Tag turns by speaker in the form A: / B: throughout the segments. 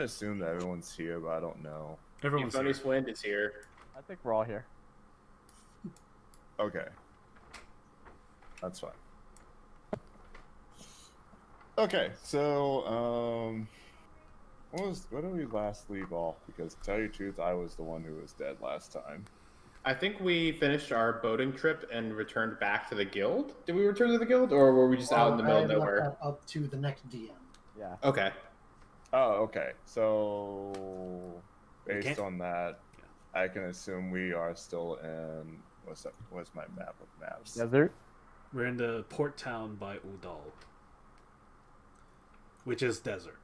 A: assume that everyone's here, but I don't know.
B: Everyone's here.
C: Euphonious Wind is here.
D: I think we're all here.
A: Okay. That's fine. Okay, so where did we last leave off? Because to tell you the truth, I was the one who was dead last time.
C: I think we finished our boating trip and returned back to the guild. Did we return to the guild, or were we just out in the middle of nowhere?
E: Left that up to the next DM.
D: Yeah.
C: Okay.
A: Oh, okay. So based on that, I can assume we are still in what's my map of maps?
D: Desert.
B: We're in the port town by Udal, which is desert.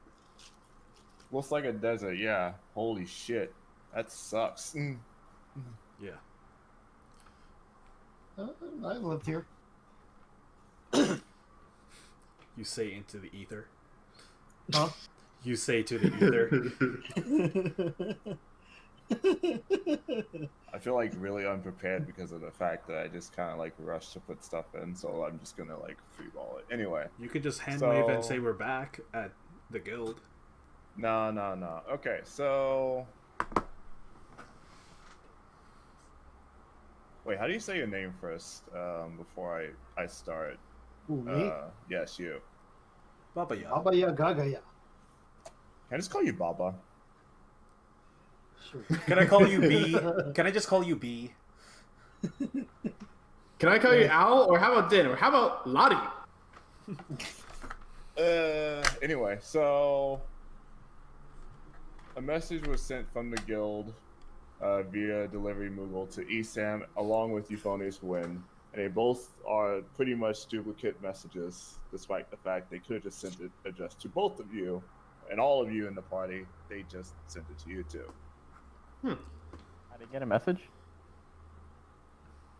A: Looks like a desert, yeah. Holy shit. That sucks.
B: Yeah.
E: I lived here.
B: You say into the ether.
E: Huh?
B: You say to the ether.
A: I feel like really unprepared because of the fact that I just kind of like rushed to put stuff in, so I'm just gonna like freeball it. Anyway.
B: You could just hand wave and say we're back at the guild.
A: No. Okay, so wait, how do you say your name first before I start?
E: Ooh, me?
A: Yes, you.
B: Baba Ya.
E: Baba ya Gaga ya.
A: Can I just call you Baba?
E: Sure.
B: Can I call you B? Can I just call you B?
C: Can I call you Owl, or how about Din, or how about Lottie?
A: Anyway, so a message was sent from the guild via delivery Moogle to Esam along with Euphonious Wind, and they both are pretty much duplicate messages, despite the fact they could have just sent it addressed to both of you and all of you in the party. They just sent it to you too.
D: I didn't get a message.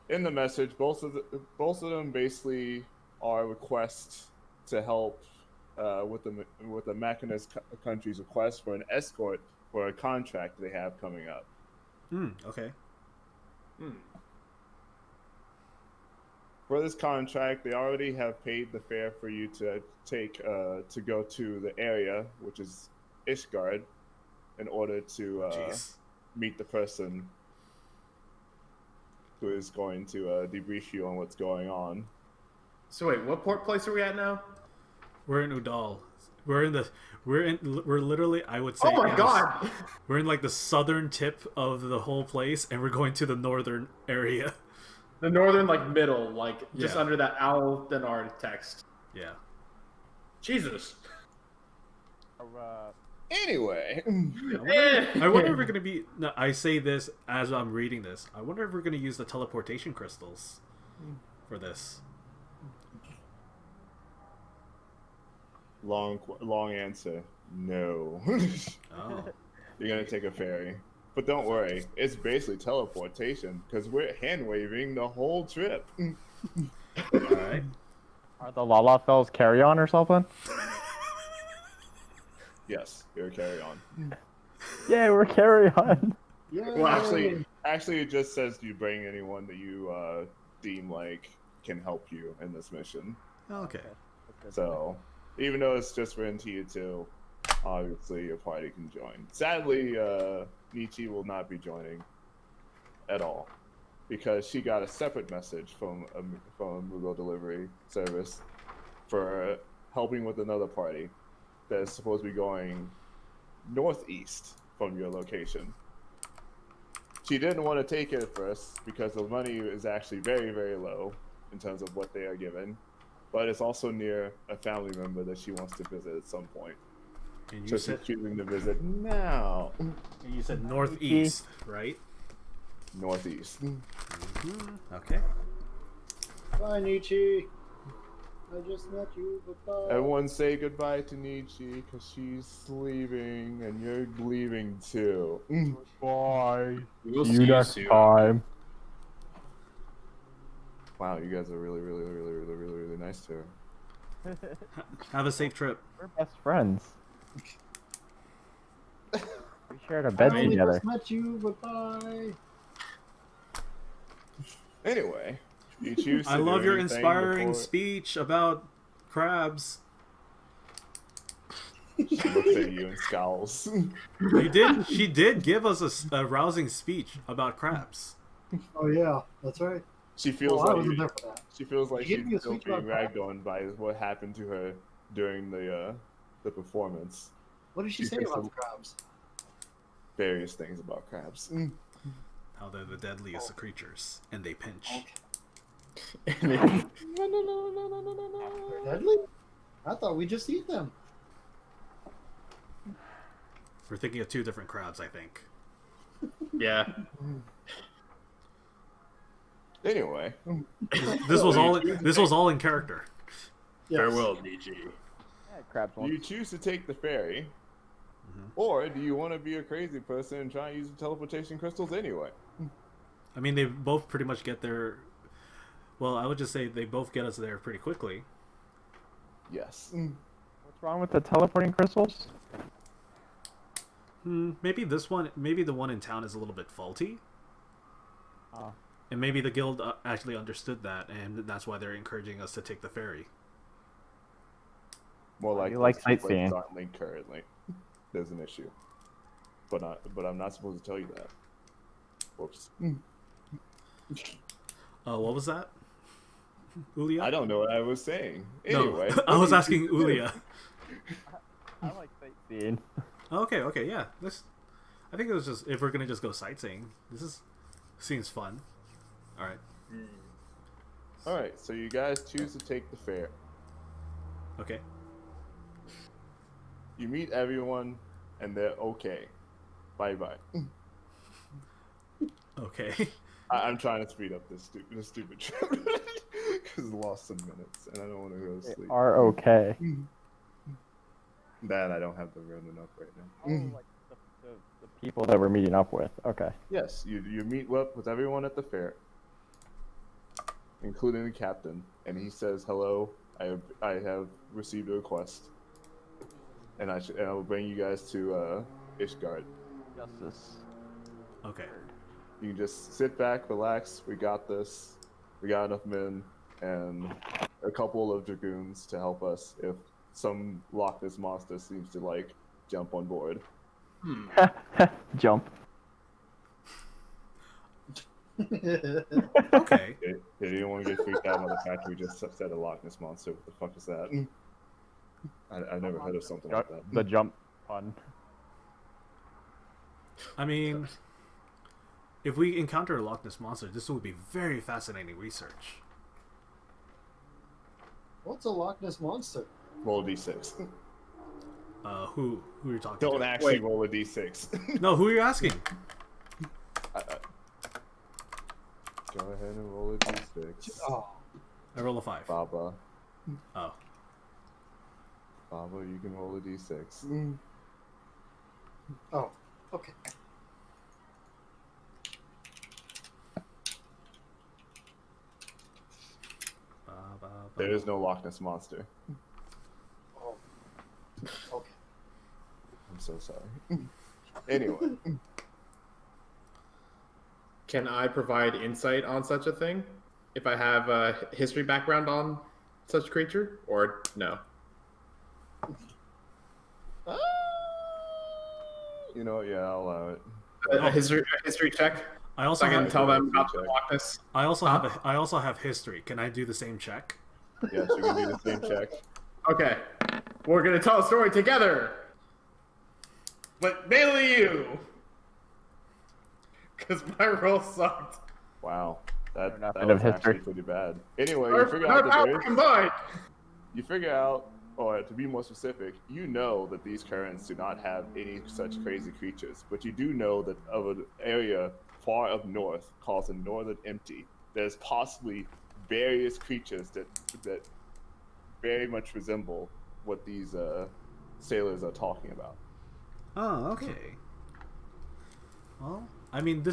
A: In the message, both of them basically are requests to help with the Machinist country's request for an escort for a contract they have coming up.
B: Okay.
A: For this contract, they already have paid the fare for you to take to go to the area, which is Ishgard, in order to meet the person who is going to debrief you on what's going on.
C: So wait, what port place are we at now?
B: We're in Udal. We're literally, I would say.
C: Oh my god!
B: We're in like the southern tip of the whole place, and we're going to the northern area.
C: The northern, like, middle, like, just
B: Yeah.
C: under that Owl Denar text.
B: Yeah.
C: Jesus.
A: Anyway,
B: I wonder if we're gonna be. No, I say this as I'm reading this. I wonder if we're gonna use the teleportation crystals for this.
A: long answer, no.
B: Oh.
A: You're gonna take a ferry. But don't worry, it's basically teleportation, because we're hand-waving the whole trip.
B: Alright.
D: Are the Lala fells carry on or something?
A: Yes, you're carry on.
D: Yeah, we're carry on.
E: Yeah.
A: Well, actually, it just says you bring anyone that you deem like can help you in this mission.
B: Okay.
A: So, even though it's just written to you two, obviously your party can join. Sadly, Nietzsche will not be joining at all because she got a separate message from a Moogle delivery service for helping with another party that is supposed to be going northeast from your location. She didn't want to take it at first because the money is actually very, very low in terms of what they are given, but it's also near a family member that she wants to visit at some point.
B: And
A: So
B: you said
A: she's choosing to visit now.
B: you said northeast, right?
A: Northeast.
B: Okay.
E: Bye, Nietzsche. I just met you. Goodbye.
A: Everyone say goodbye to Nietzsche because she's leaving and you're leaving too.
D: Bye.
C: We'll
D: See you next time.
A: Wow, you guys are really nice to her.
B: Have a safe trip.
D: We're best friends. We shared a bed
E: I only
D: together.
E: just met you. Goodbye.
A: Anyway, you choose to
B: I
A: do
B: love your
A: anything
B: inspiring
A: before-
B: speech about crabs.
A: She looks at you and scowls.
B: She did give us a rousing speech about crabs.
E: Oh yeah, that's right.
A: She feels
E: Well, I
A: like
E: wasn't there for that.
A: she feels like
E: She gave
A: she's
E: me a
A: still
E: speech
A: being
E: about
A: ragged on by what happened to her during the performance.
E: What did she
A: She
E: say
A: thinks
E: about
A: the-
E: the crabs?
A: Various things about crabs.
B: How they're the deadliest of creatures, and they pinch.
E: Okay. They're deadly? I thought we just eat them.
B: We're thinking of two different crabs, I think.
C: Yeah.
A: Anyway,
B: This was all in character.
E: Yes.
C: Farewell, Nietzsche.
D: Yeah, crabs
A: do you choose to take the ferry, or do you want to be a crazy person and try and use the teleportation crystals anyway?
B: I mean, they both pretty much get there. Well, I would just say they both get us there pretty quickly.
A: Yes.
D: What's wrong with the teleporting crystals?
B: Maybe the one in town is a little bit faulty.
D: Oh.
B: And maybe the guild actually understood that, and that's why they're encouraging us to take the ferry.
A: More like
D: You like
A: those two places
D: sightseeing.
A: aren't linked currently. There's an issue, but I'm not supposed to tell you that. Whoops.
B: What was that? Ulia?
A: I don't know what I was saying.
B: No,
A: Anyway,
B: I was asking Ulia.
D: I like sightseeing.
B: Okay, yeah. I think it was just if we're gonna just go sightseeing. Seems fun. All right.
A: All right, so you guys choose to take the ferry.
B: Okay.
A: You meet everyone, and they're okay. Bye bye.
B: Okay.
A: I'm trying to speed up this stupid trip because I lost some minutes, and I don't want to go to
D: They
A: sleep.
D: are okay.
A: That I don't have the room up right now.
D: Like the people that we're meeting up with. Okay.
A: Yes, you meet up with everyone at the fair, including the captain, and he says, "Hello, I have received a request, and I will bring you guys to Ishgard.
D: Justice.
B: Okay.
A: You can just sit back, relax. We got this. We got enough men and a couple of dragoons to help us if some Loch Ness monster seems to like jump on board."
D: Jump.
B: Okay.
A: Did anyone get freaked out by the fact we just said a Loch Ness monster? What the fuck is that? I've never heard of something like that.
D: The jump pun.
B: I mean, if we encounter a Loch Ness monster, this would be very fascinating research.
E: What's a Loch Ness monster?
A: Roll a d6.
B: Who you're talking
A: Don't
B: to?
A: actually roll a d6.
B: No, who are you asking?
A: Go ahead and roll a d6.
E: Oh,
B: I roll a 5.
A: Baba.
B: Oh.
A: Baba, you can roll a d6.
E: oh, okay.
A: There is no Loch Ness monster.
E: Oh, okay.
A: I'm so sorry. Anyway,
C: Can I provide insight on such a thing? If I have a history background on such creature, or no?
A: you know what? Yeah, I'll allow it.
C: A history check.
B: I also
C: So I can
B: have,
C: tell them about the Loch Ness.
B: I also have history. Can I do the same check?
A: Yes, you can do the same check.
C: Okay, we're gonna tell a story together, but mainly you, because my roll sucked.
A: Wow, that
D: Enough
A: was
D: of history.
A: actually pretty bad. Anyway,
C: Our
A: you figure out that
C: power
A: there is,
C: combined.
A: you figure out, or to be more specific, you know that these currents do not have any such crazy creatures, but you do know that of an area far up north called the Northern Empty, there's possibly various creatures that very much resemble what these sailors are talking about.
B: Oh, okay. Well, I mean,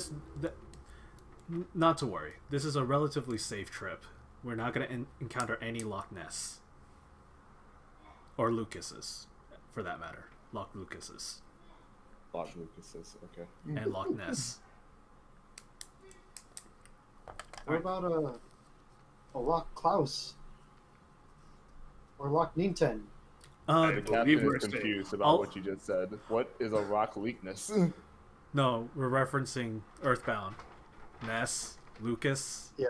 B: not to worry. This is a relatively safe trip. We're not going to encounter any Loch Ness. Or Lucases, for that matter. Loch Lucases.
A: Loch Lucases, okay.
B: And Loch Ness.
E: What about a Loch Klaus? Or Loch Ninten?
A: The
C: believe
A: captain
C: we're
A: is
C: safe.
A: confused about
B: I'll-
A: what you just said. What is a rock weakness?
B: No, we're referencing Earthbound. Ness, Lucas.
E: Yeah.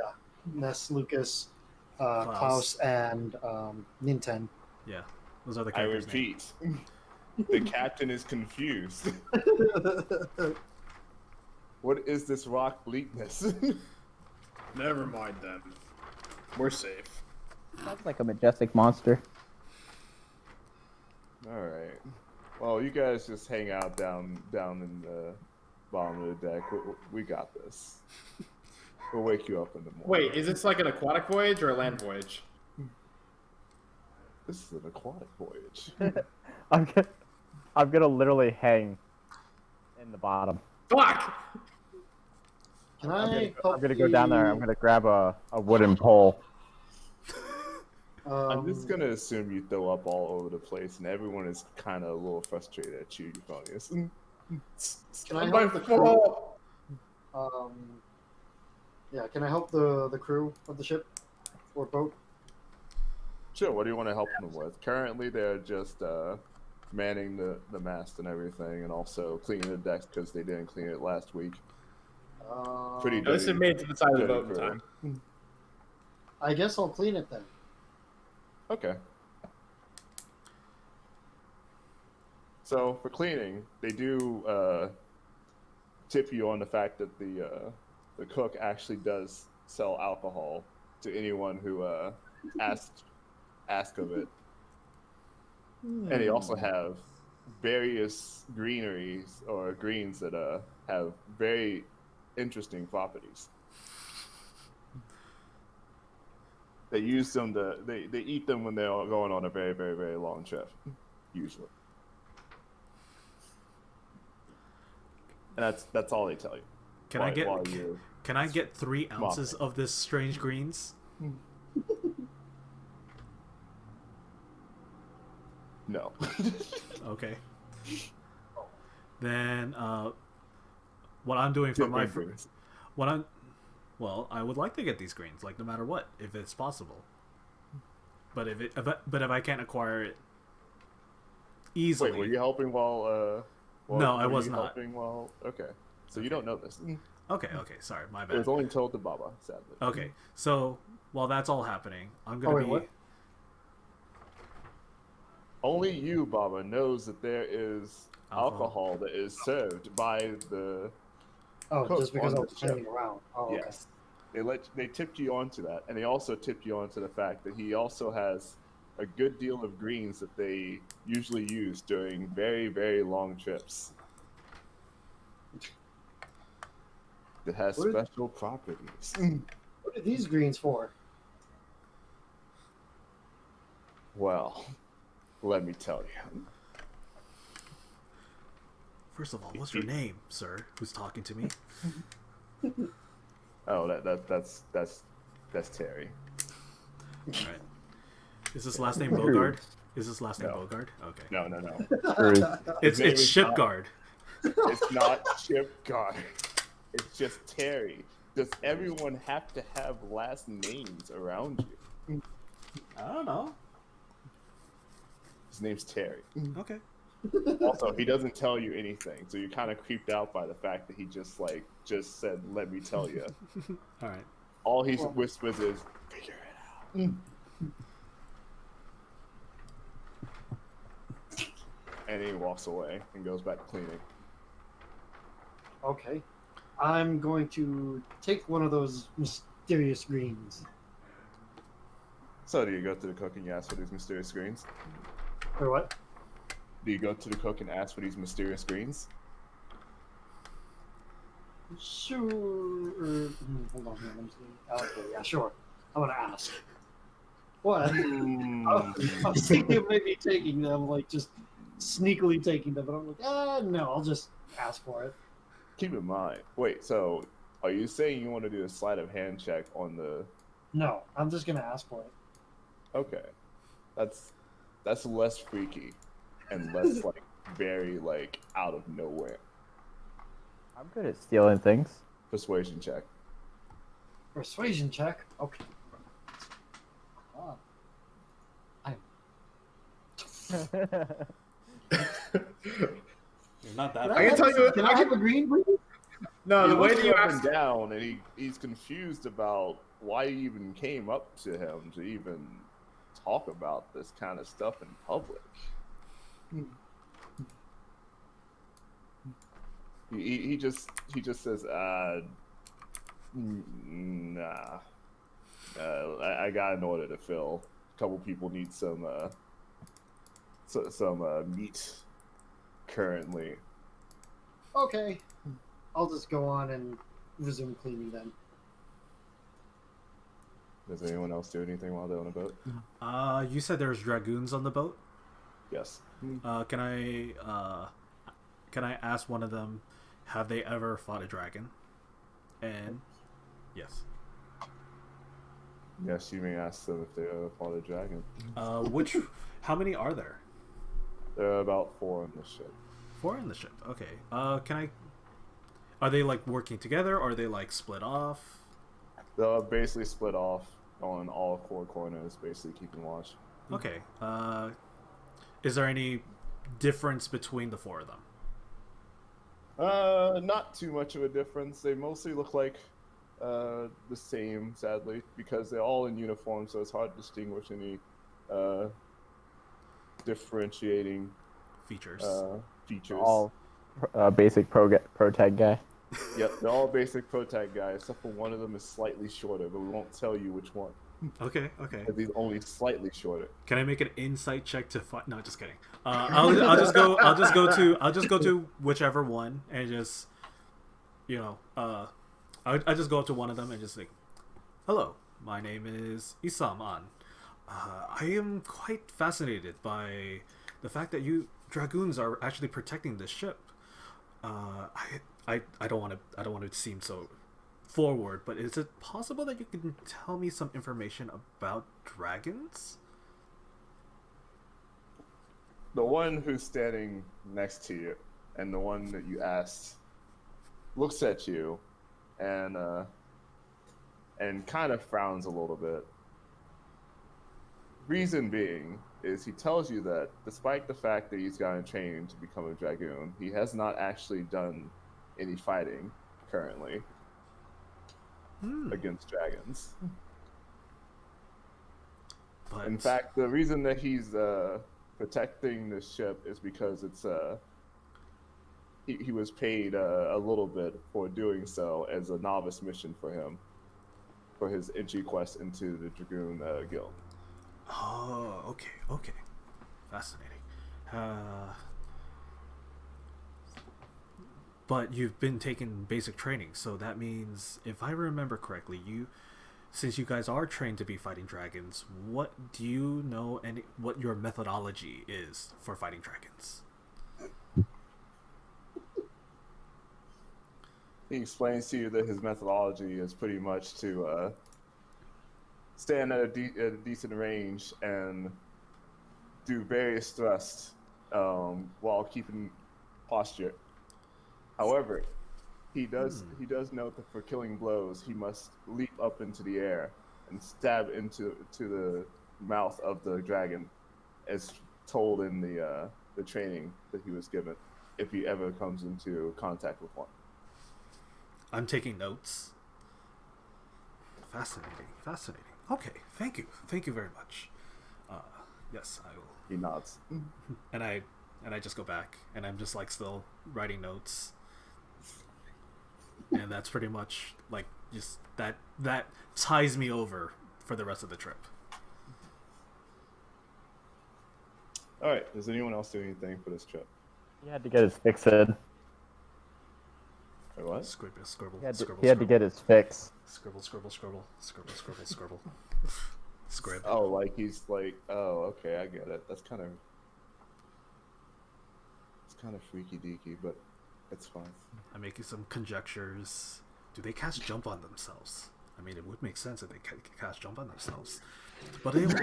E: Ness, Lucas, Klaus, and Ninten.
B: Yeah, those are the
A: I
B: characters' names.
A: repeat, the captain is confused. What is this rock weakness?
C: Never mind then. We're safe.
D: Sounds like a majestic monster.
A: All right. Well, you guys just hang out down in the bottom of the deck. We got this. We'll wake you up in the morning.
C: Wait, is this like an aquatic voyage or a land voyage?
A: This is an aquatic voyage.
D: I'm gonna literally hang in the bottom.
C: Fuck!
E: Can
D: I'm
E: help
D: gonna go down there. I'm
E: you,
D: gonna grab a wooden pole.
A: I'm just gonna assume you throw up all over the place, and everyone is kind of a little frustrated at you, Euphonius.
E: Can I
C: My
E: help the crew?
C: fault.
E: Yeah, can I help the crew of the ship or boat?
A: Sure. What do you want to help them with? Currently, they're just manning the mast and everything, and also cleaning the decks because they didn't clean it last week. Pretty
C: At least it made it to the side of the boat in
A: dirty
C: time.
E: I guess I'll clean it then.
A: Okay. So for cleaning, they do tip you on the fact that the cook actually does sell alcohol to anyone who ask of it, and they also have various greeneries or greens that have very interesting properties. They use them they eat them when they're going on a very, very, very long trip, usually. And that's all they tell you.
B: Can I get 3 ounces of this strange greens?
A: No.
B: Okay. Then what I'm doing for my
A: greens.
B: well, I would like to get these greens, like no matter what, if it's possible. But if I can't acquire it easily.
A: Wait, were you helping while?
B: No, I
A: were
B: was
A: you
B: not.
A: Helping while? Okay, so you
B: Okay.
A: don't know this.
B: Okay, sorry, my
A: It was
B: bad.
A: only told to Baba, sadly.
B: Okay, so while that's all happening, I'm gonna
E: wait,
B: be.
E: what?
A: Only you, Baba, knows that there is alcohol that is served by the.
E: Oh,
A: Cook
E: just because I
A: on
E: was
A: the ship.
E: planning around. Oh, okay.
A: Yes, they tipped you onto that, and they also tipped you onto the fact that he also has a good deal of greens that they usually use during very, very long trips. That has
E: What is-
A: special properties.
E: What are these greens for?
A: Well, let me tell you.
B: First of all, what's your name, sir? Who's talking to me?
A: Oh, that's Terry.
B: All right. Is this last name Bogard? Is this last name
A: No.
B: Bogard? Okay.
A: No.
B: It's
A: name is
B: Shipguard.
A: It's not Chip God. It's just Terry. Does everyone have to have last names around you?
B: I don't know.
A: His name's Terry.
B: Okay.
A: Also, he doesn't tell you anything, so you're kind of creeped out by the fact that he just said, "Let me tell you."
B: All right.
A: All he whispers is, "Figure it out." And he walks away and goes back to cleaning.
E: Okay. I'm going to take one of those mysterious greens.
A: So, do you go to the cook and you ask for these mysterious greens?
E: Or what?
A: Do you go to the cook and ask for these mysterious greens?
E: Sure. Hold on here. Let me see. Okay, yeah, sure. I'm going to ask. What? I was thinking of maybe taking them, like just sneakily taking them, but I'm like, no, I'll just ask for it.
A: Keep in mind. Wait, so are you saying you want to do a sleight of hand check on the?
E: No, I'm just going to ask for it.
A: Okay, that's less freaky and less very out of nowhere.
D: I'm good at stealing things.
A: Persuasion check.
E: Persuasion check. Okay.
B: You're not that.
C: I can tell you.
E: Can I have a green, please?
C: No, the
A: He
C: way
A: looks
C: that you
A: up and
C: asked.
A: down, and he's confused about why you even came up to him to even talk about this kind of stuff in public. He just says, nah. I got an order to fill. A couple people need some meat currently.
E: Okay. I'll just go on and resume cleaning then.
A: Does anyone else do anything while they're on a boat?
B: You said there's dragoons on the boat.
A: Yes.
B: Can I ask one of them, have they ever fought a dragon? And yes.
A: Yes, you may ask them if they fought a dragon.
B: How many are there?
A: There are about 4 on the ship.
B: 4 in the ship. Okay. Are they like working together? Or are they like split off?
A: They're basically split off on all 4 corners, basically keeping watch.
B: Okay. Is there any difference between the 4 of them?
A: Not too much of a difference. They mostly look like the same, sadly, because they're all in uniform, so it's hard to distinguish any differentiating
B: Features.
A: features.
D: All basic protag guy.
A: Yep, they're all basic protag guys, except for one of them is slightly shorter, but we won't tell you which one.
B: Okay.
A: Because he's only slightly shorter.
B: Can I make an insight check to find? No, just kidding. I'll just go to whichever one and just, I just go up to one of them and just think, hello, my name is Isam An. I am quite fascinated by the fact that you dragoons are actually protecting this ship. I don't want to seem so forward, but is it possible that you can tell me some information about dragons?
A: The one who's standing next to you and the one that you asked looks at you and kind of frowns a little bit. Reason being is he tells you that despite the fact that he's gotten training to become a dragoon, he has not actually done any fighting currently against dragons.
B: But
A: In fact, the reason that he's protecting the ship is because it's he was paid a little bit for doing so as a novice mission for him for his entry quest into the Dragoon Guild.
B: Oh, okay. Fascinating. But you've been taking basic training, so that means, if I remember correctly, since you guys are trained to be fighting dragons, what do you know what your methodology is for fighting dragons?
A: He explains to you that his methodology is pretty much to stand at a decent range and do various thrusts while keeping posture. However, he does note that for killing blows, he must leap up into the air and stab into the mouth of the dragon, as told in the training that he was given, if he ever comes into contact with one.
B: I'm taking notes. Fascinating. Okay, thank you very much. Yes, I will.
A: He nods.
B: And I just go back, and I'm just like still writing notes. And that's pretty much like just that ties me over for the rest of the trip.
A: All right. Does anyone else do anything for this trip?
D: He had to get his fix.
A: Wait, what?
B: Scribble.
D: He had to get his fix.
B: Scribble. Scribble.
A: Oh, like he's like, oh, okay, I get it. It's kind of freaky deaky, but it's fine.
B: I'm making some conjectures. Do they cast jump on themselves? I mean, it would make sense if they cast jump on themselves. But anyway.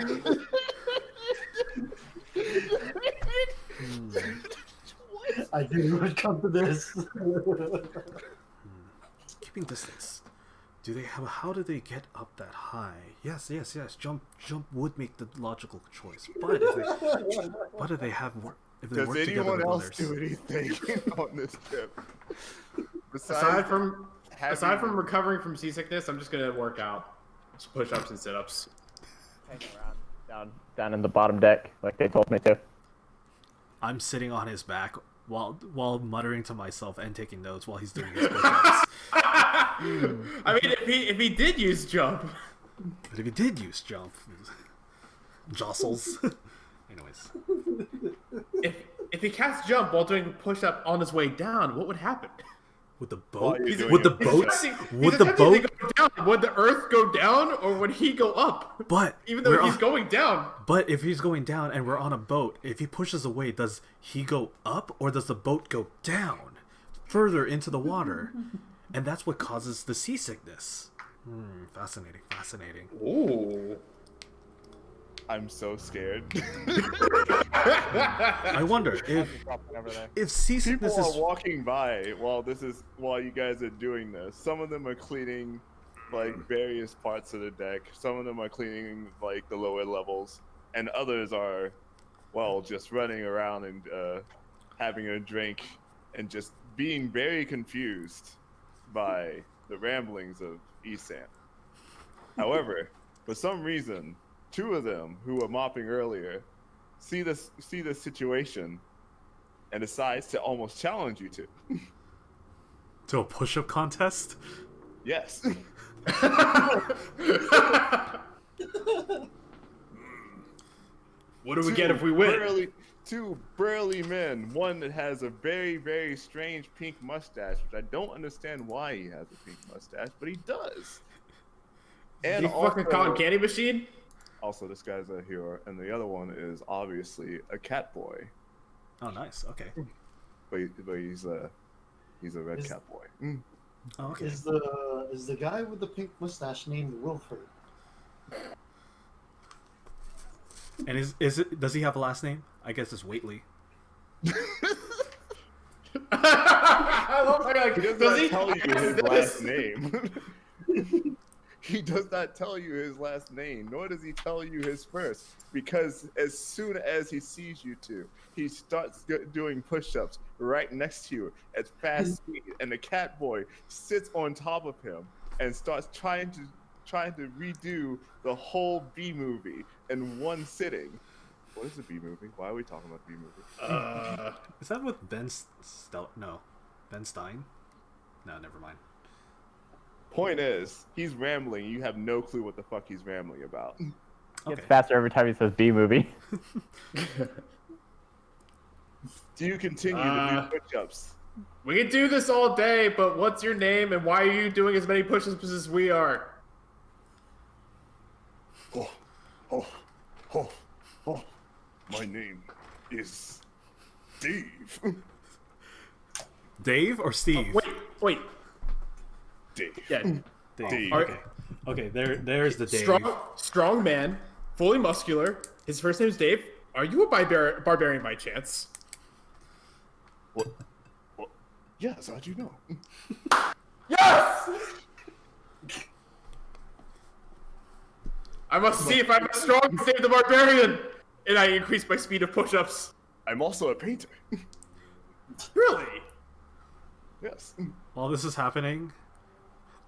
E: I knew it would come to this.
B: Keeping distance. Do they have? How do they get up that high? Yes. Jump would make the logical choice. But if they have work, if they
A: Does
B: work together
A: anyone
B: with
A: else
B: others,
A: do anything on this trip?
C: Aside from
A: having-
C: recovering from seasickness, I'm just gonna work out, just push-ups and sit-ups.
D: Hanging around down in the bottom deck, like they told me to.
B: I'm sitting on his back while muttering to myself and taking notes while he's doing his push-ups.
C: I mean, if he did use jump,
B: But if he did use jump, jostles. Anyways,
C: if he casts jump while doing a push-up on his way down, what would happen?
B: with the
A: While
B: boat,
A: you're doing
B: with the
A: a
B: boats,
A: push-up.
B: with the boat.
C: Go down. Would the Earth go down, or would he go up?
B: But
C: Even though
B: we're
C: he's
B: on-
C: going down.
B: But if he's going down and we're on a boat, if he pushes away, does he go up or does the boat go down further into the water? And that's what causes the seasickness. Fascinating.
C: Ooh.
A: I'm so scared.
B: I wonder if
A: People
B: seasickness
A: are
B: is
A: walking by while you guys are doing this. Some of them are cleaning like various parts of the deck. Some of them are cleaning like the lower levels, and others are, well, just running around and having a drink and just being very confused by the ramblings of Isan. However, for some reason, two of them who were mopping earlier see this situation and decides to almost challenge you two.
B: to a push-up contest.
A: Yes.
C: What do we get if we win?
A: Two burly men. One that has a very, very strange pink mustache, which I don't understand why he has a pink mustache, but he does. And
C: You fucking cotton candy machine?
A: also, this guy's a hero, and the other one is obviously a cat boy,
B: Oh, nice. Okay.
A: but he's a red
E: Is-
A: cat boy. Mm.
B: Oh, okay.
E: Is the guy with the pink mustache named Wilford?
B: And is it? Does he have a last name? I guess it's Waitley.
C: I love how
A: He does not tell you his last name. He does not tell you his last name, nor does he tell you his first. Because as soon as he sees you two, he starts doing push-ups right next to you at fast speed, and the cat boy sits on top of him and starts trying to redo the whole B movie in one sitting. What is a B movie? Why are we talking about B movie?
B: Is that with Ben Ben Stein? No, never mind.
A: Point is, he's rambling. You have no clue what the fuck he's rambling about.
B: Okay.
D: It's faster every time he says B movie.
A: Do you continue to do push-ups?
C: We can do this all day, but what's your name and why are you doing as many push-ups as we are?
A: Oh, my name is Dave.
B: Dave or Steve?
C: Wait.
A: Dave.
C: Yeah.
B: Dave.
C: Are-
B: Okay. Okay. There's the Dave.
C: Strong man, fully muscular. His first name's Dave. Are you a barbarian by chance?
A: What? Yes, how'd you know?
C: Yes! I must see if I'm as strong as Dave the Barbarian! And I increase my speed of push-ups.
A: I'm also a painter.
C: Really?
A: Yes.
B: While this is happening,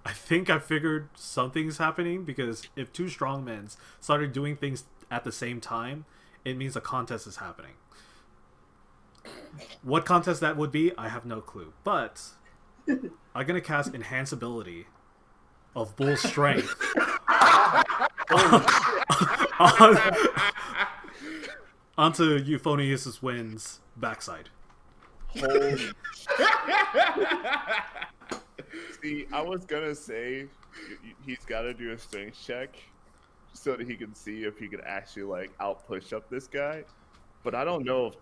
B: I think I figured something's happening because if two strongmen started doing things at the same time, it means a contest is happening. What contest that would be, I have no clue. But I'm gonna cast Enhance Ability of Bull Strength onto Euphonius' Wind's backside.
A: Holy See, I was gonna say he's got to do a strength check so that he can see if he could actually like out push up this guy, but I don't know if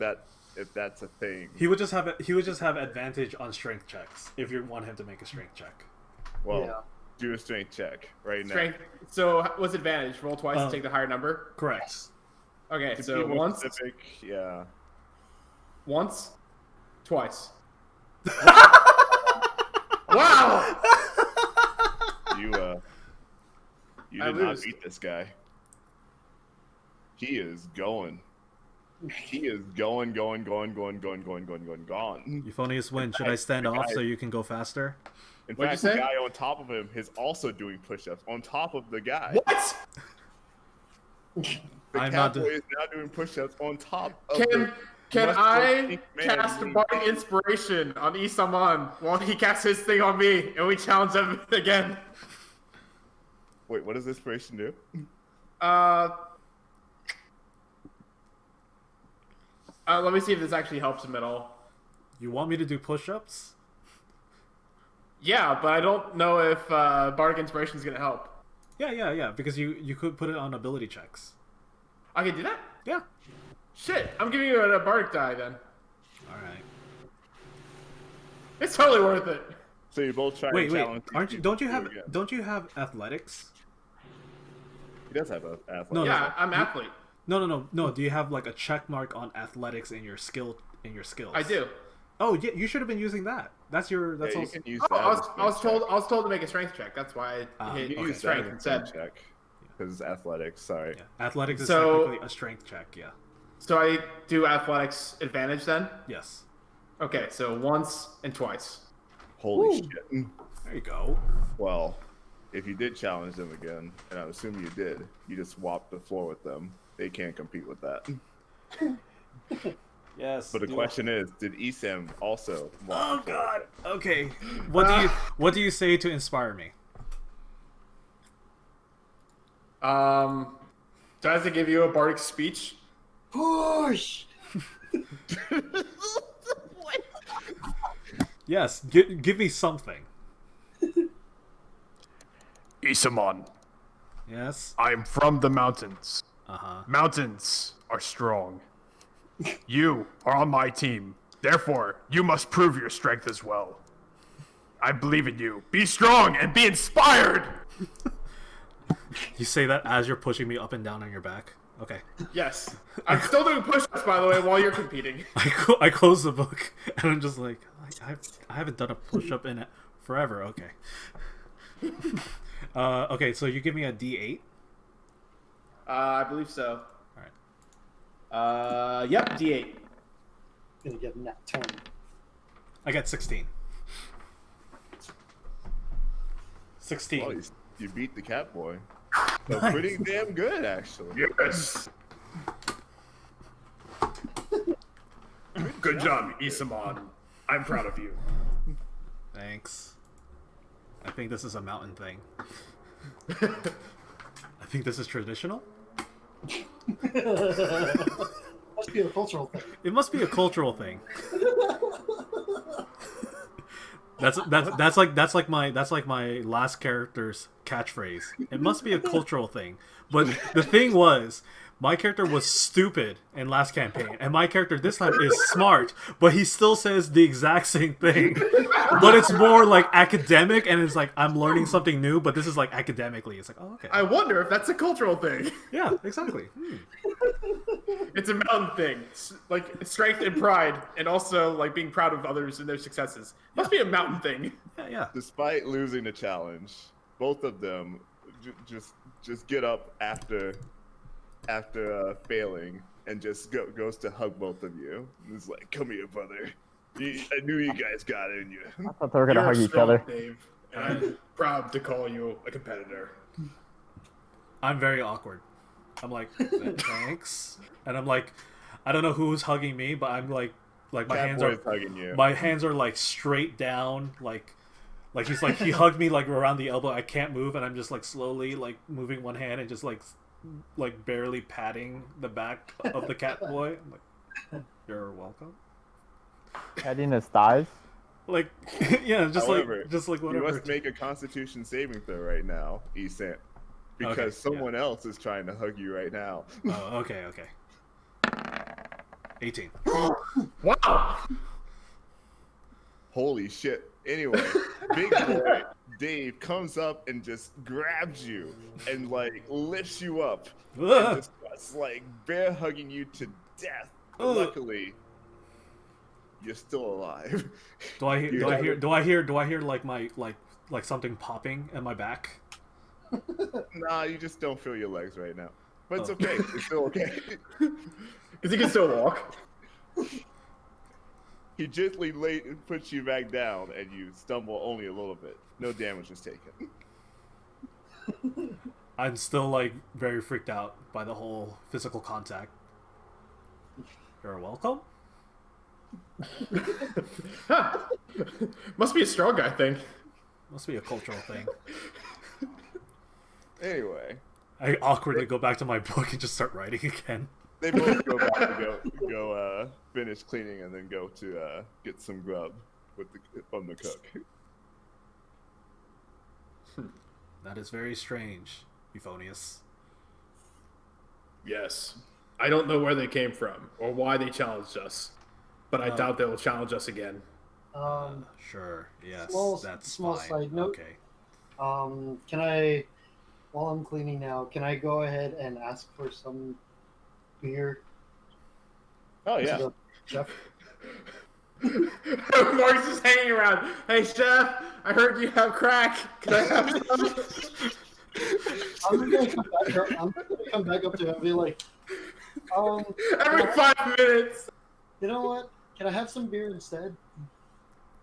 A: that's a thing.
B: He would just have advantage on strength checks if you want him to make a strength check.
A: Well,
E: Yeah.
A: do a strength check right
C: Strength. So, what's advantage? Roll twice
B: Oh.
C: to take the higher number?
B: Correct.
C: Okay,
A: now. To
C: so
A: be more
C: once,
A: specific, yeah.
C: twice. Wow!
A: You You
C: I
A: did not
C: lose.
A: beat this guy. He is going. He is going.
B: Euphonious win. Should I stand off so you can go faster?
A: In
C: What'd
A: fact,
C: you
A: the
C: say?
A: guy on top of him is also doing push-ups on top of the guy.
C: What?
A: The
B: I'm not
A: cowboy is now doing push-ups on top of
C: Can
A: much
C: I
A: pink man
C: cast
A: named
C: Bardic
A: Dave.
C: Inspiration on Isaman while he casts his thing on me, and we challenge him again?
A: Wait, what does inspiration do?
C: Let me see if this actually helps him at all.
B: You want me to do push-ups?
C: Yeah, but I don't know if Bardic Inspiration is gonna help.
B: Yeah. Because you could put it on ability checks.
C: I can do that?
B: Yeah.
C: Shit, I'm giving you a Bardic die then.
B: All right.
C: It's totally worth it.
A: So you both try
B: Wait.
A: to challenge.
B: Aren't you?
A: these
B: Don't you
A: people
B: have?
A: again.
B: Don't you have athletics?
A: He does have an athlete.
B: No,
C: Yeah, I'm athlete.
B: No. Do you have like a check mark on athletics in your skills?
C: I do.
B: Oh, yeah. You should have been using that. That's your. That's
A: Yeah, you
B: also.
A: can use
C: Oh,
A: that.
C: I was told to make a strength check. That's why I hit
A: You can
B: Okay.
A: use
C: strength
A: that
C: instead.
A: instead check because it's athletics. Sorry.
B: Yeah. Athletics is
C: So-
B: technically a strength check. Yeah.
C: So I do athletics advantage then?
B: Yes.
C: Okay, so once and twice.
A: Holy shit.
B: There you go.
A: Well, if you did challenge them again, and I assume you did, you just swapped the floor with them. They can't compete with that.
B: Yes.
A: But the question is, did Esam also?
B: Oh
A: swap the floor
B: God.
A: with them?
B: Okay. What do you say to inspire me?
C: Do I have to give you a bardic speech?
E: Push!
B: Yes. Give me something.
F: Isaman,
B: Yes.
F: I'm from the mountains.
B: Uh-huh.
F: Mountains are strong. You are on my team. Therefore, you must prove your strength as well. I believe in you. Be strong and be inspired!
B: You say that as you're pushing me up and down on your back. Okay.
C: Yes. I'm still doing push-ups, by the way, while you're competing.
B: I close the book and I'm just like, I haven't done a push-up in forever. Okay. Okay, so you give me a D8.
C: I believe so.
B: All right.
C: Yep, D8.
E: Gonna get a nat 20.
B: I got 16. 16.
A: Well, you beat the cat boy. So
B: Nice.
A: pretty damn good, actually.
F: Yes! Good job, Isaman. I'm proud of you.
B: Thanks. I think this is a mountain thing. I think this is traditional.
E: Must be a cultural thing.
B: It must be a cultural thing. That's like my last character's catchphrase. It must be a cultural thing. But the thing was, my character was stupid in last campaign, and my character this time is smart, but he still says the exact same thing. But it's more like academic, and it's like I'm learning something new, but this is like academically. It's like, oh, okay.
C: I wonder if that's a cultural thing.
B: Yeah, exactly.
C: It's a mountain thing. It's like strength and pride, and also like being proud of others and their successes. Must be a mountain thing.
B: Yeah.
A: Despite losing the challenge, both of them just get up after failing and just goes to hug both of you. It's like, come here, brother. I knew you guys got it in you.
D: I thought they were gonna
C: You're
D: hug each
C: strong,
D: other.
C: Dave, and I'm proud to call you a competitor.
B: I'm very awkward. I'm like, thanks, and I'm like, I don't know who's hugging me, but I'm like my
A: Cat
B: hands
A: boy's
B: are
A: hugging you.
B: my hands are like straight down, like he's like he hugged me like around the elbow. I can't move, and I'm just like slowly like moving one hand and just like barely patting the back of the cat boy. I'm like, you're welcome.
D: Patting his thighs.
B: Like, yeah,
A: However,
B: just like
A: You
B: whatever.
A: must make a Constitution saving throw right now, Esan, because
B: Okay,
A: someone else is trying to hug you right now.
B: Oh, okay. 18.
C: Wow.
A: Holy shit. Anyway, big boy Dave comes up and just grabs you and like lifts you up and
B: Ugh.
A: just starts like bear hugging you to death. But
B: Ugh.
A: luckily, you're still alive.
B: Do I hear like my like something popping in my back?
A: Nah, you just don't feel your legs right now. But it's
B: Oh.
A: okay. It's still okay.
C: Because he can still walk.
A: He gently puts you back down, and you stumble only a little bit. No damage was taken.
B: I'm still like very freaked out by the whole physical contact. You're welcome.
C: Huh. Must be a strong guy thing.
B: Must be a cultural thing.
A: Anyway,
B: I awkwardly go back to my book and just start writing again.
A: they both go back to go finish cleaning and then go to get some grub from the cook.
B: That is very strange, Euphonious.
C: Yes. I don't know where they came from or why they challenged us, but I doubt they will challenge us again.
B: Sure, yes, that's
E: small
B: fine.
E: side note.
B: Okay.
E: Can I, while I'm cleaning now, can I go ahead and ask for some beer?
A: Oh yeah.
E: To the chef?
C: Mark's just hanging around. Hey, chef, I heard you have crack. Can I have some?
E: I'm gonna come back up to him and be like,
C: Every 5 minutes.
E: you know what? Can I have some beer instead?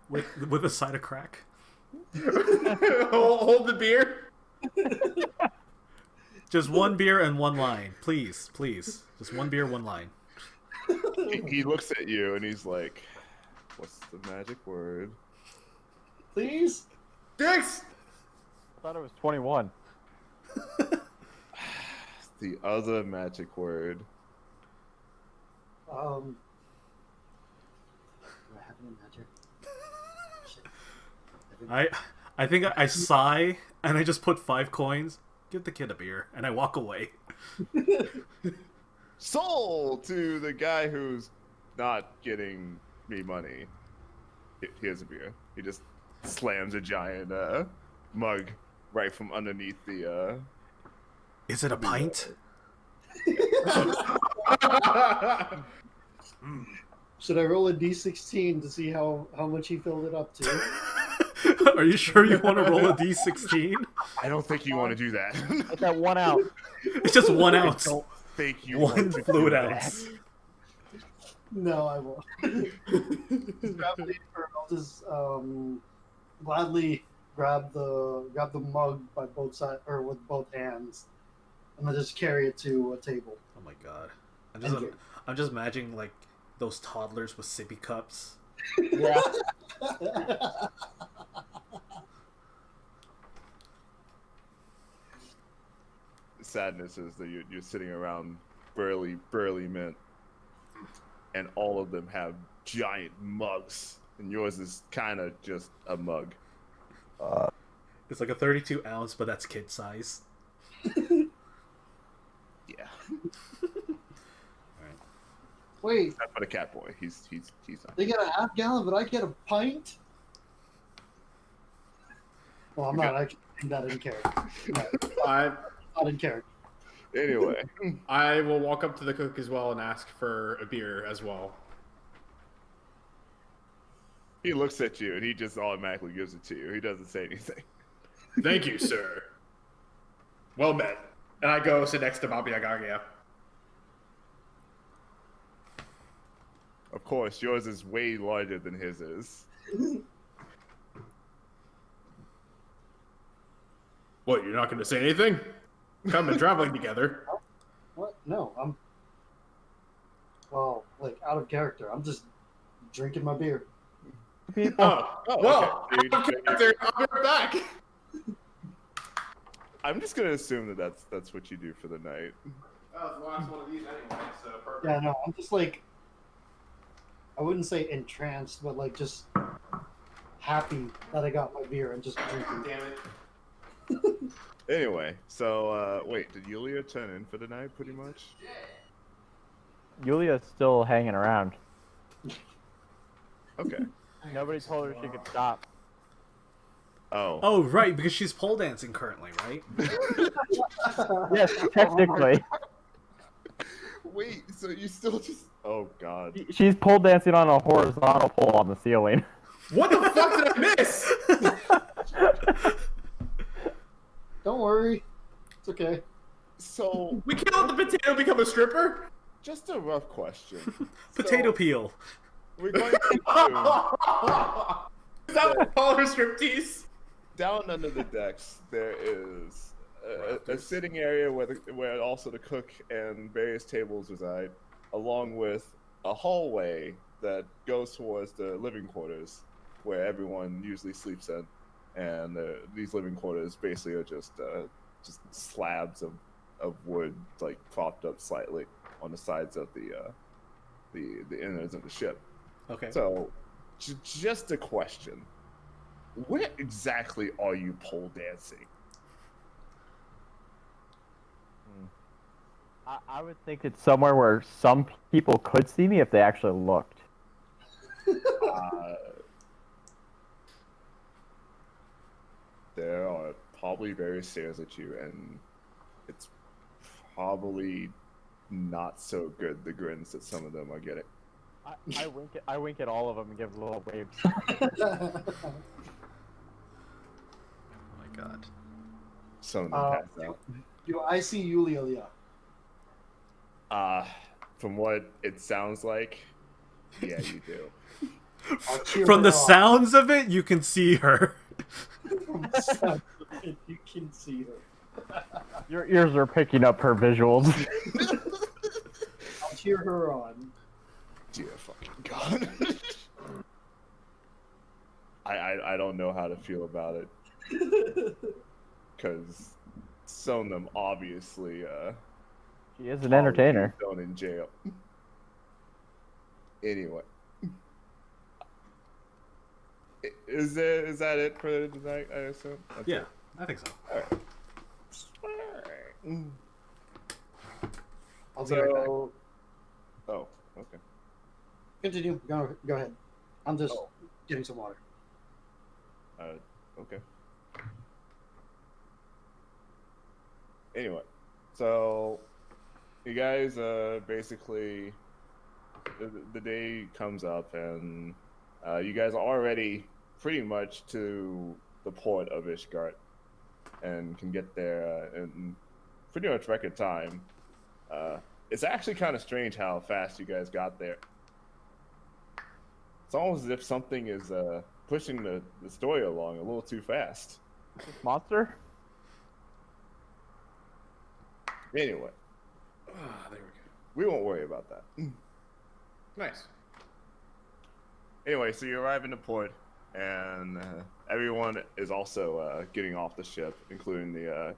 B: With a side of crack.
C: hold the beer.
B: Just one beer and one line, please. Just one beer, one line.
A: He looks at you and he's like, "What's the magic word?"
E: Please?
C: Dix.
D: I thought it was 21.
A: The other magic word.
E: Do I have any magic? Shit.
B: I think I sigh and I just put 5 coins. Give the kid a beer, and I walk away.
A: Sold to the guy who's not getting me money. Here's a beer. He just slams a giant mug right from underneath the.
B: Is it a pint?
E: Should I roll a d16 to see how much he filled it up to?
B: Are you sure you want to roll a d16?
A: I don't think you want to do that.
D: Get that one out.
B: It's just 1 ounce.
A: I don't think you
B: One
A: want to
B: fluid
A: do that.
B: ounce.
E: No, I won't. I'll just gladly grab the mug by both sides or with both hands, and then just carry it to a table.
B: Oh my god.
E: Thank you.
B: I'm just imagining like those toddlers with sippy cups.
D: Yeah.
A: Sadness is that you're sitting around burly men, and all of them have giant mugs, and yours is kind of just a mug.
B: It's like a 32 ounce, but that's kid size.
A: Yeah,
E: Wait,
A: except for the cat boy. He's not.
E: they get a half gallon, but I get a pint? Well, I'm not actually saying that in character. No, not in character.
A: Anyway,
C: I will walk up to the cook as well and ask for a beer as well.
A: he looks at you and he just automatically gives it to you. He doesn't say anything.
C: Thank you, sir. Well met. And I go sit next to Bobby Agagia.
A: Of course, yours is way larger than his is.
C: What, you're not going to say anything? Come and traveling together.
E: What? No, well, like out of character. I'm just drinking my beer.
C: Oh, well,
A: okay.
C: out of character, I'll be right back.
A: I'm just gonna assume that that's what you do for the night.
C: That was the last one of these anyway, so perfect.
E: Yeah, no, I'm just like, I wouldn't say entranced, but like just happy that I got my beer and just drinking.
C: Damn it.
A: Anyway, so wait, did Yulia turn in for the night pretty much?
D: Yulia's still hanging around.
A: Okay.
D: Nobody told her she could stop.
A: Oh.
B: Oh, right, because she's pole dancing currently, right?
D: Yes, technically.
A: Wait, so you still just? Oh God.
D: She's pole dancing on a horizontal pole on the ceiling.
C: What the fuck did I miss?
E: Don't worry, Okay.
A: So,
C: We can't let the potato become a stripper.
A: just a rough question.
B: Potato
A: So,
B: peel.
A: we're going to assume
C: Is that what we call her striptease?
A: down under the decks there is a sitting area where also the cook and various tables reside, along with a hallway that goes towards the living quarters where everyone usually sleeps in, and these living quarters basically are just slabs of wood, like propped up slightly on the sides of the innards of the ship.
B: Okay.
A: So, just a question: where exactly are you pole dancing?
D: I would think it's somewhere where some people could see me if they actually looked.
A: There are probably various stairs at you, and it's probably not so good, the grins that some of them are getting.
D: I wink at all of them and give little waves.
B: Oh my god.
A: Some of them pass out.
E: Do I see Yulia?
A: From what it sounds like, yeah, you do.
E: I'll cheer
B: From
E: her
B: the
E: on.
B: sounds of it, you can see her.
E: From the sound of it, you can see her.
D: Your ears are picking up her visuals.
E: I'll cheer her on.
A: Dear fucking god. I don't know how to feel about it, because some of them obviously
D: She is an entertainer.
A: thrown in jail. Anyway, is that it for tonight? I assume. That's
B: Yeah,
A: it.
B: I think so.
A: All right.
E: I'll be right back.
A: So, oh, okay.
E: Continue. Go ahead. I'm just
A: Oh.
E: getting some water.
A: Okay. Anyway, so you guys basically the day comes up, and you guys are already pretty much to the port of Ishgard and can get there in pretty much record time. It's actually kind of strange how fast you guys got there. It's almost as if something is pushing the story along a little too fast.
D: Monster?
A: Anyway,
C: There we go.
A: we won't worry about that.
C: Nice.
A: Anyway, so you arrive in the port, and everyone is also getting off the ship, including the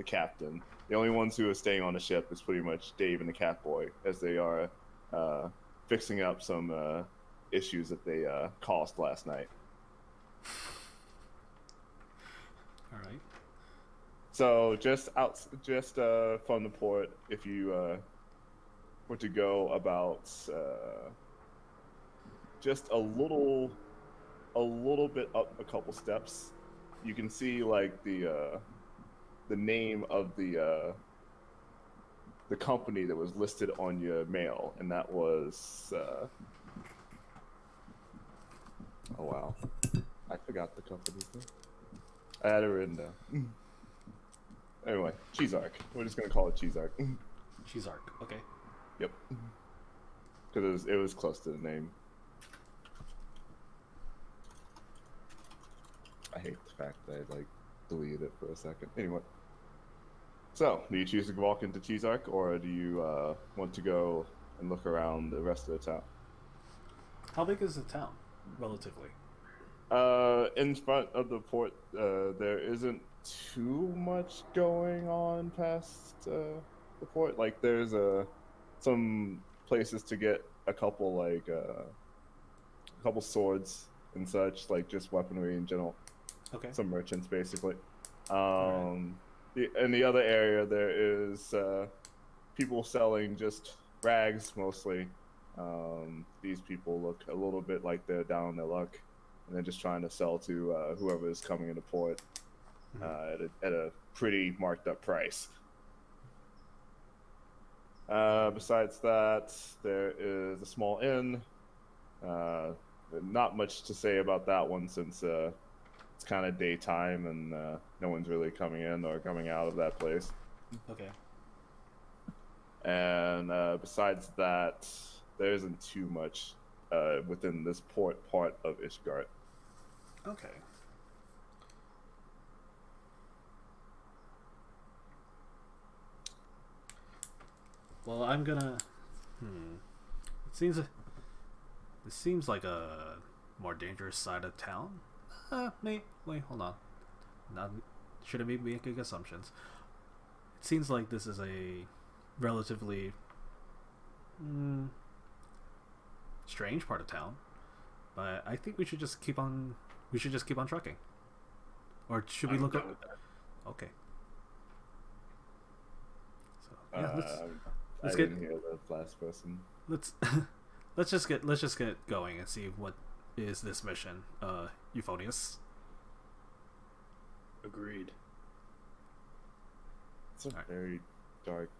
A: captain. The only ones who are staying on the ship is pretty much Dave and the Catboy, as they are fixing up some issues that they caused last night.
B: All right.
A: So just from the port, if you were to go about just a little bit up a couple steps, you can see like the name of the company that was listed on your mail, and that was oh wow, I forgot the company's name. I had it written down. Anyway, Cheeseark. We're just gonna call it Cheeseark.
B: She's Arc. Okay.
A: Yep. Because it was close to the name. I hate the fact that I deleted it for a second. Anyway. So, do you choose to walk into Cheeseark, or do you want to go and look around the rest of the town?
B: How big is the town, relatively?
A: In front of the port, there isn't too much going on past the port. Like, there's some places to get a couple swords and such, like just weaponry in general.
B: Okay.
A: Some merchants, basically. In the other area, there is people selling just rags mostly. These people look a little bit like they're down on their luck, and they're just trying to sell to whoever is coming into port at a pretty marked up price. Besides that, there is a small inn. Not much to say about that one, since it's kind of daytime and no one's really coming in or coming out of that place.
B: Okay.
A: And besides that, there isn't too much within this port part of Ishgard.
B: Okay. Well, I'm gonna. It seems like a more dangerous side of town. Wait, hold on. Not shouldn't be making assumptions. It seems like this is a relatively strange part of town, but I think we should just keep on. We should just keep on trucking. Or should we
C: I'm
B: look
C: done
B: up?
C: with that.
B: Okay. So yeah,
A: I
B: let's
A: didn't hear the last person.
B: let's let's just get going and see what is this mission, Euphonious.
C: Agreed.
A: It's a
B: Alright.
A: very dark.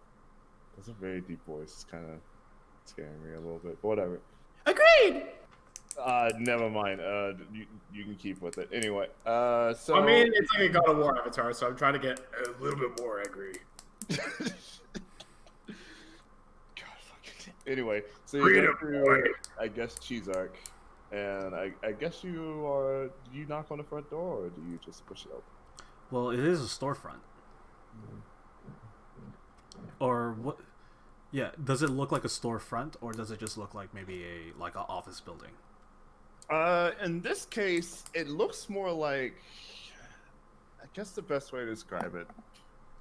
A: It's a very deep voice. It's kind of scaring me a little bit. But whatever.
C: Agreed.
A: Never mind. You can keep with it anyway. So
C: I mean, it's like a God of War avatar, so I'm trying to get a little bit more angry.
A: God, fucking. Anyway, so you
F: Freedom,
A: go through, I guess, Cheeseark, and I guess do you knock on the front door or do you just push it open?
B: Well, it is a storefront. Or what? Yeah, does it look like a storefront, or does it just look like maybe an office building?
A: In this case, it looks more like. I guess the best way to describe it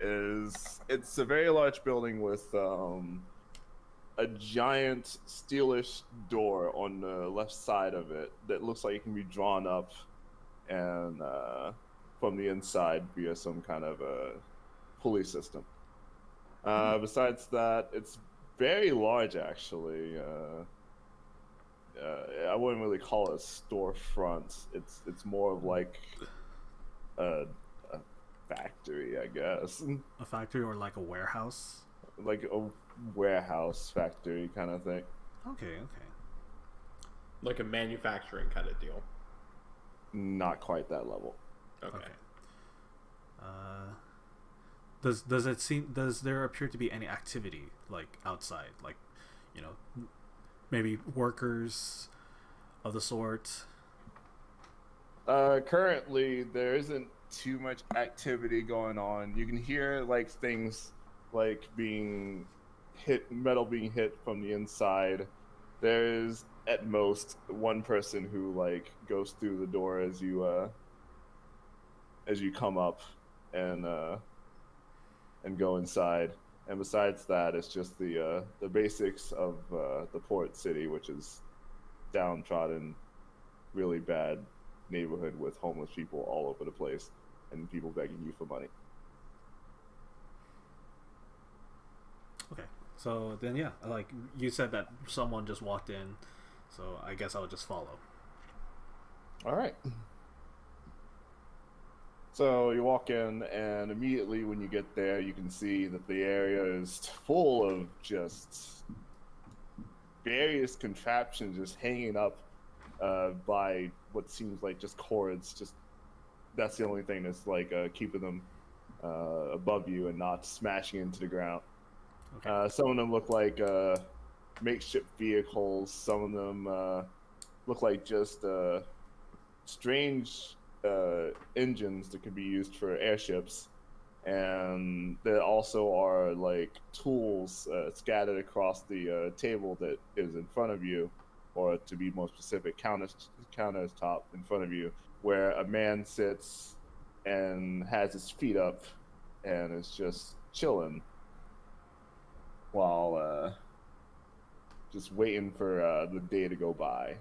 A: is it's a very large building with a giant steelish door on the left side of it that looks like it can be drawn up and from the inside via some kind of a pulley system. Besides that, it's very large actually. I wouldn't really call it a storefront. It's more of like a factory, I guess.
B: A factory or like a warehouse?
A: Like a warehouse factory kind of thing.
B: Okay.
C: Like a manufacturing kind of deal.
A: Not quite that level.
C: Okay.
B: Does there appear to be any activity like outside, like, you know, maybe workers of the sort?
A: Currently there isn't too much activity going on. You can hear like things like being hit, metal being hit from the inside. There's at most one person who like goes through the door as you come up and go inside. And besides that, it's just the basics of the port city, which is downtrodden, really bad neighborhood with homeless people all over the place and people begging you for money.
B: Okay, so then yeah, like you said that someone just walked in, so I guess I would just follow.
A: All right. So you walk in, and immediately when you get there, you can see that the area is full of just various contraptions just hanging up by what seems like just cords. Just that's the only thing that's like keeping them above you and not smashing into the ground.
B: Okay.
A: Some of them look like makeshift vehicles. Some of them look like just strange engines that could be used for airships, and there also are like tools scattered across the table that is in front of you, or to be more specific, countertop in front of you, where a man sits and has his feet up and is just chilling while just waiting for the day to go by.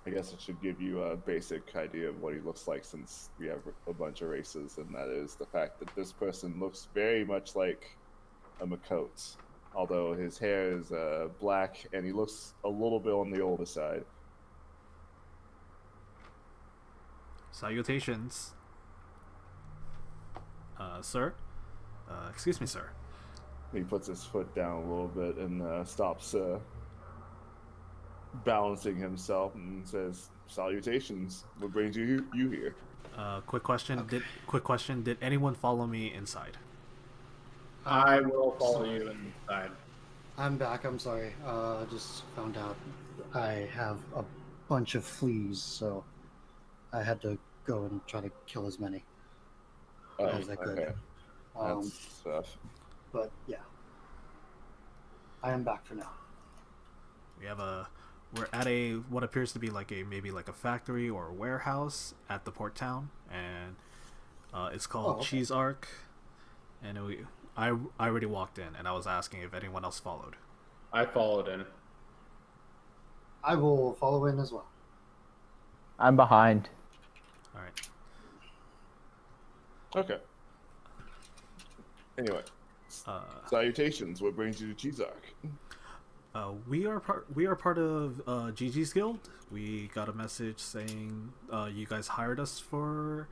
A: I guess it should give you a basic idea of what he looks like, since we have a bunch of races, and that is the fact that this person looks very much like a Makote, although his hair is black and he looks a little bit on the older side.
B: Salutations. Sir? Excuse me, sir.
A: He puts his foot down a little bit and stops balancing himself and says, salutations. What brings you here?
B: Quick question. Did anyone follow me inside?
C: I will follow you inside.
E: I'm back. I'm sorry. Just found out I have a bunch of fleas, so I had to go and try to kill as many as I could.
A: Okay.
E: Um,
A: That's tough.
E: but yeah, I am back for now.
B: We're at what appears to be maybe like a factory or a warehouse at the port town, and it's called Cheese Arc. And I already walked in, and I was asking if anyone else followed.
C: I followed in.
E: I will follow in as well.
D: I'm behind.
B: All right.
A: Okay. Anyway, salutations. What brings you to Cheese Arc?
B: We are part of Gigi's Guild. We got a message saying you guys hired us for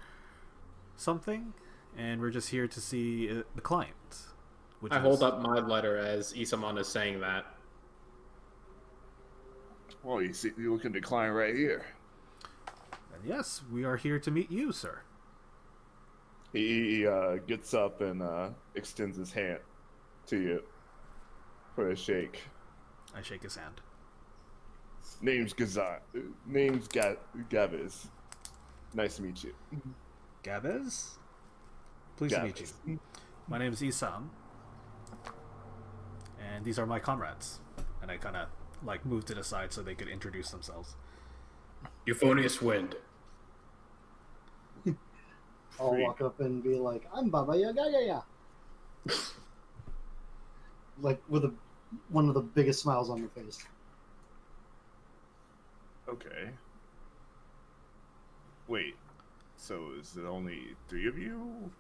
B: something, and we're just here to see the client.
C: I hold up my letter as Isaman is saying that.
A: Well, you looking to climb right here.
B: And yes, we are here to meet you, sir.
A: He gets up and extends his hand to you for a shake.
B: I shake his hand.
A: Name's Gaviz. Nice to meet you.
B: Gabez? Pleased to meet you. My name is Isam. And these are my comrades. And I kind of move to the side so they could introduce themselves.
C: Euphonious Wind.
E: I'll walk up and be like, "I'm Baba Yaga." Like with one of the biggest smiles on your face.
A: Okay. Wait. So is it only 3 of you?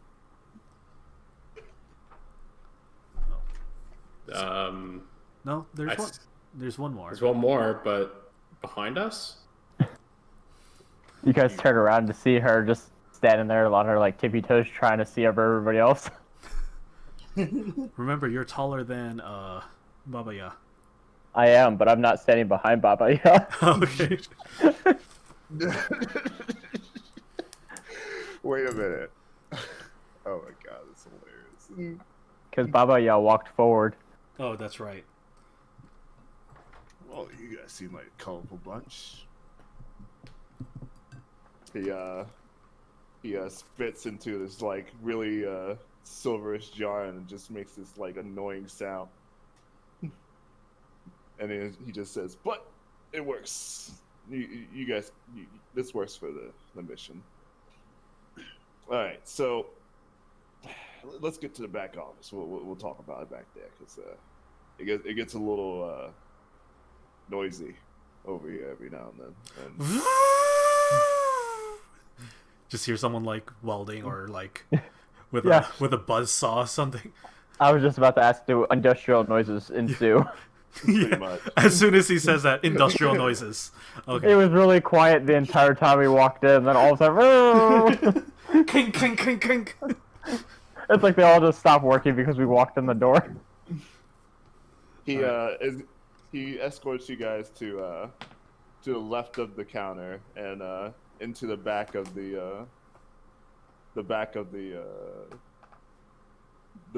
B: No, there's one more.
C: There's one more, but behind us?
D: You guys turn around to see her just standing there on her tippy toes trying to see over everybody else.
B: Remember, you're taller than Baba Ya.
D: I am, but I'm not standing behind Baba yet.
B: Okay.
A: Wait a minute. Oh my god, that's hilarious.
D: Because Baba Ya walked forward.
B: Oh, that's right.
A: Well, you guys seem like a colorful bunch. He spits into this really silverish jar and just makes this annoying sound. And then he just says, "But it works. You guys, this works for the mission." All right, so let's get to the back office. We'll talk about it back there because it gets a little noisy over here every now and then.
B: Just hear someone welding or with
D: Yeah.
B: a buzz saw or something.
D: I was just about to ask, do industrial noises ensue?
A: Pretty much.
B: As soon as he says that, industrial noises. Okay.
D: It was really quiet the entire time we walked in, and then all of a sudden,
B: Kink, kink, kink, kink.
D: it's like they all just stopped working because we walked in the door.
A: He escorts you guys to the left of the counter and into the back of the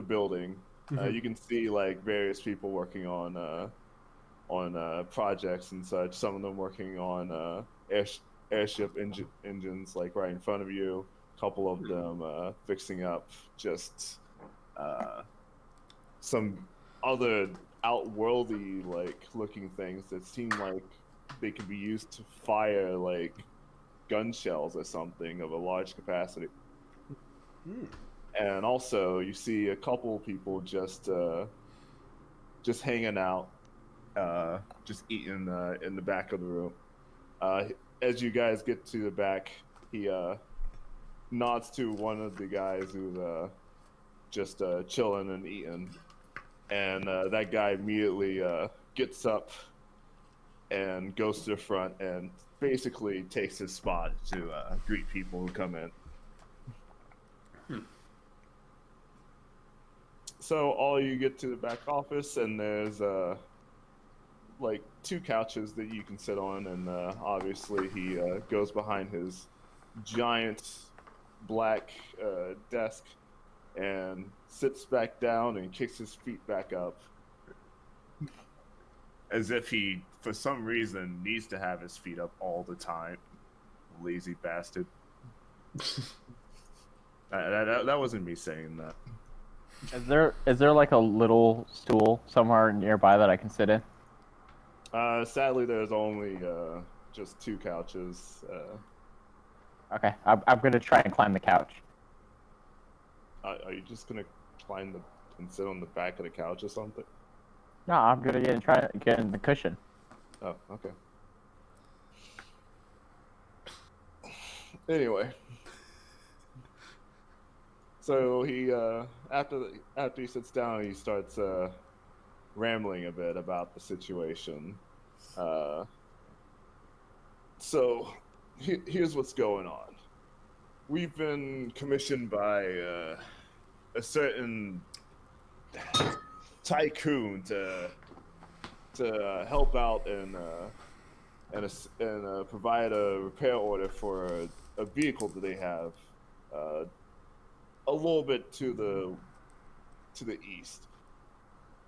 A: building.
B: Mm-hmm.
A: You can see various people working on projects and such. Some of them working on airship engines right in front of you. A couple of them fixing up just some other outworldy looking things that seem like they could be used to fire gun shells or something of a large capacity. And also you see a couple people just hanging out, just eating in the back of the room. As you guys get to the back, he nods to one of the guys who's just chilling and eating. And that guy immediately gets up and goes to the front and basically takes his spot to greet people who come in. So all you get to the back office, and there's like 2 couches that you can sit on, and obviously he goes behind his giant black desk and sits back down and kicks his feet back up, as if he, for some reason, needs to have his feet up all the time. Lazy bastard. That wasn't me saying that.
D: Is there like a little stool somewhere nearby that I can sit in?
A: Sadly, there's only just 2 couches.
D: Okay, I'm gonna try and climb the couch.
A: Are you just gonna climb and sit on the back of the couch or something?
D: No, I'm gonna try to get in the cushion.
A: Oh, okay. Anyway, so he after he sits down, he starts rambling a bit about the situation. So here's what's going on. We've been commissioned by a certain tycoon to help out and provide a repair order for a vehicle that they have a little bit to the east.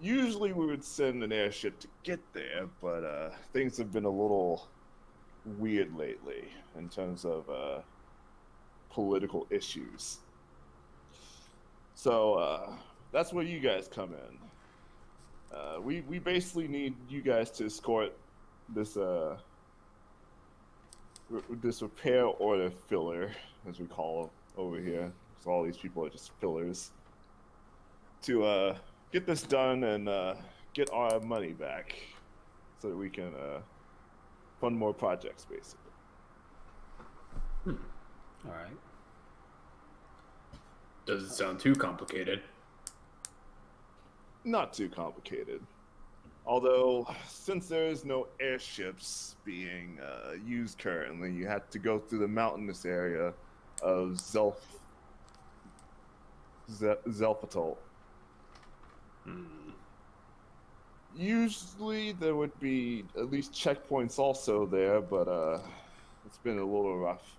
A: Usually we would send an airship to get there, but things have been a little weird lately in terms of political issues. So that's where you guys come in. We basically need you guys to escort this this repair order filler, as we call it over here. So all these people are just fillers. To get this done and get our money back, so that we can fund more projects, basically.
B: All right.
C: Doesn't sound too complicated.
A: Not too complicated. Although, since there is no airships being used currently, you have to go through the mountainous area of Zelpatol. Usually there would be at least checkpoints also there, but it's been a little rough,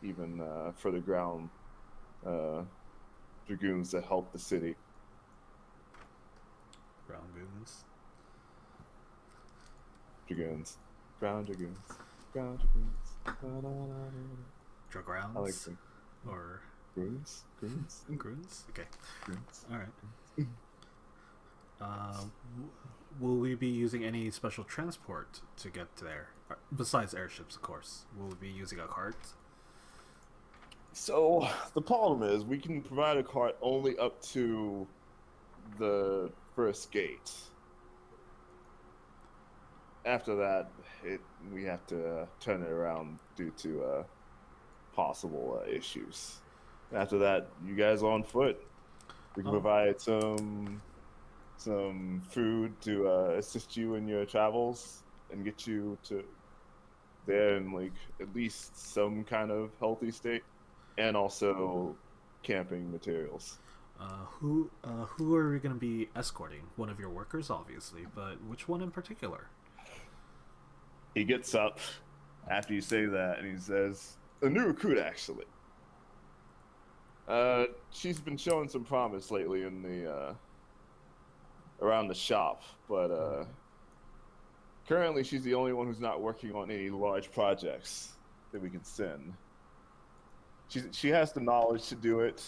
A: even for the ground dragoons that help the city.
B: Ground goons.
A: Dragoons. Ground dragoons. Ground dragoons.
B: Dragrounds?
A: I like them.
B: Or
A: Groons? Groons?
B: Groons? Okay.
A: Groons.
B: All right. Will we be using any special transport to get there? Besides airships, of course. Will we be using a cart?
A: So, the problem is, we can provide a cart only up to the first gate. After that, we have to turn it around due to possible issues. After that, you guys are on foot. We can provide some food to assist you in your travels and get you to there in like at least some kind of healthy state, and also camping materials.
B: Who are we going to be escorting? One of your workers, obviously, but which one in particular?
A: He gets up after you say that, and he says, "A new recruit, actually. She's been showing some promise lately in the around the shop, but currently she's the only one who's not working on any large projects that we can send. She has the knowledge to do it,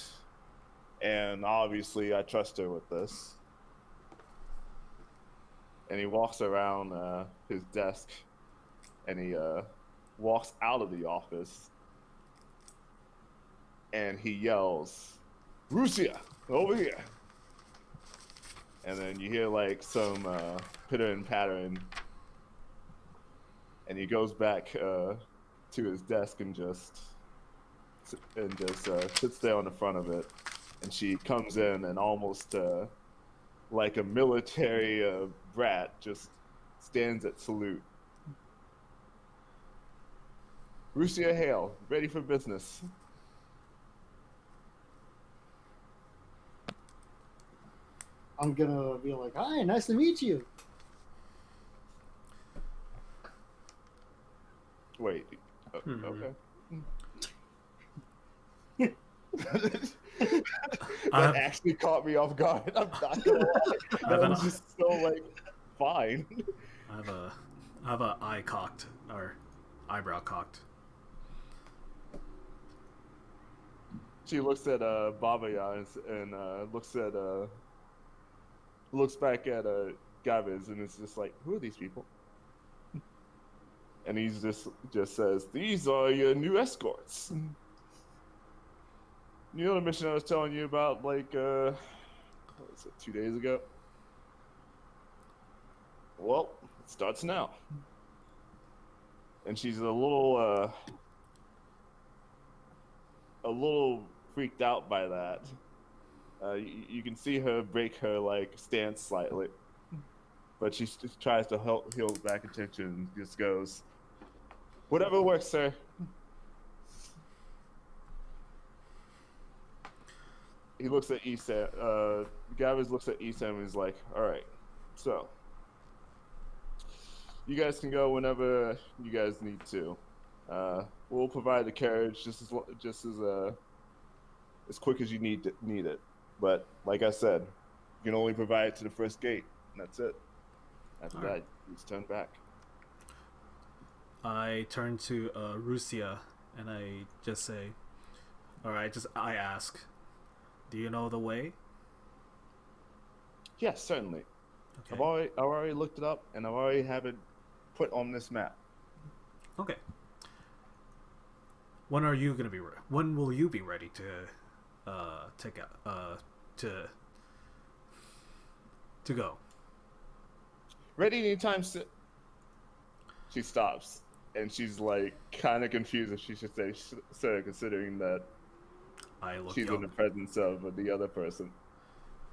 A: and obviously I trust her with this." And he walks around his desk, and he walks out of the office, and he yells, "Rusia, over here!" And then you hear like some pitter and pattering, and he goes back to his desk and just sits there on the front of it. And she comes in and almost like a military brat just stands at salute. "Rusia, hail, ready for business."
E: I'm gonna be like, "Hi, nice to meet you."
A: Wait.
B: Hmm.
A: Okay.
B: I've-
A: That actually caught me off guard. I'm not gonna lie. That was just so like fine.
B: I have a eye cocked or eyebrow cocked.
A: She looks at Baba and looks back at Gaviz and is just like, who are these people? And he's just says, these are your new escorts. You know the mission I was telling you about, like, what was it, 2 days ago? Well, it starts now. And she's a little freaked out by that. You can see her break her like stance slightly, but she just tries to heal back attention and just goes, "Whatever works, sir." He looks at Isam. Gaviz looks at Isam and is like, "All right, so you guys can go whenever you guys need to. We'll provide the carriage just as quick as you need it. But like I said, you can only provide it to the first gate, and that's it. After that, you just turn back."
B: I turn to Rusia and I just say, "All right, I ask, do you know the way?"
A: Yes, certainly.
B: Okay.
A: I've already looked it up, and I've already have it put on this map.
B: Okay. When will you be ready to take out to go?
A: Ready anytime soon. She stops, and she's like kind of confused if she should say sir, considering that
B: I look
A: she's
B: young.
A: in the presence of the other person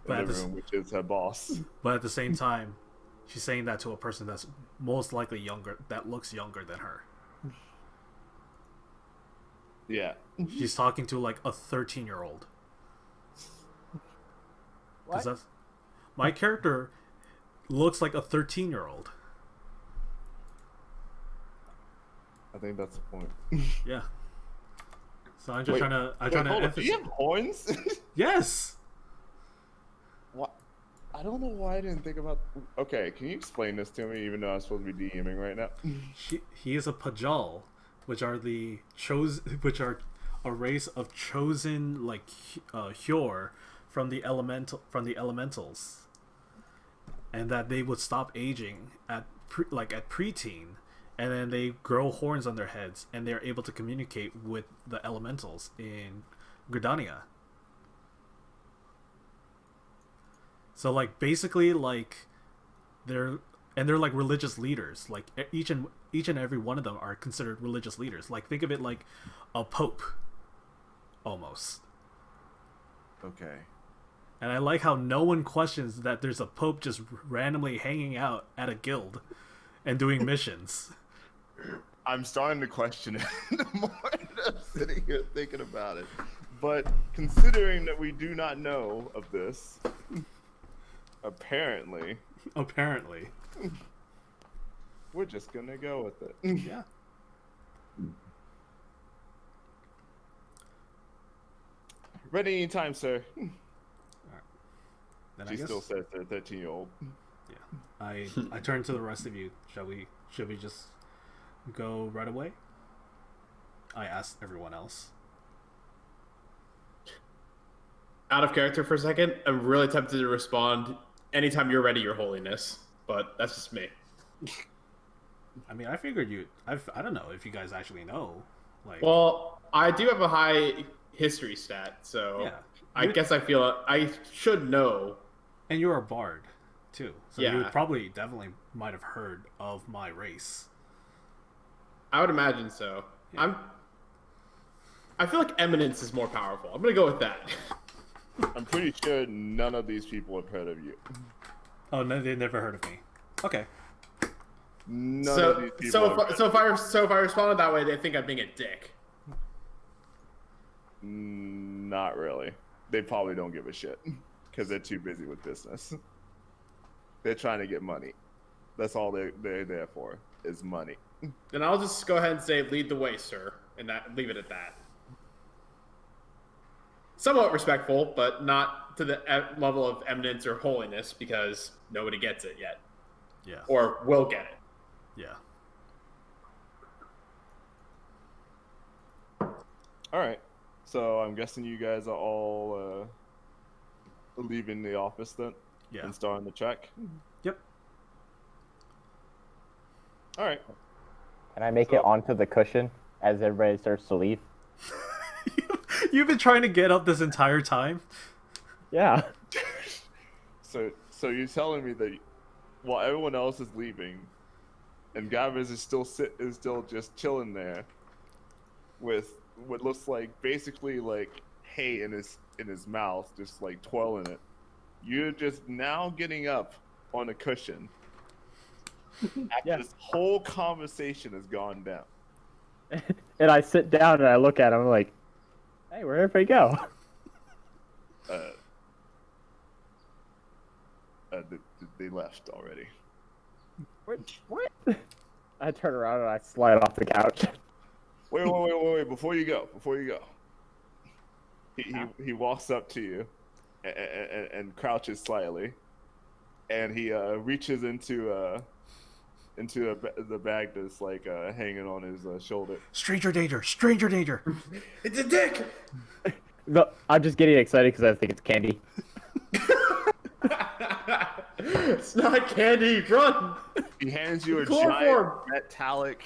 B: But
A: in
B: at
A: the
B: the
A: room, which is her boss.
B: But at the same time, she's saying that to a person that's most likely younger, that looks younger than her.
A: Yeah.
B: She's talking to like a 13-year-old.
D: What?
B: My character looks like a 13-year-old.
A: I think that's the point.
B: Yeah. So I'm just
A: Wait,
B: trying to
A: hold on. Do
B: emphasize.
A: you have horns?
B: Yes.
A: What? I don't know why I didn't think about. Okay, can you explain this to me? Even though I'm supposed to be DMing right now.
B: He is a Pajal, which are a race of chosen like Hyur from the elementals, and that they would stop aging at preteen, and then they grow horns on their heads, and they're able to communicate with the elementals in Gridania. So like basically like they're like religious leaders. Like each and every one of them are considered religious leaders. Like think of it like a pope, almost.
A: Okay.
B: And I like how no one questions that there's a pope just randomly hanging out at a guild and doing missions.
A: I'm starting to question it the more that I'm sitting here thinking about it. But considering that we do not know of this, apparently, we're just gonna go with it.
B: Yeah.
A: Ready anytime, sir.
B: Then
A: She still says they're 13-year-old.
B: Yeah. I turn to the rest of you. Should we just go right away? I asked everyone else.
C: Out of character for a second, I'm really tempted to respond, "Anytime you're ready, Your Holiness." But that's just me.
B: I mean, I figured I don't know if you guys actually know. Like,
C: Well, I do have a high history stat, so
B: yeah.
C: I guess I feel I should know.
B: And you're a bard, too. So you
C: Yeah.
B: would probably definitely might have heard of my race.
C: I would imagine so.
B: Yeah.
C: I feel like eminence is more powerful. I'm gonna go with that.
A: I'm pretty sure none of these people have heard of you.
B: Oh, no, they never heard of me. Okay.
A: None of these people.
C: So if I responded that way, they think I'm being a dick.
A: Not really. They probably don't give a shit because they're too busy with business. They're trying to get money. That's all they're there for is money.
C: Then I'll just go ahead and say, lead the way, sir, and leave it at that. Somewhat respectful, but not to the level of eminence or holiness, because nobody gets it yet.
B: Yeah.
C: Or will get it.
B: Yeah.
A: All right. So I'm guessing you guys are all leaving the office then
B: Yeah.
A: and starting the check.
B: Yep.
A: All right.
D: Can I make it onto the cushion as everybody starts to leave?
B: You've been trying to get up this entire time.
D: Yeah.
A: So you're telling me that while everyone else is leaving, and Gavin is still just chilling there with what looks like basically like hay in his mouth, just like twirling it. You're just now getting up on a cushion after this whole conversation has gone down.
D: And I sit down and I look at him like, hey, where'd everybody go?
A: They left already.
D: What? I turn around and I slide off the couch.
A: Wait! Before you go, he walks up to you, and crouches slightly, and he reaches into the bag that's like hanging on his shoulder.
B: Stranger danger! Stranger danger!
C: It's a dick!
D: No, I'm just getting excited because I think it's candy.
C: It's not candy. Run!
A: He hands you a
C: Chloroform.
A: giant metallic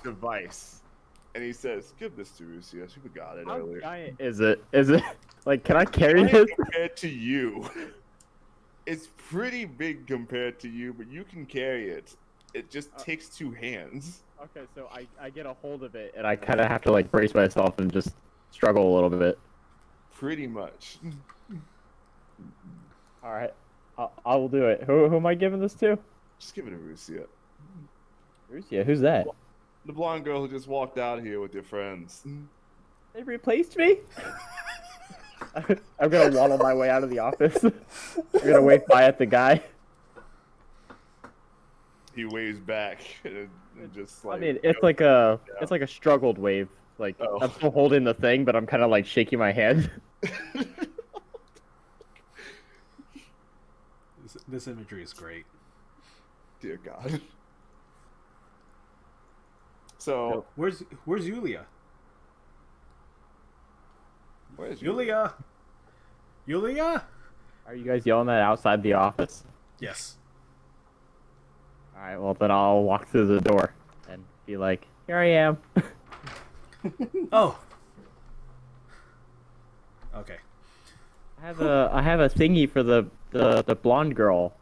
A: device, and he says, "Give this to Rusia. She forgot it
D: How
A: earlier."
D: giant is it? Is it like, can I carry
A: Giant
D: this?
A: compared to you, it's pretty big compared to you, but you can carry it. It just takes two hands.
D: Okay, so I get a hold of it and I kind of have to like brace myself and just struggle a little bit.
A: Pretty much.
D: All right, I will do it. Who am I giving this to?
A: Just give it to Rusia.
D: Rusia, who's that?
A: The blonde girl who just walked out here with your friends.
D: They replaced me? I'm gonna waddle my way out of the office. I'm gonna wave bye at the guy.
A: He waves back and just like.
D: I mean, it's like a struggled wave. Like I'm still holding the thing, but I'm kind of like shaking my hand.
B: This imagery is great.
A: Dear God. So
B: Where's Yulia?
A: where's
B: Yulia? Yulia?
D: Are you guys yelling that outside the office?
B: Yes.
D: All right, well then I'll walk through the door and be like, "Here I am."
B: Oh. Okay.
D: I have a thingy for the blonde girl.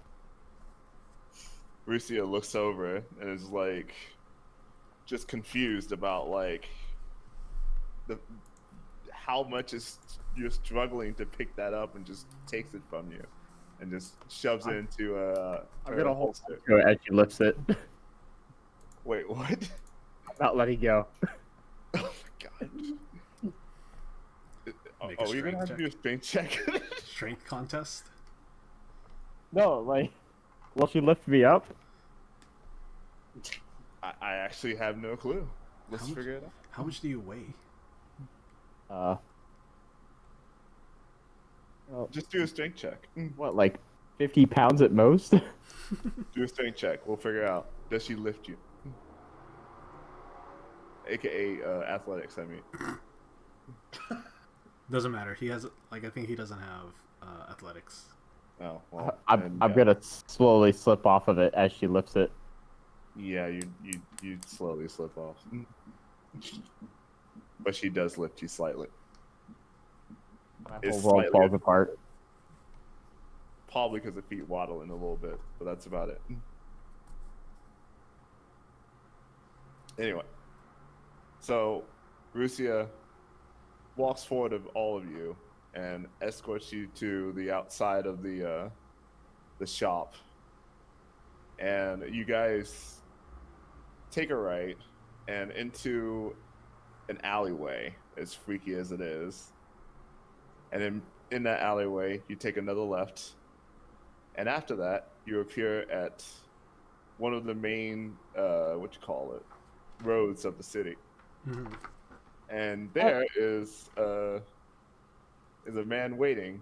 A: Rusia looks over and is like, just confused about like how much you're struggling to pick that up, and just takes it from you, and just shoves it into
D: I'm
A: her
D: gonna hold
A: holster.
D: it as she lifts it.
A: Wait, what?
D: I'm not letting go.
A: Oh my God.
B: Make a
A: You're gonna have to do a strength check.
B: Strength contest?
D: No, like, will she lift me up?
A: I actually have no clue. Let's
B: How much-
A: figure it out.
B: How much do you weigh?
D: Well,
A: Just do a strength check.
D: what, like 50 pounds at most?
A: Do a strength check. We'll figure out. Does she lift you? AKA athletics, I mean.
B: Doesn't matter. He has I think he doesn't have athletics.
A: Oh, well.
D: I'm
A: then,
D: gonna slowly slip off of it as she lifts it.
A: Yeah, you slowly slip off. But she does lift you slightly.
D: My
A: It's
D: whole world
A: slightly-
D: falls apart.
A: Probably because the feet waddling a little bit, but that's about it. Anyway, so Rusia walks forward of all of you and escorts you to the outside of the shop, and you guys take a right and into an alleyway, as freaky as it is, and then in that alleyway you take another left, and after that you appear at one of the main roads of the city, and there is a man waiting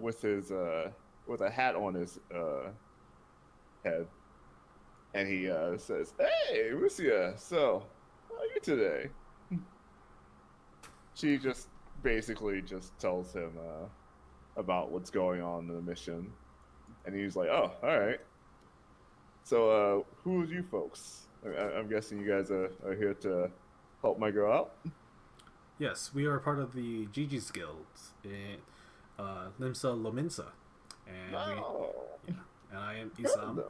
A: with a hat on his head, and he says, "Hey, Lucia, so how are you today?" She just basically just tells him about what's going on in the mission, and he's like, "Oh, all right. So, who's you folks? I'm guessing you guys are here to help my girl out."
B: Yes, we are part of the Gigi's Guild in Limsa Lominsa, and and I am Isam.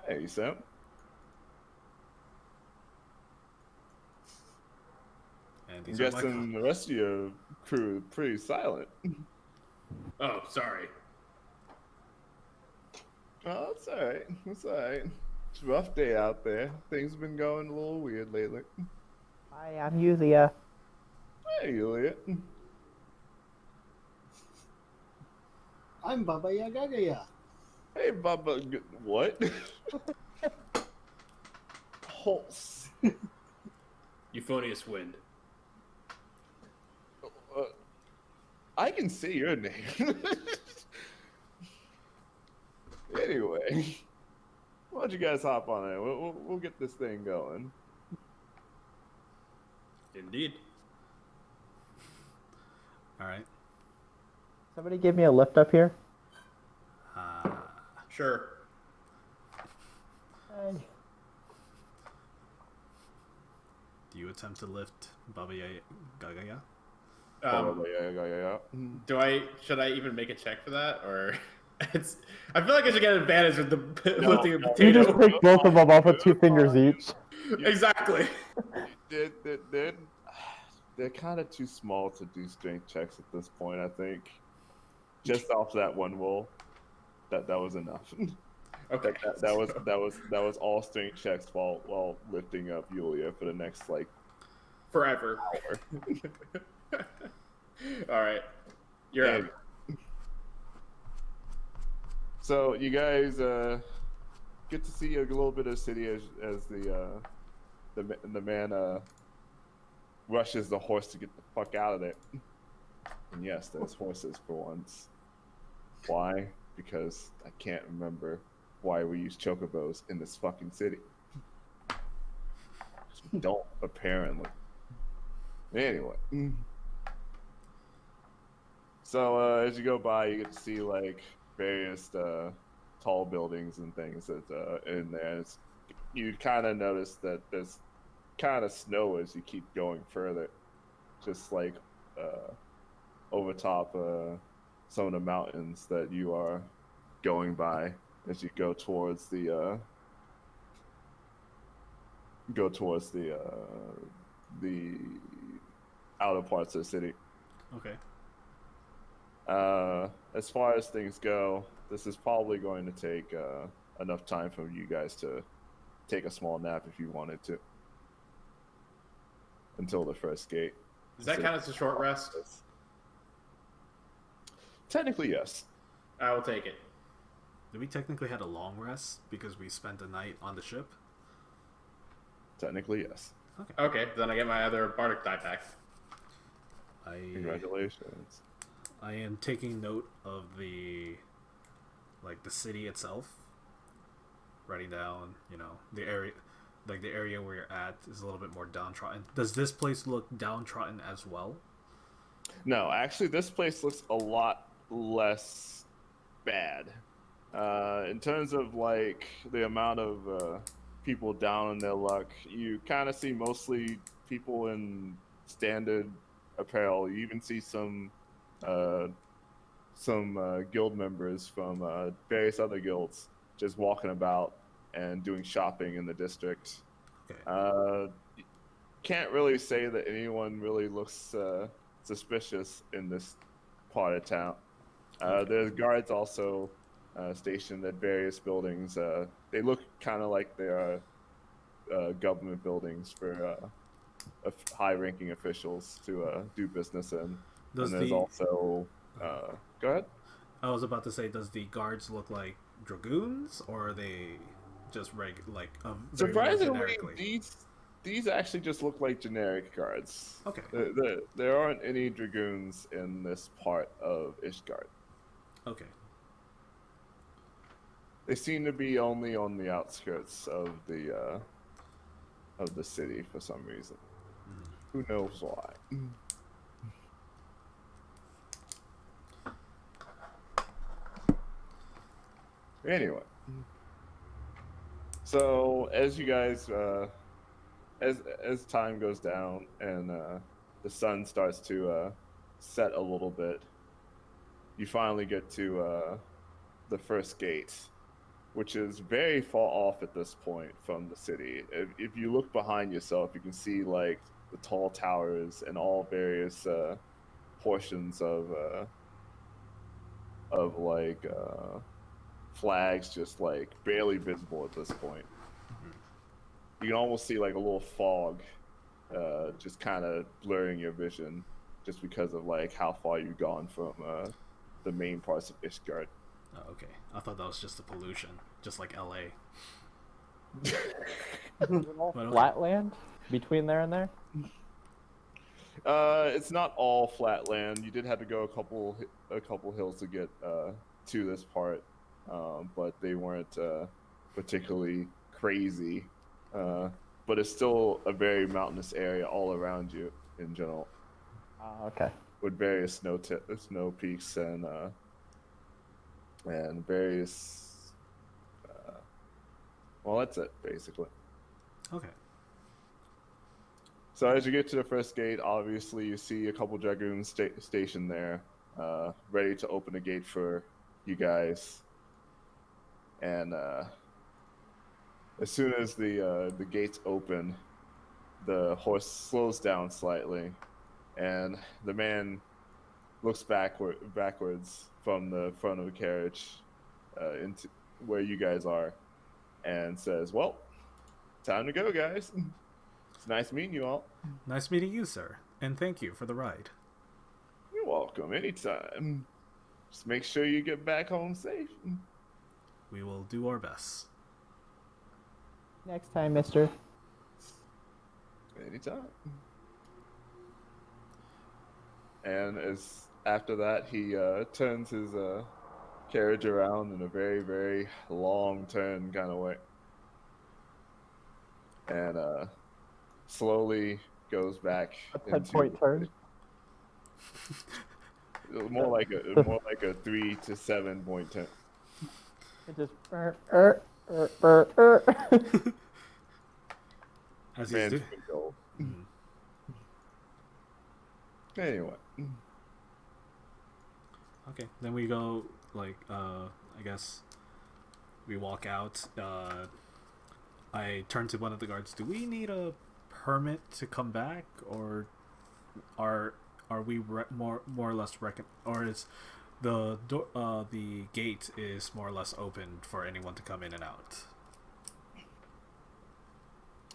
A: Hey, Sam.
B: And
A: I'm
B: these are my
A: guessing the rest of your crew is pretty silent.
C: Oh, sorry.
A: Oh, it's all right. It's all right. It's a rough day out there. Things have been going a little weird lately.
D: Hi, I'm Yulia.
A: Hey, Juliet.
E: I'm Baba Yagagaya.
A: Hey, Baba. What? Hulse.
C: Euphonious Wind.
A: I can see your name. Anyway, why don't you guys hop on it? We'll get this thing going.
C: Indeed.
B: All right.
D: Somebody give me a lift up here.
C: Sure.
B: Do you attempt to lift Baba Gagaya?
A: Yeah.
C: Should I even make a check for that, or I feel like I should get an advantage with the lifting a potato.
D: You just pick both of them up with 2 fingers each.
C: Exactly.
A: They're kind of too small to do strength checks at this point. I think just off that one roll, that was enough.
C: Okay.
A: That was all strength checks while lifting up Yulia for the next
C: Forever.
A: hour.
C: All right. You're up.
A: So you guys get to see a little bit of the city as the man rushes the horse to get the fuck out of there. And yes, there's horses for once. Why? Because I can't remember why we use chocobos in this fucking city. We don't, apparently. Anyway. So as you go by, you get to see various tall buildings and things that in there. You kind of notice that there's kind of snow as you keep going further, just over top some of the mountains that you are going by as you go towards the outer parts of the city.
B: Okay.
A: As far as things go, this is probably going to take enough time for you guys to take a small nap if you wanted to until the first gate.
C: Does that count as a short rest?
A: Technically, yes.
C: I will take it.
B: Did we technically had a long rest because we spent the night on the ship?
A: Technically, yes.
C: Okay, then I get my other bardic die back.
A: Congratulations.
B: I am taking note of the city itself. Writing down, the area, the area where you're at is a little bit more downtrodden. Does this place look downtrodden as well?
A: No, actually, this place looks a lot less bad. In terms of the amount of people down on their luck, you kind of see mostly people in standard apparel. You even see some guild members from various other guilds just walking about and doing shopping in the district.
B: Okay.
A: Can't really say that anyone really looks suspicious in this part of town. There's guards also stationed at various buildings. They look kind of like they are government buildings for high-ranking officials to do business in. And there's also... go ahead.
B: I was about to say, does the guards look like dragoons, or are they just very
A: Surprisingly,
B: generically?
A: these actually just look like generic guards.
B: Okay.
A: There aren't any dragoons in this part of Ishgard.
B: Okay.
A: They seem to be only on the outskirts of the city for some reason. Who knows why? Anyway, so as you guys, as time goes down and the sun starts to set a little bit, you finally get to the first gate, which is very far off at this point from the city. If you look behind yourself, you can see like the tall towers and all various portions of like flags just like barely visible at this point. You can almost see like a little fog just kind of blurring your vision just because of like how far you've gone from the main parts of Ishgard.
B: Oh, okay. I thought that was just the pollution, just like LA. okay.
D: Flatland between there and there.
A: It's not all flat land. You did have to go a couple hills to get to this part, but they weren't particularly crazy. But it's still a very mountainous area all around you in general,
D: Okay.
A: with various snow peaks and various. Well, that's it basically.
B: Okay.
A: So as you get to the first gate, obviously you see a couple dragoons stationed there, ready to open the gate for you guys. And as soon as the gates open, the horse slows down slightly, and the man looks backwards from the front of the carriage into where you guys are, and says, "Well, time to go, guys. It's nice meeting you all."
B: Nice meeting you, sir, and thank you for the ride.
A: You're welcome. Anytime. Just make sure you get back home safe.
B: We will do our best.
D: Next time, mister.
A: Anytime. And as after that, he turns his carriage around in a very, very long turn kind of way, and slowly goes back
D: A 10-point turn.
A: more like a 3 to 7 point turn.
D: It just.
B: As he's
A: Man's
B: doing.
A: been gold. Anyway,
B: Okay, then we go, like, I guess we walk out. I turn to one of the guards. Do we need a permit to come back, or are we more or less or is the gate is more or less open for anyone to come in and out?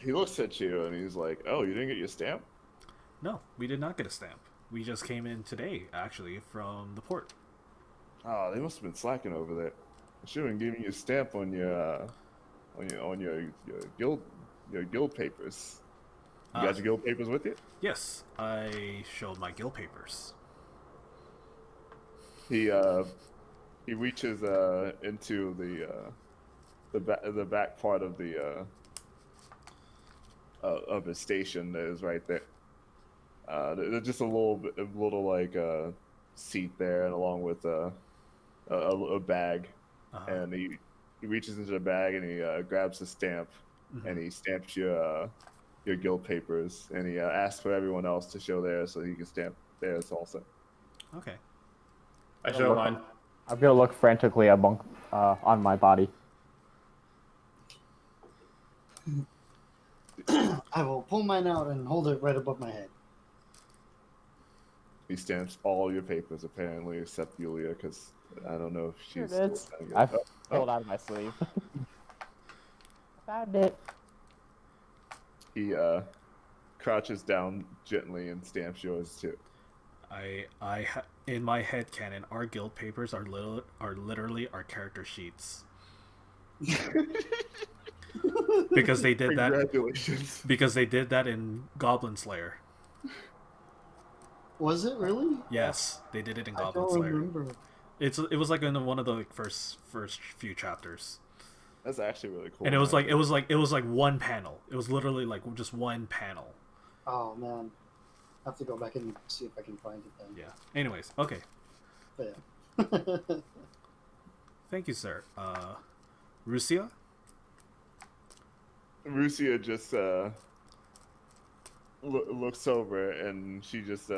A: he looks at you and he's like, "Oh, you didn't get your stamp?"
B: No, we did not get a stamp. We just came in today, actually, from the port.
A: Oh, they must have been slacking over there. I should have been giving you a stamp on your guild papers. You got your guild papers with you?
B: Yes, I showed my guild papers.
A: He reaches into the back part of the of his station that is right there. There's just a little like seat there, and along with a bag, and he reaches into the bag and he grabs the stamp, and he stamps your guild papers, and he asks for everyone else to show theirs so he can stamp theirs also.
B: Okay.
C: I show mine.
D: I'm gonna look frantically among on my body.
E: I will pull mine out and hold it right above my head.
A: He stamps all your papers apparently, except Yulia, because I don't know if
D: Here
A: she's.
D: it is.
A: still trying to
D: I
A: get-
D: pulled out of my sleeve. Found it.
A: He crouches down gently and stamps yours too.
B: In my head canon, our guild papers are literally our character sheets. Because they did that.
A: Congratulations.
B: Because they did that in Goblin Slayer.
E: Was it really?
B: Yes, they did it in
E: I
B: Goblin
E: don't
B: Slayer.
E: remember.
B: It was like in one of the like, first few chapters,
A: That's actually really cool.
B: and it was like one panel. It was literally like just one panel.
E: Oh man, I have to go back and see if I can find it then.
B: Yeah. Anyways, okay.
E: But yeah.
B: Thank you, sir. Rusia.
A: Rusia just looks over and she just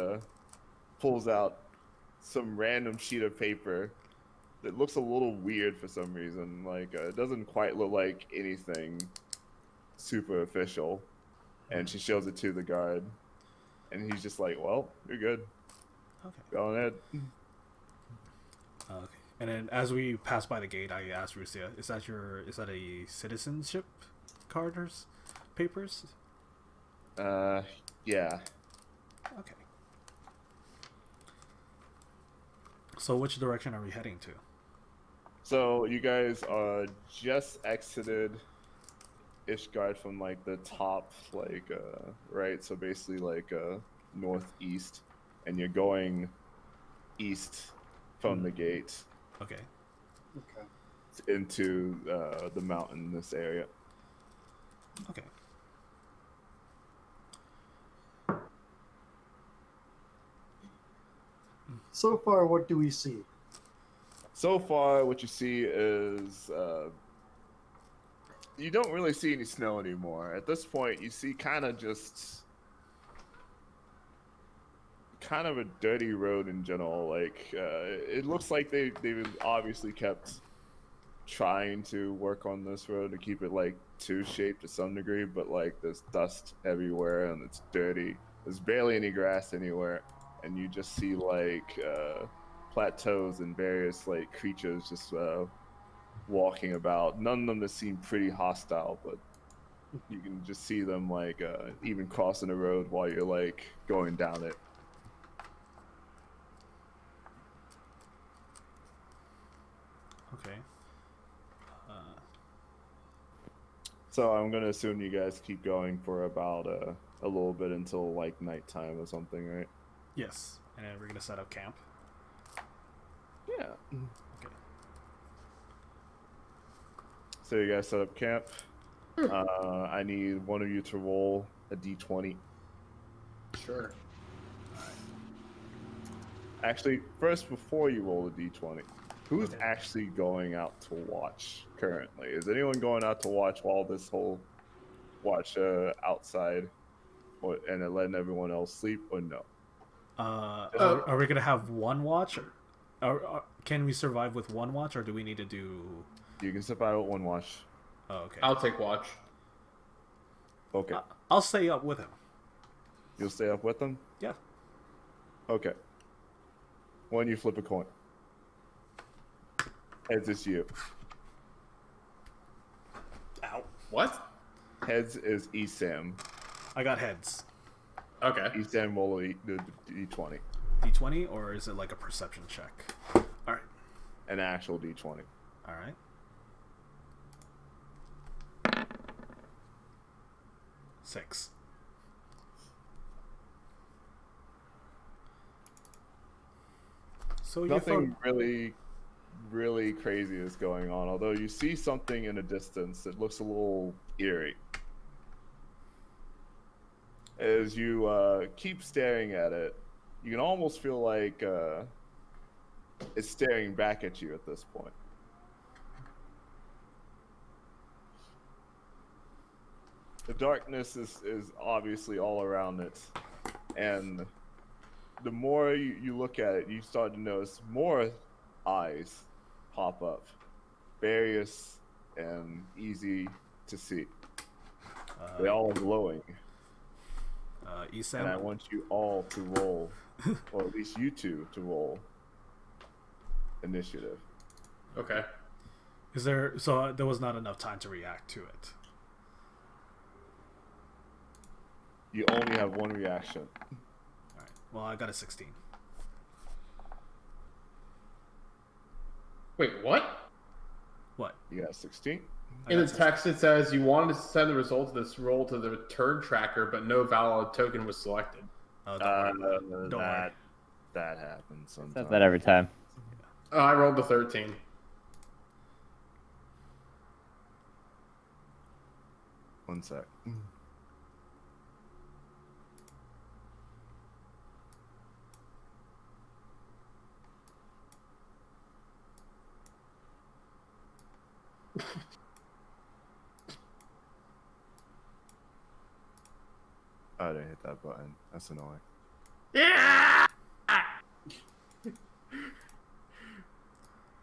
A: pulls out some random sheet of paper that looks a little weird for some reason. Like it doesn't quite look like anything super official. And she shows it to the guard, and he's just like, "Well, you're good.
B: Okay.
A: Go ahead."
B: Okay. And then as we pass by the gate, I asked Rusia, "Is that a citizenship card or papers?"
A: Yeah.
B: Okay. So which direction are we heading to?
A: So you guys are just exited Ishgard from like the top, like right. So basically like northeast, and you're going east from the gate
B: Okay.
E: Okay.
A: into the mountainous area.
B: Okay.
E: So far, what do we see?
A: So far, what you see is you don't really see any snow anymore. At this point, you see kind of a dirty road in general. Like it looks like they've obviously kept trying to work on this road to keep it like two shaped to some degree, but like there's dust everywhere and it's dirty. There's barely any grass anywhere, and you just see like plateaus and various like creatures just walking about. None of them that seem pretty hostile, but you can just see them like even crossing the road while you're like going down it.
B: Okay.
A: So I'm gonna assume you guys keep going for about a little bit until like nighttime or something, right?
B: Yes. And then we're gonna set up camp.
A: Yeah.
B: Okay.
A: So you guys set up camp. I need one of you to roll a d20.
C: Sure.
A: Actually, first, before you roll a d20, who's actually going out to watch currently? Is anyone going out to watch while this whole watch outside, and then letting everyone else sleep, or no?
B: Are we gonna have one watch? Can we survive with one watch, or do we need to do?
A: You can step out with one watch.
B: Oh, okay.
C: I'll take watch.
A: Okay.
B: I'll stay up with him.
A: You'll stay up with them?
B: Yeah.
A: Okay. When you flip a coin. Heads is you.
B: Ow.
C: What?
A: Heads is Esam.
B: I got heads.
C: Okay.
A: Esam roll the d20.
B: D20, or is it like a perception check? All right.
A: An actual d20.
B: All right. Six. So
A: Nothing really crazy is going on, although you see something in the distance that looks a little eerie. As you keep staring at it, you can almost feel like it's staring back at you at this point. The darkness is obviously all around it, and the more you look at it, you start to notice more eyes pop up, various and easy to see. They're all glowing. And I
B: Esam,
A: want you all to roll, or at least you two to roll initiative.
C: Okay.
B: is there? So there was not enough time to react to it.
A: You only have one reaction.
B: All right. Well, I got a 16.
C: Wait, what?
B: What?
A: You got 16.
C: In the text, it says you wanted to send the results of this roll to the turn tracker, but no valid token was selected.
B: Oh, don't worry. Don't worry.
A: That happens sometimes.
D: Says that every time.
C: Oh, I rolled the 13.
A: One sec. I didn't hit that button. That's annoying.
C: Yeah!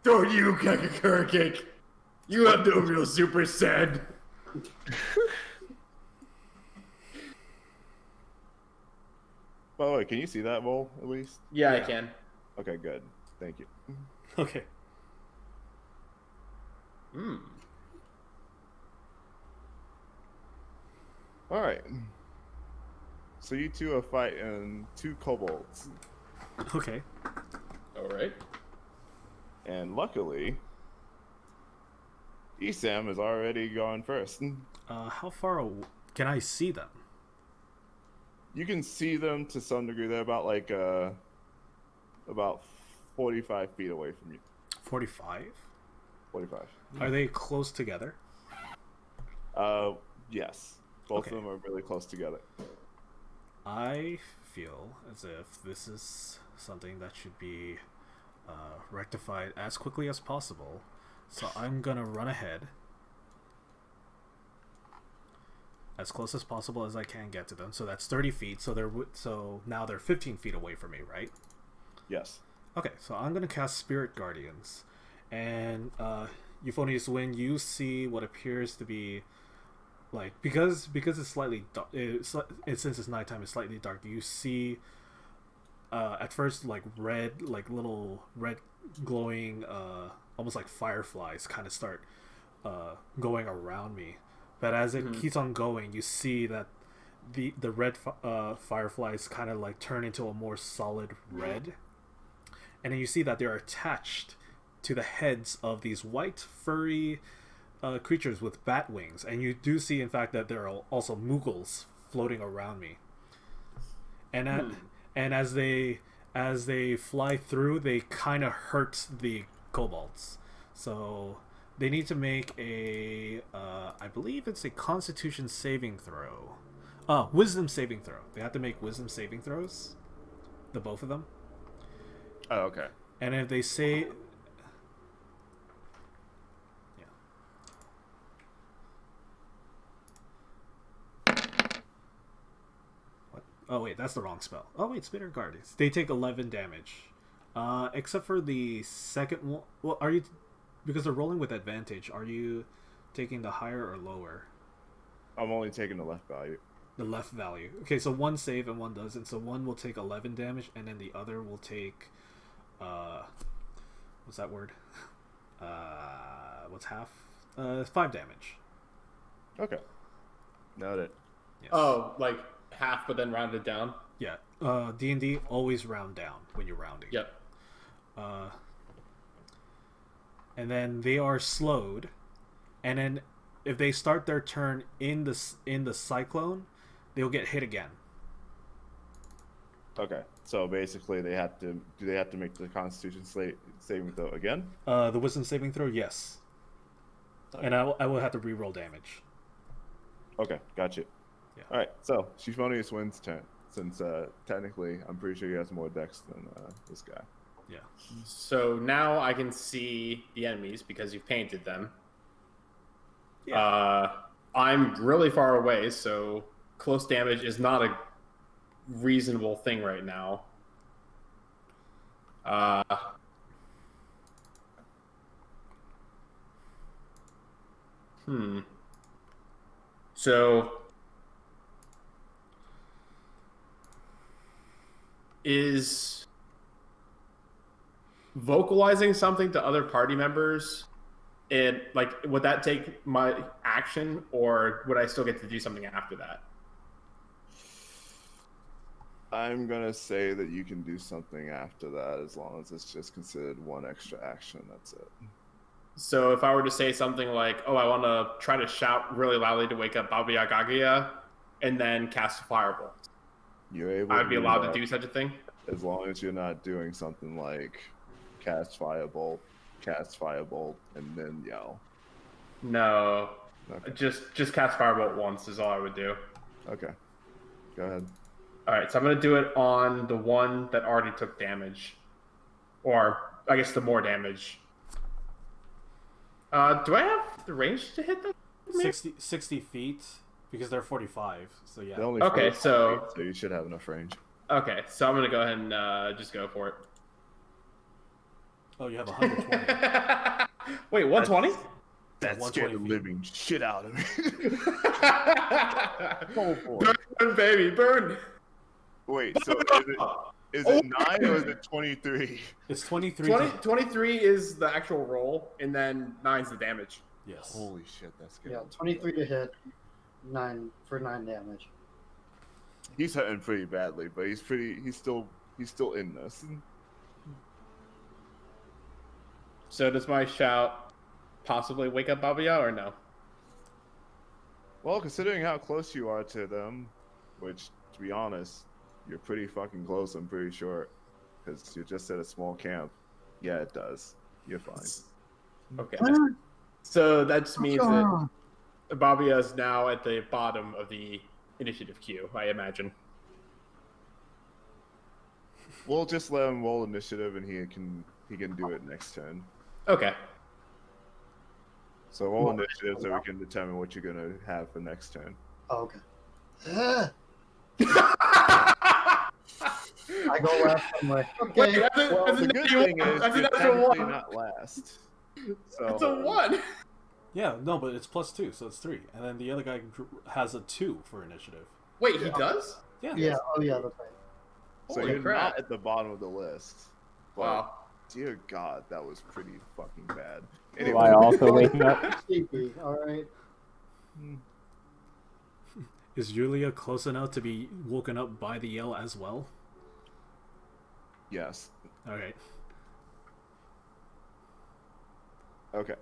C: Don't you, Kakakura. You have no real super said.
A: By the way, can you see that roll at least?
C: Yeah, I can.
A: Okay, good. Thank you.
B: Okay.
A: All right. So you two are fighting 2 kobolds,
B: Okay.
C: All right.
A: and luckily, Esam has already gone first.
B: How far can I see them?
A: You can see them to some degree. They're about 45 feet away from you.
B: 45.
A: 45.
B: Are they close together?
A: Yes. Both
B: Okay.
A: of them are really close together.
B: I feel as if this is something that should be rectified as quickly as possible. So I'm gonna run ahead as close as possible as I can get to them. So that's 30 feet. So now they're 15 feet away from me, right?
A: Yes.
B: Okay, so I'm gonna cast Spirit Guardians, and Euphonious, when you see what appears to be like because it's slightly dark, since it's nighttime, it's slightly dark. You see at first like red, like little red glowing, almost like fireflies, kind of start going around me. But as it keeps on going, you see that the red fireflies kind of like turn into a more solid red. And then you see that they're attached to the heads of these white, furry creatures with bat wings. And you do see, in fact, that there are also Muggles floating around me. And as they fly through, they kind of hurt the kobolds. So they need to make a, I believe it's a Constitution saving throw. Wisdom saving throw. They have to make wisdom saving throws. The both of them.
A: Oh, okay.
B: And if they say... Yeah. What? Oh, wait, that's the wrong spell. Oh, wait, Spitter Guardians. They take 11 damage. Except for the second one... Well, are you... Because they're rolling with advantage, are you taking the higher or lower?
A: I'm only taking the left value.
B: The left value. Okay, so one save and one doesn't. So one will take 11 damage, and then the other will take... what's that word? What's half? 5 damage.
A: Okay. Noted.
B: Yes.
C: Oh, like half, but then rounded down.
B: Yeah. D&D always round down when you're rounding.
C: Yep.
B: And then they are slowed, and then if they start their turn in the cyclone, they'll get hit again.
A: Okay. So basically, they have to. Do they have to make the Constitution saving throw again?
B: The wisdom saving throw, yes.
A: Okay.
B: And I will have to reroll damage.
A: Okay, gotcha.
B: Yeah.
A: All right. So Euphonious wins turn, since technically, I'm pretty sure he has more dex than this guy.
B: Yeah.
C: So now I can see the enemies because you've painted them.
B: Yeah.
C: I'm really far away, so close damage is not a reasonable thing right now. So is vocalizing something to other party members, and like, would that take my action, or would I still get to do something after that?
A: I'm gonna say that you can do something after that, as long as it's just considered one extra action. That's it.
C: So if I were to say something like, "Oh, I want to try to shout really loudly to wake up Baba Yaga," and then cast a fireball,
A: You're able
C: I'd be
A: do
C: allowed
A: that
C: to do such a thing.
A: as long as you're not doing something like cast firebolt, and then yell.
C: No,
A: Okay.
C: just cast firebolt once is all I would do.
A: Okay. Go ahead.
C: All right, so I'm gonna do it on the one that already took damage, or I guess the more damage. Do I have the range to hit them?
B: 60 feet because they're 45. So yeah.
A: They're only
C: Okay,
A: 45
C: so-
A: feet, so you should have enough range.
C: Okay, so I'm gonna go ahead and just go for it.
B: Oh, you have 120.
C: Wait, 120?
A: That
B: 120
A: scared the
B: feet.
A: living shit out of me. Go for it.
C: Burn, baby, burn!
A: Wait, so is it 9 or is it 23?
B: It's 23.
C: 23 is the actual roll, and then 9's the damage.
B: Yes.
A: Holy shit, that's scary.
E: Yeah, 23 to hit, 9 for 9 damage.
A: He's hurting pretty badly, but he's still in this.
C: So does my shout possibly wake up Babia or no?
A: Well, considering how close you are to them, which, to be honest, you're pretty fucking close, I'm pretty sure, because you're just at a small camp. Yeah, it does. You're fine.
C: Okay. So that just means that Babia is now at the bottom of the initiative queue, I imagine.
A: We'll just let him roll initiative, and he can do it next turn.
C: Okay.
A: So roll initiative so we can determine what you're gonna have for next turn.
E: Oh, okay. I go left. I'm like, okay.
C: Wait,
A: Well,
C: that's
A: the
C: a
A: good
C: natural
A: thing
C: one.
A: is
C: That's a
A: you're
C: natural
A: technically
C: one.
A: not last. So
C: It's a 1.
B: Yeah, no, but it's +2, so it's 3. And then the other guy has a 2 for initiative.
C: Wait, he does?
B: Yeah.
E: Yeah, oh yeah, that's right.
A: So
C: Holy
A: you're
C: crap.
A: not at the bottom of the list. But
C: Wow.
A: dear God, that was pretty fucking bad.
D: Am
A: Anyway,
D: I also waking up?
E: Sleepy, alright.
B: Is Julia close enough to be woken up by the yell as well?
A: yes.
B: Alright.
A: Okay.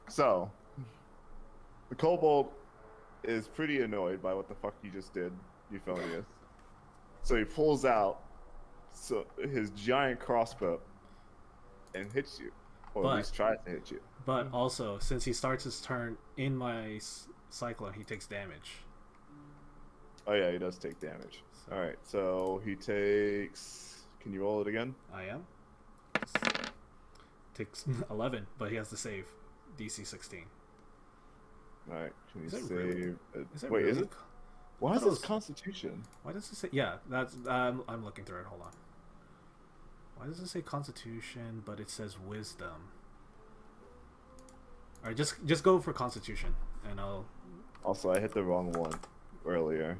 A: So, the kobold is pretty annoyed by what the fuck you just did, Euphonius. So he pulls out his giant crossbow and hits you, or
B: But-
A: at least tries to hit you.
B: But also, since he starts his turn in my cyclone, he takes damage.
A: Oh yeah, he does take damage.
B: So-
A: All right, so he takes. Can you roll it again?
B: I am. Takes 11, but he has to save DC 16.
A: All right, can you
B: Is it
A: save?
B: really- Is it
A: Wait,
B: really?
A: is it? Why is
B: thought it
A: this
B: was-
A: Constitution?
B: Why does it say? Yeah, that's. I'm looking through it. Hold on. Why does it say Constitution, but it says Wisdom? All right, just go for Constitution, and I'll.
A: Also, I hit the wrong one earlier,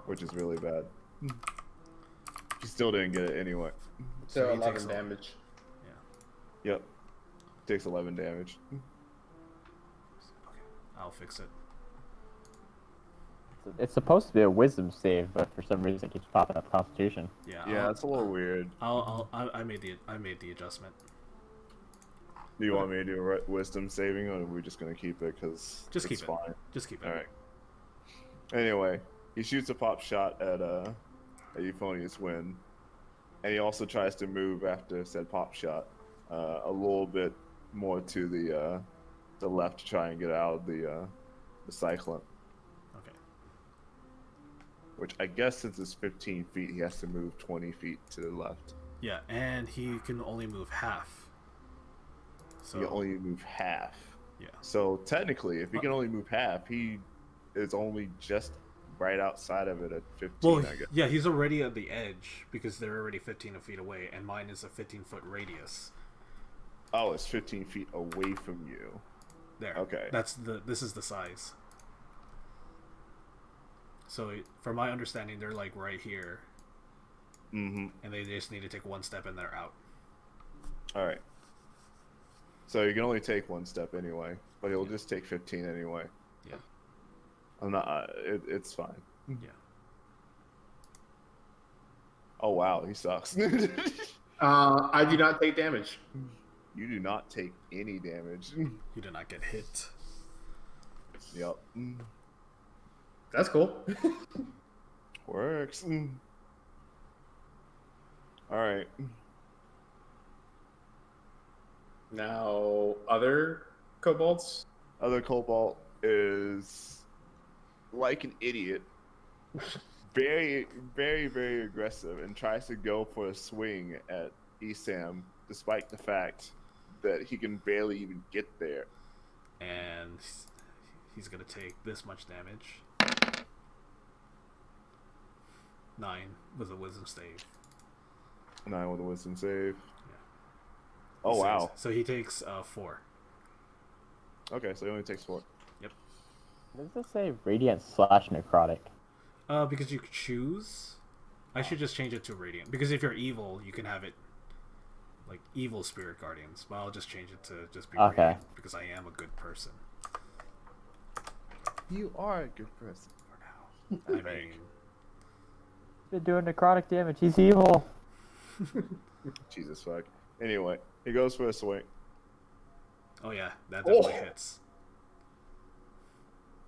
A: which is really bad. You still didn't get it anyway.
C: So
B: he
C: 11
B: takes
C: damage.
A: Yep. Takes 11 damage.
B: Okay, I'll fix it.
D: It's supposed to be a wisdom save, but for some reason it keeps popping up Constitution.
B: Yeah.
A: Yeah, it's a little weird.
B: I made the adjustment.
A: Do you want me to do a wisdom saving, or are we just gonna keep it? Cause
B: Just
A: it's
B: keep it.
A: fine.
B: Just keep it.
A: All right. Anyway, he shoots a pop shot at Euphonius Wind, and he also tries to move after said pop shot, a little bit more to the left to try and get out of the cyclone.
B: Okay.
A: Which I guess since it's 15 feet, he has to move 20 feet to the left.
B: Yeah, and he can only move half. So
A: He can only move half.
B: yeah.
A: So technically, if he can only move half, he is only just right outside of it at 15.
B: Well,
A: I guess.
B: yeah, he's already at the edge because they're already 15 feet away, and mine is a 15-foot radius.
A: Oh, it's 15 feet away from you.
B: There.
A: Okay.
B: This is the size. So, from my understanding, they're like right here,
A: Mm-hmm.
B: and they just need to take one step and they're out.
A: All right. So you can only take one step anyway, but he'll just take 15 anyway.
B: Yeah.
A: I'm not. It's fine.
B: Yeah.
A: Oh wow, he sucks.
C: I do not take damage.
A: You do not take any damage.
B: You did not get hit.
A: Yep.
C: That's cool.
A: Works. All right.
C: Now, other kobolds?
A: Other Cobalt is like an idiot. Very, very, very aggressive and tries to go for a swing at Esam, despite the fact that he can barely even get there.
B: And he's gonna take this much damage. 9 was a wisdom save.
A: 9 with a wisdom save.
B: Yeah.
A: Oh, wow.
B: So he takes 4.
A: Okay, so he only takes 4.
D: Does this say radiant / necrotic?
B: Because you could choose. I should just change it to radiant. Because if you're evil, you can have it like evil spirit guardians. But I'll just change it to just be
D: Okay.
B: radiant because I am a good person
A: You are a good person.
B: for now. I mean,
D: Been doing necrotic damage. He's evil.
A: Jesus fuck. Anyway, he goes for a swing.
B: oh yeah, that definitely hits.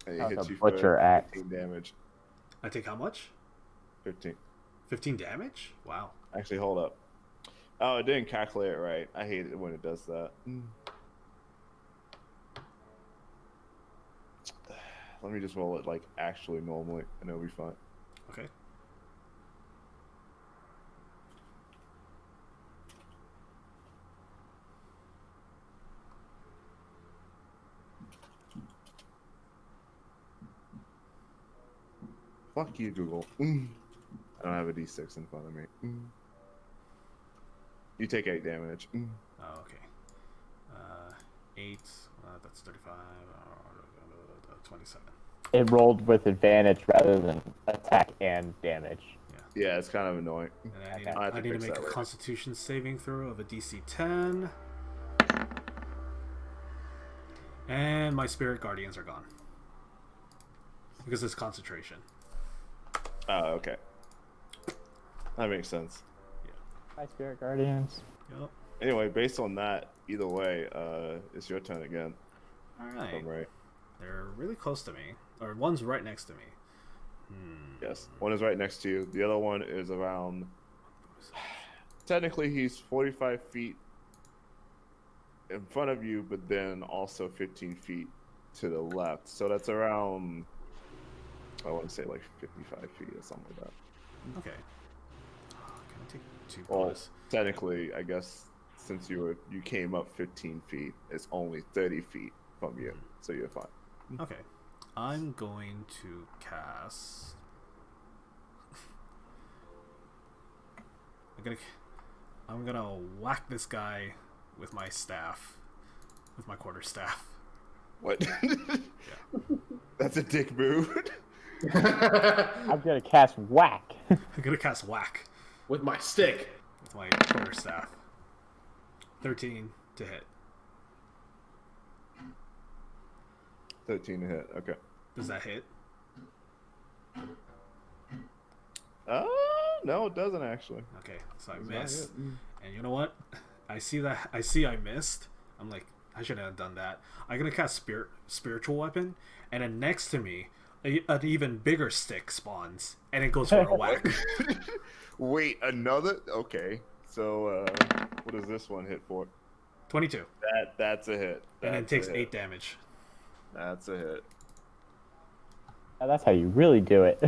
A: And he
D: That's
A: hits
D: a
A: you
D: butcher
A: for
D: axe.
A: 15 damage.
B: I take how much?
A: 15.
B: 15 damage? Wow.
A: Actually, hold up. Oh, it didn't calculate it right. I hate it when it does that. Let me just roll it like actually normally, and it'll be fine.
B: Okay.
A: Fuck you, Google. I don't have a D6 in front of me. You take 8 damage.
B: Oh, okay. 8. That's 35. 27.
D: It rolled with advantage rather than attack and damage.
A: Yeah, it's kind of annoying.
B: And
D: Okay.
B: I
A: have to
B: need to
A: fix
B: make
A: that
B: a
A: later.
B: Constitution saving throw of a DC 10. And my Spirit Guardians are gone. Because it's concentration.
A: Oh, okay. That makes sense.
D: Hi, Spirit Guardians.
B: Yep.
A: Anyway, based on that, either way, it's your turn again. If
B: Alright.
A: I'm right.
B: They're really close to me. Or one's right next to me.
A: Yes. One is right next to you. The other one is around. Technically, he's 45 feet in front of you, but then also 15 feet to the left. So that's around. I want to say like 55 feet or something like that.
B: Okay. Can I take 2
A: Well,
B: bonus?
A: technically, I guess since you came up 15 feet, it's only 30 feet from you, so you're fine.
B: Okay. I'm going to cast. I'm gonna whack this guy with my staff, with my quarterstaff.
A: What? That's a dick move.
D: I'm gonna cast whack.
B: I'm gonna cast whack
C: With my stick.
B: with my quarterstaff. 13 to hit.
A: 13 to hit. Okay.
B: Does that hit?
A: No, it doesn't actually.
B: Okay, so I
A: Does not
B: miss.
A: hit.
B: And you know what? I see I missed. I'm like, I shouldn't have done that. I'm gonna cast spiritual weapon, and then next to me, an even bigger stick spawns, and it goes for a whack.
A: Wait, another? Okay. So, what does this one hit for?
B: 22,
A: That's a hit.
B: and then
A: That's a
B: takes
A: hit.
B: 8 damage.
A: That's a hit.
D: Now that's how you really do it.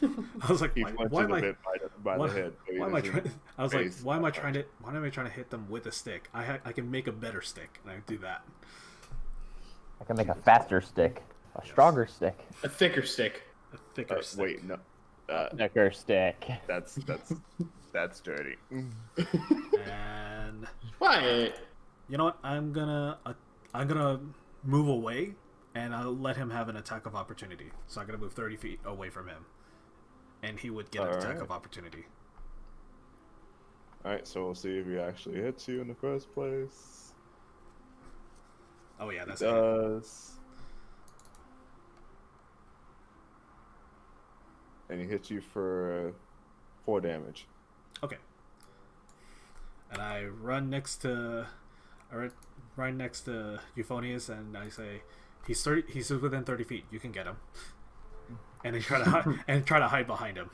B: I was like,
A: He
B: why
A: flinches
B: am
A: a
B: I?
A: bit by
B: Why,
A: the head. but he
B: why am I
A: doesn't
B: trying? I was like,
A: face
B: why am I
A: that
B: trying
A: much.
B: to? Why am I trying to hit them with a stick? I can make a better stick, and I do that.
D: I can make a faster stick, a stronger stick,
C: A thicker stick.
B: A thicker stick.
A: Wait, no.
D: thicker stick.
A: That's dirty.
B: And
C: Why?
B: you know what? I'm gonna move away, and I'll let him have an attack of opportunity. So I'm gonna move 30 feet away from him, and he would get an attack
A: Alright.
B: of opportunity.
A: All right, so we'll see if he actually hits you in the first place.
B: Oh yeah, that's
A: He
B: it.
A: does. And he hits you for 4 damage.
B: Okay. And I run next to right next to Euphonius, and I say, he's within 30 feet. You can get him. And then try to hide behind him.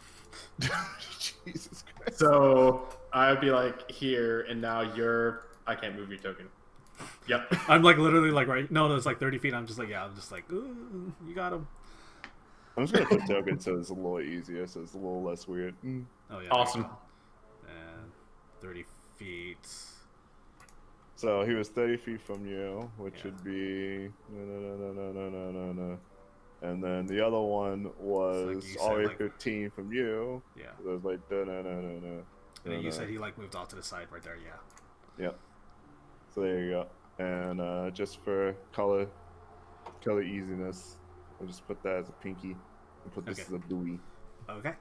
A: Jesus Christ.
C: So I'd be like here, and now you're. I can't move your token. Yep.
B: I'm like literally like right. No, it's like 30 feet. I'm just like ooh, you got him.
A: I'm just gonna put token so it's a little easier, so it's a little less weird.
B: Oh yeah.
C: Awesome.
B: And 30 feet.
A: So he was 30 feet from you, which would be no. And then the other one was
B: you said,
A: already
B: like-
A: 15 from you.
B: Yeah.
A: So it was like no.
B: And then you said he like moved off to the side right there. Yeah.
A: Yep. So there you go. And just for color easiness, I'll just put that as a pinky and put this
B: Okay.
A: as a buoy.
B: Okay.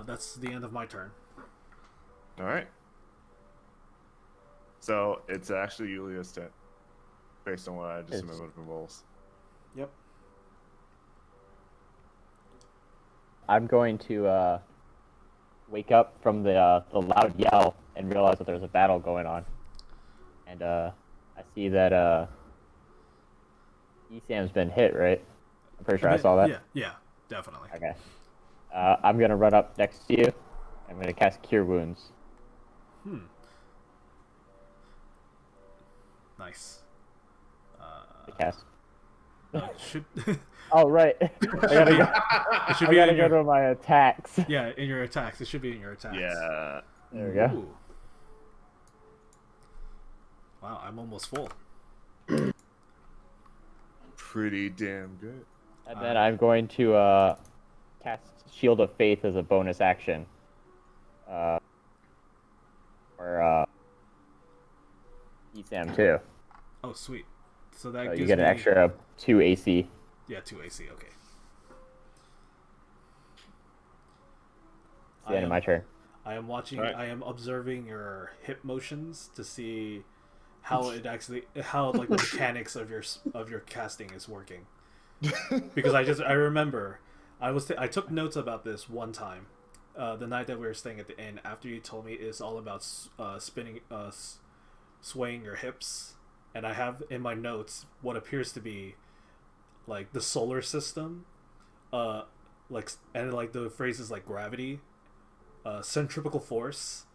B: That's the end of my turn.
A: All right. So it's actually Yulia's turn, based on what I just remembered from rolls.
B: Yep.
D: I'm going to wake up from the loud yell and realize that there's a battle going on. And I see that Esam's been hit, right? I'm pretty sure I saw that.
B: Yeah, definitely.
D: Okay. I'm gonna run up next to you. I'm gonna cast Cure Wounds.
B: Nice.
D: To cast.
B: It should
D: Oh right. I gotta go.
B: it should
D: I
B: be
D: gotta
B: in
D: go
B: your
D: to my attacks.
B: yeah in your attacks. It should be in your attacks.
A: Yeah.
D: There we go.
B: Ooh. Wow, I'm almost full.
A: Pretty damn good.
D: And then I'm going to cast Shield of Faith as a bonus action. For Esam too.
B: Oh, sweet. So that
D: So
B: gives
D: you get an
B: me,
D: extra 2 AC.
B: Yeah, 2 AC. Okay.
D: It's the end of my turn.
B: I am watching.
A: Alright.
B: I am observing your hip motions to see how it actually, how like the mechanics of your casting is working. Because I remember I took notes about this one time, the night that we were staying at the inn. After you told me it's all about swaying your hips, and I have in my notes what appears to be like the solar system, and like the phrases like gravity, centripetal force,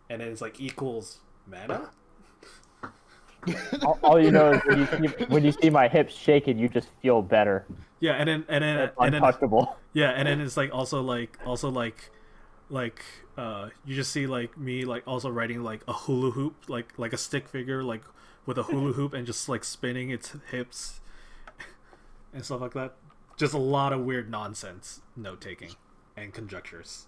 B: and then it's like equals mana.
D: All you know is when you see my hips shaking, you just feel better.
B: Yeah, and then
D: It's uncomfortable.
B: yeah, and then it's like also like you just see like me like also writing like a hula hoop, like a stick figure like with a hula hoop and just like spinning its hips and stuff like that. Just a lot of weird nonsense note taking and conjectures.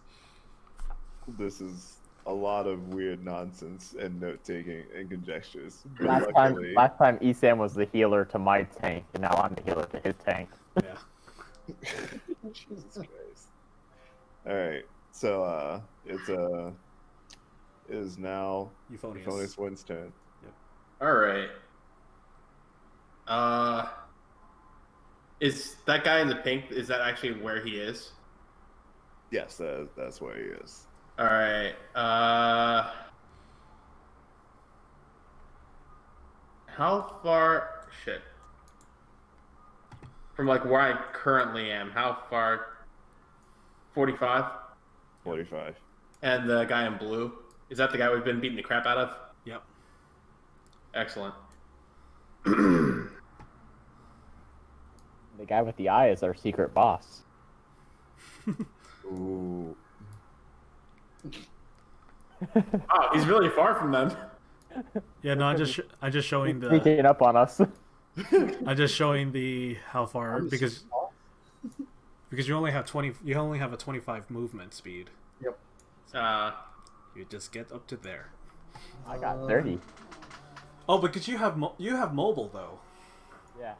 A: This is a lot of weird nonsense and note taking and conjectures. But
D: Last time Esam was the healer to my tank, and now I'm the healer to his tank.
B: Yeah.
A: Jesus Christ. Alright, so it is now Euphonious Wind's turn.
C: All right. Is that guy in the pink? Is that actually where he is?
A: Yes, that's where he is.
C: All right. How far? Shit. From like where I currently am, how far? 45.
A: 45.
C: And the guy in blue, is that the guy we've been beating the crap out of?
B: Yep.
C: Excellent.
D: The guy with the eye is our secret boss.
A: Ooh.
C: Oh, he's really far from them.
B: Yeah, no, I'm just showing the
D: Sneaking up on us.
B: I'm just showing the how far because you only have a 25 movement speed.
E: Yep.
B: You just get up to there.
D: I got 30.
B: Oh, because you have mobile though.
D: Yeah.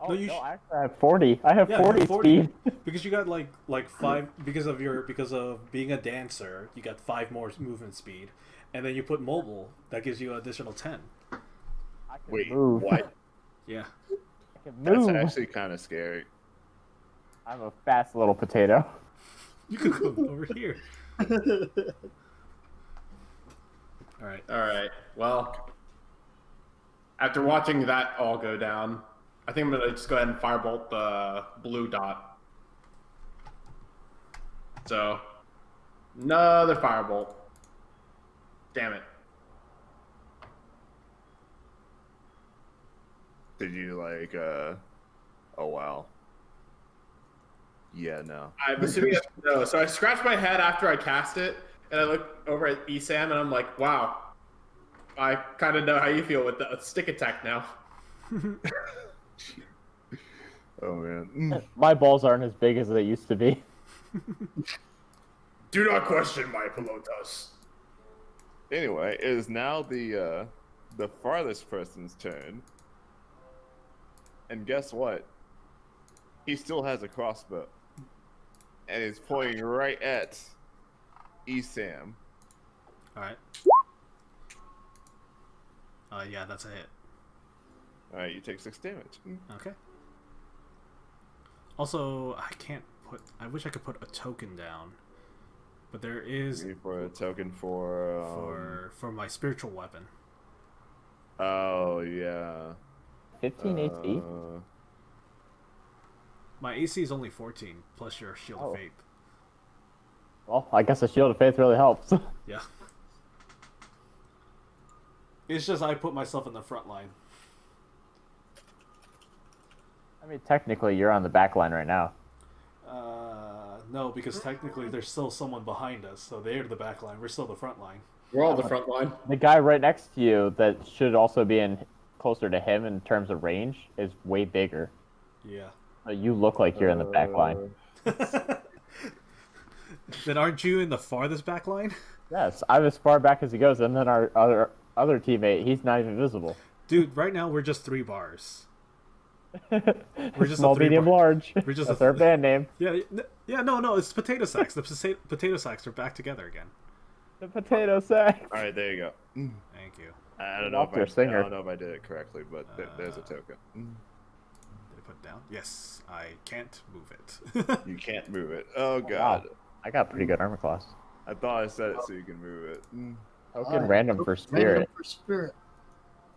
D: Oh,
B: No,
D: no,
B: you
D: I actually have 40. I have
B: Yeah, you
D: 40
B: have 40.
D: speed.
B: Because you got like 5 because of being a dancer, you got 5 more movement speed, and then you put mobile, that gives you an additional 10.
D: I can
A: Wait,
D: move.
A: what?
B: Yeah.
D: I can
A: That's
D: move.
A: actually kind of scary.
D: I'm a fast little potato.
B: You could go over here. All right.
C: All right. Well, After watching that all go down, I think I'm gonna just go ahead and firebolt the blue dot. So, another firebolt. Damn it.
A: Did you like? Oh wow. Yeah, no.
C: I'm assuming no. So I scratched my head after I cast it, and I look over at Esam, and I'm like, wow. I kind of know how you feel with the stick attack now.
A: Oh man.
D: My balls aren't as big as they used to be.
C: Do not question my pelotas.
A: Anyway, it is now the farthest person's turn. And guess what? He still has a crossbow. And is pointing right at Esam.
B: Alright. Yeah, that's a hit.
A: Alright, you take 6 damage.
B: Okay. Also, I wish I could put a token down. But there is
A: For a token for
B: my spiritual weapon.
A: Oh yeah.
D: 15 AC?
B: My AC is only 14 plus your shield of faith.
D: Well, I guess the Shield of Faith really helps.
B: Yeah. It's just I put myself in the front line.
D: I mean, technically, you're on the back line right now.
B: No, because technically there's still someone behind us, so they're the back line. We're still the front line.
C: We're all the front line.
D: The guy right next to you that should also be in closer to him in terms of range is way bigger.
B: Yeah.
D: You look like you're in the back line.
B: Then aren't you in the farthest back line?
D: Yes, I'm as far back as he goes, and then our other teammate, he's not even visible.
B: Dude, right now we're just 3 bars. We're just
D: Small, medium, large.
B: We're just
D: That's our band name.
B: Yeah, no, it's potato sacks. The potato sacks are back together again.
D: The potato sack.
A: Alright, there you go.
B: Thank you.
A: I don't know if I don't know if I did it correctly, but there's a token.
B: Did I put it down? Yes, I can't move it.
A: You can't move it. Oh god.
D: Wow. I got pretty good armor class.
A: I thought I said it so you can move it.
D: Token random for spirit.
E: Random for spirit.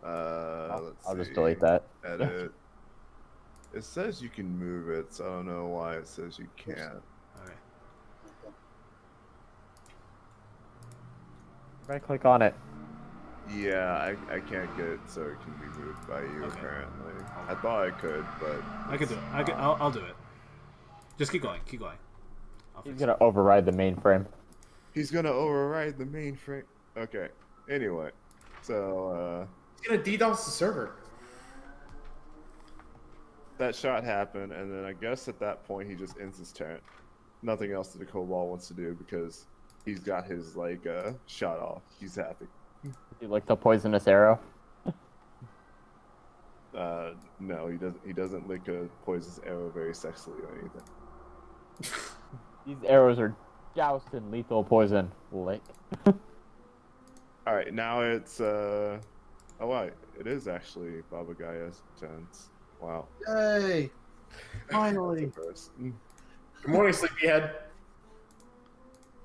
A: Let's
D: I'll just
A: see.
D: delete that.
A: Edit. It says you can move it, so I don't know why it says you can't.
B: Okay.
D: Right click on it.
A: Yeah, I can't get it so it can be moved by you apparently. I thought I could, but
B: I can do it. I'll do it. Just keep going. Keep going.
D: He's gonna override the mainframe.
A: he's gonna override the mainframe. Okay. Anyway, so
C: He's gonna DDoS the server.
A: that shot happened, and then I guess at that point he just ends his turn. Nothing else that the Cobalt wants to do because he's got his shot off. He's happy.
D: You like the poisonous arrow?
A: No, he doesn't. He doesn't lick a poisonous arrow very sexily or anything.
D: These arrows are doused in lethal poison. Lick.
A: All right, now it's oh wait, it is actually Baba Gaya's turn. Wow.
E: Yay! Finally.
A: First.
C: Good morning, sleepyhead.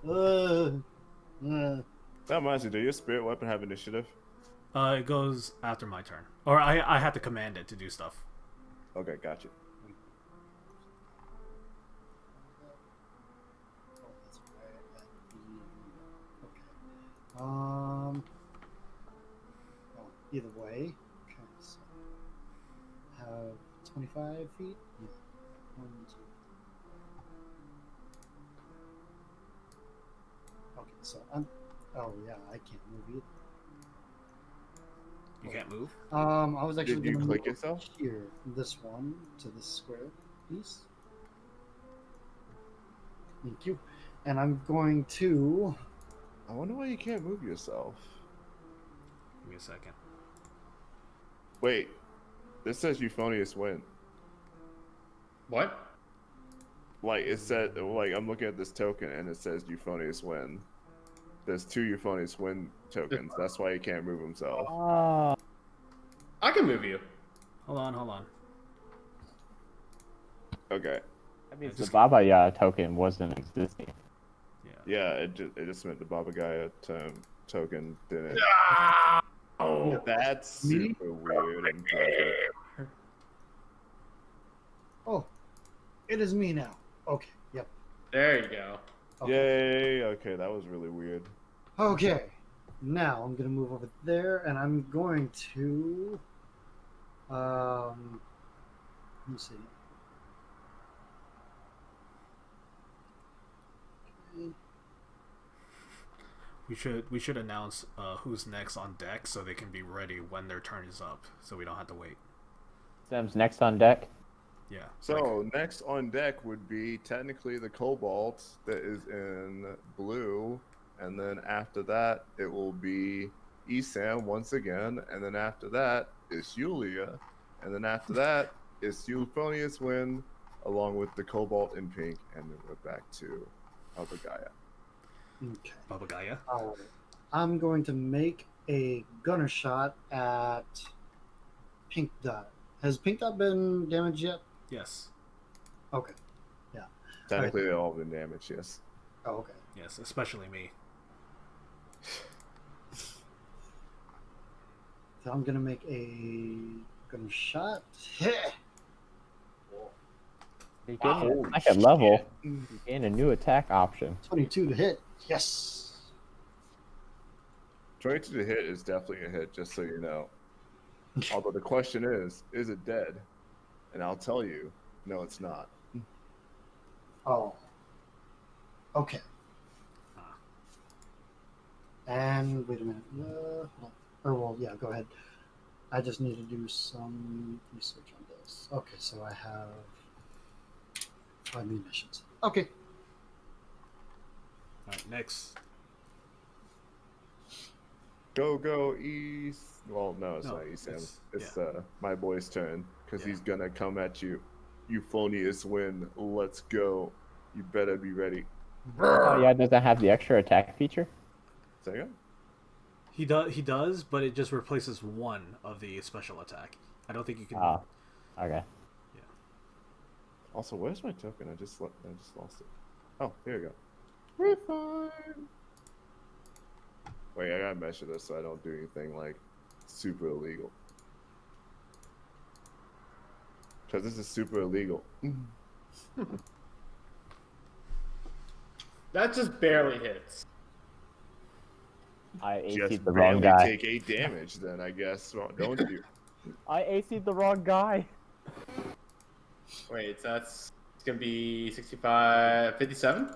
A: That reminds me, do your spirit weapon have initiative?
B: It goes after my turn, or I have to command it to do stuff.
A: Okay, gotcha.
E: Oh, either way. Okay, so have 25 feet. Yeah. 1, 2. Okay, so I'm. Oh yeah, I can't move either.
B: You can't move.
E: I was actually
A: Did you
E: gonna
A: click
E: move
A: yourself?
E: here, this one to this square piece. Thank you. And I'm going to.
A: I wonder why you can't move yourself.
B: Give me a second.
A: Wait, this says Euphonious win.
C: What?
A: Like it said, like I'm looking at this token and it says Euphonious win. There's 2 Euphonious win tokens. That's why he can't move himself.
C: I can move you.
B: Hold on.
A: Okay.
D: That means the Baba Yaga token wasn't existing.
A: Yeah, it just meant the Baba Gaia token didn't.
C: Oh,
A: That's
E: Me?
A: super weird and perfect.
E: Oh, it is me now. Okay. Yep.
C: there you go.
E: Okay.
A: Yay! Okay, that was really weird.
E: Okay. Now I'm gonna move over there, and I'm going to. Let me see.
B: We should announce who's next on deck so they can be ready when their turn is up, so we don't have to wait.
D: Sam's next on deck.
B: Yeah.
A: So next on deck would be technically the Cobalt that is in blue, and then after that it will be Esam once again, and then after that is Yulia, and then after that is Euphonious Wind, along with the Cobalt in pink, and then we're back to Albagaya.
E: Okay.
B: Baba Gaia.
E: All right. I'm going to make a gunner shot at Pink Dot. Has Pink Dot been damaged yet?
B: Yes.
E: Okay.
A: Technically, they've all been damaged, yes.
E: Oh, okay.
B: Yes, especially me.
E: So I'm gonna make a gunner shot. Heh!
D: You
C: Wow.
D: gain
A: Holy
D: a second level.
A: shit.
D: You gain a new attack option.
E: 22 to hit. Yes.
A: 22 to hit is definitely a hit, just so you know. Although the question is it dead? And I'll tell you, no, it's not.
E: Oh. Okay. And wait a minute. Well, yeah, go ahead. I just need to do some research on this. Okay, so I have 5 munitions. Okay.
B: Alright, next.
A: Go East. Well, no, it's
B: No,
A: not East Sam.
B: it's-
A: It's my boy's turn because
B: Yeah.
A: he's gonna come at you. Euphonious Wind. Let's go. You better be ready.
D: Oh yeah, does that have the extra attack feature?
A: Second.
B: He does, but it just replaces one of the special attack. I don't think you can.
D: Ah, okay.
A: Also, where's my token? I just lost it. Oh, here we go. Refine. Wait, I gotta measure this so I don't do anything like super illegal. Because this is super illegal.
C: That just barely hits.
D: I AC'd
A: Just
D: the wrong
A: barely
D: guy.
A: take 8 damage, then I guess, well, don't you?
D: I AC'd the wrong guy.
C: Wait, so it's gonna be 65, 57?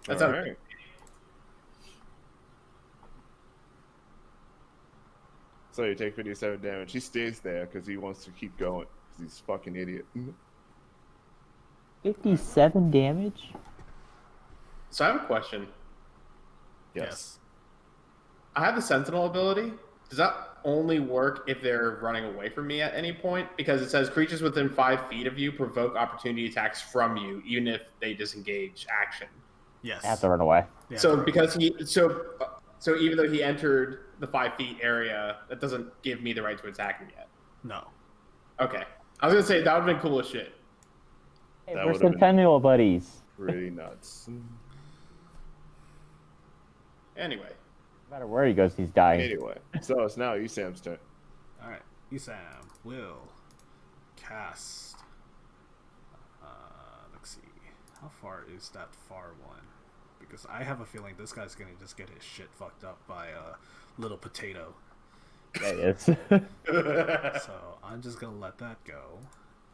C: That's
A: All
C: okay.
A: right. So you take 57 damage. He stays there because he wants to keep going. Because he's a fucking idiot.
D: 57 damage?
C: So I have a question.
B: Yes.
C: I have the Sentinel ability. Does that only work if they're running away from me at any point? Because it says creatures within 5 feet of you provoke opportunity attacks from you, even if they disengage action.
B: Yes.
D: I have to run away.
B: Yeah,
C: So because so even though he entered the 5 feet area, that doesn't give me the right to attack him yet.
B: no.
C: Okay, I was gonna say that would have been cool as shit.
D: Hey,
A: That
D: we're
A: would've been-
D: Centennial buddies.
A: Pretty nuts.
C: Anyway,
D: No matter where he goes, he's dying.
A: Anyway, so it's now Esam's turn.
B: All right. Esam will cast. Let's see. How far is that far one? Because I have a feeling this guy's gonna just get his shit fucked up by a little potato.
D: There he is.
B: So I'm just gonna let that go,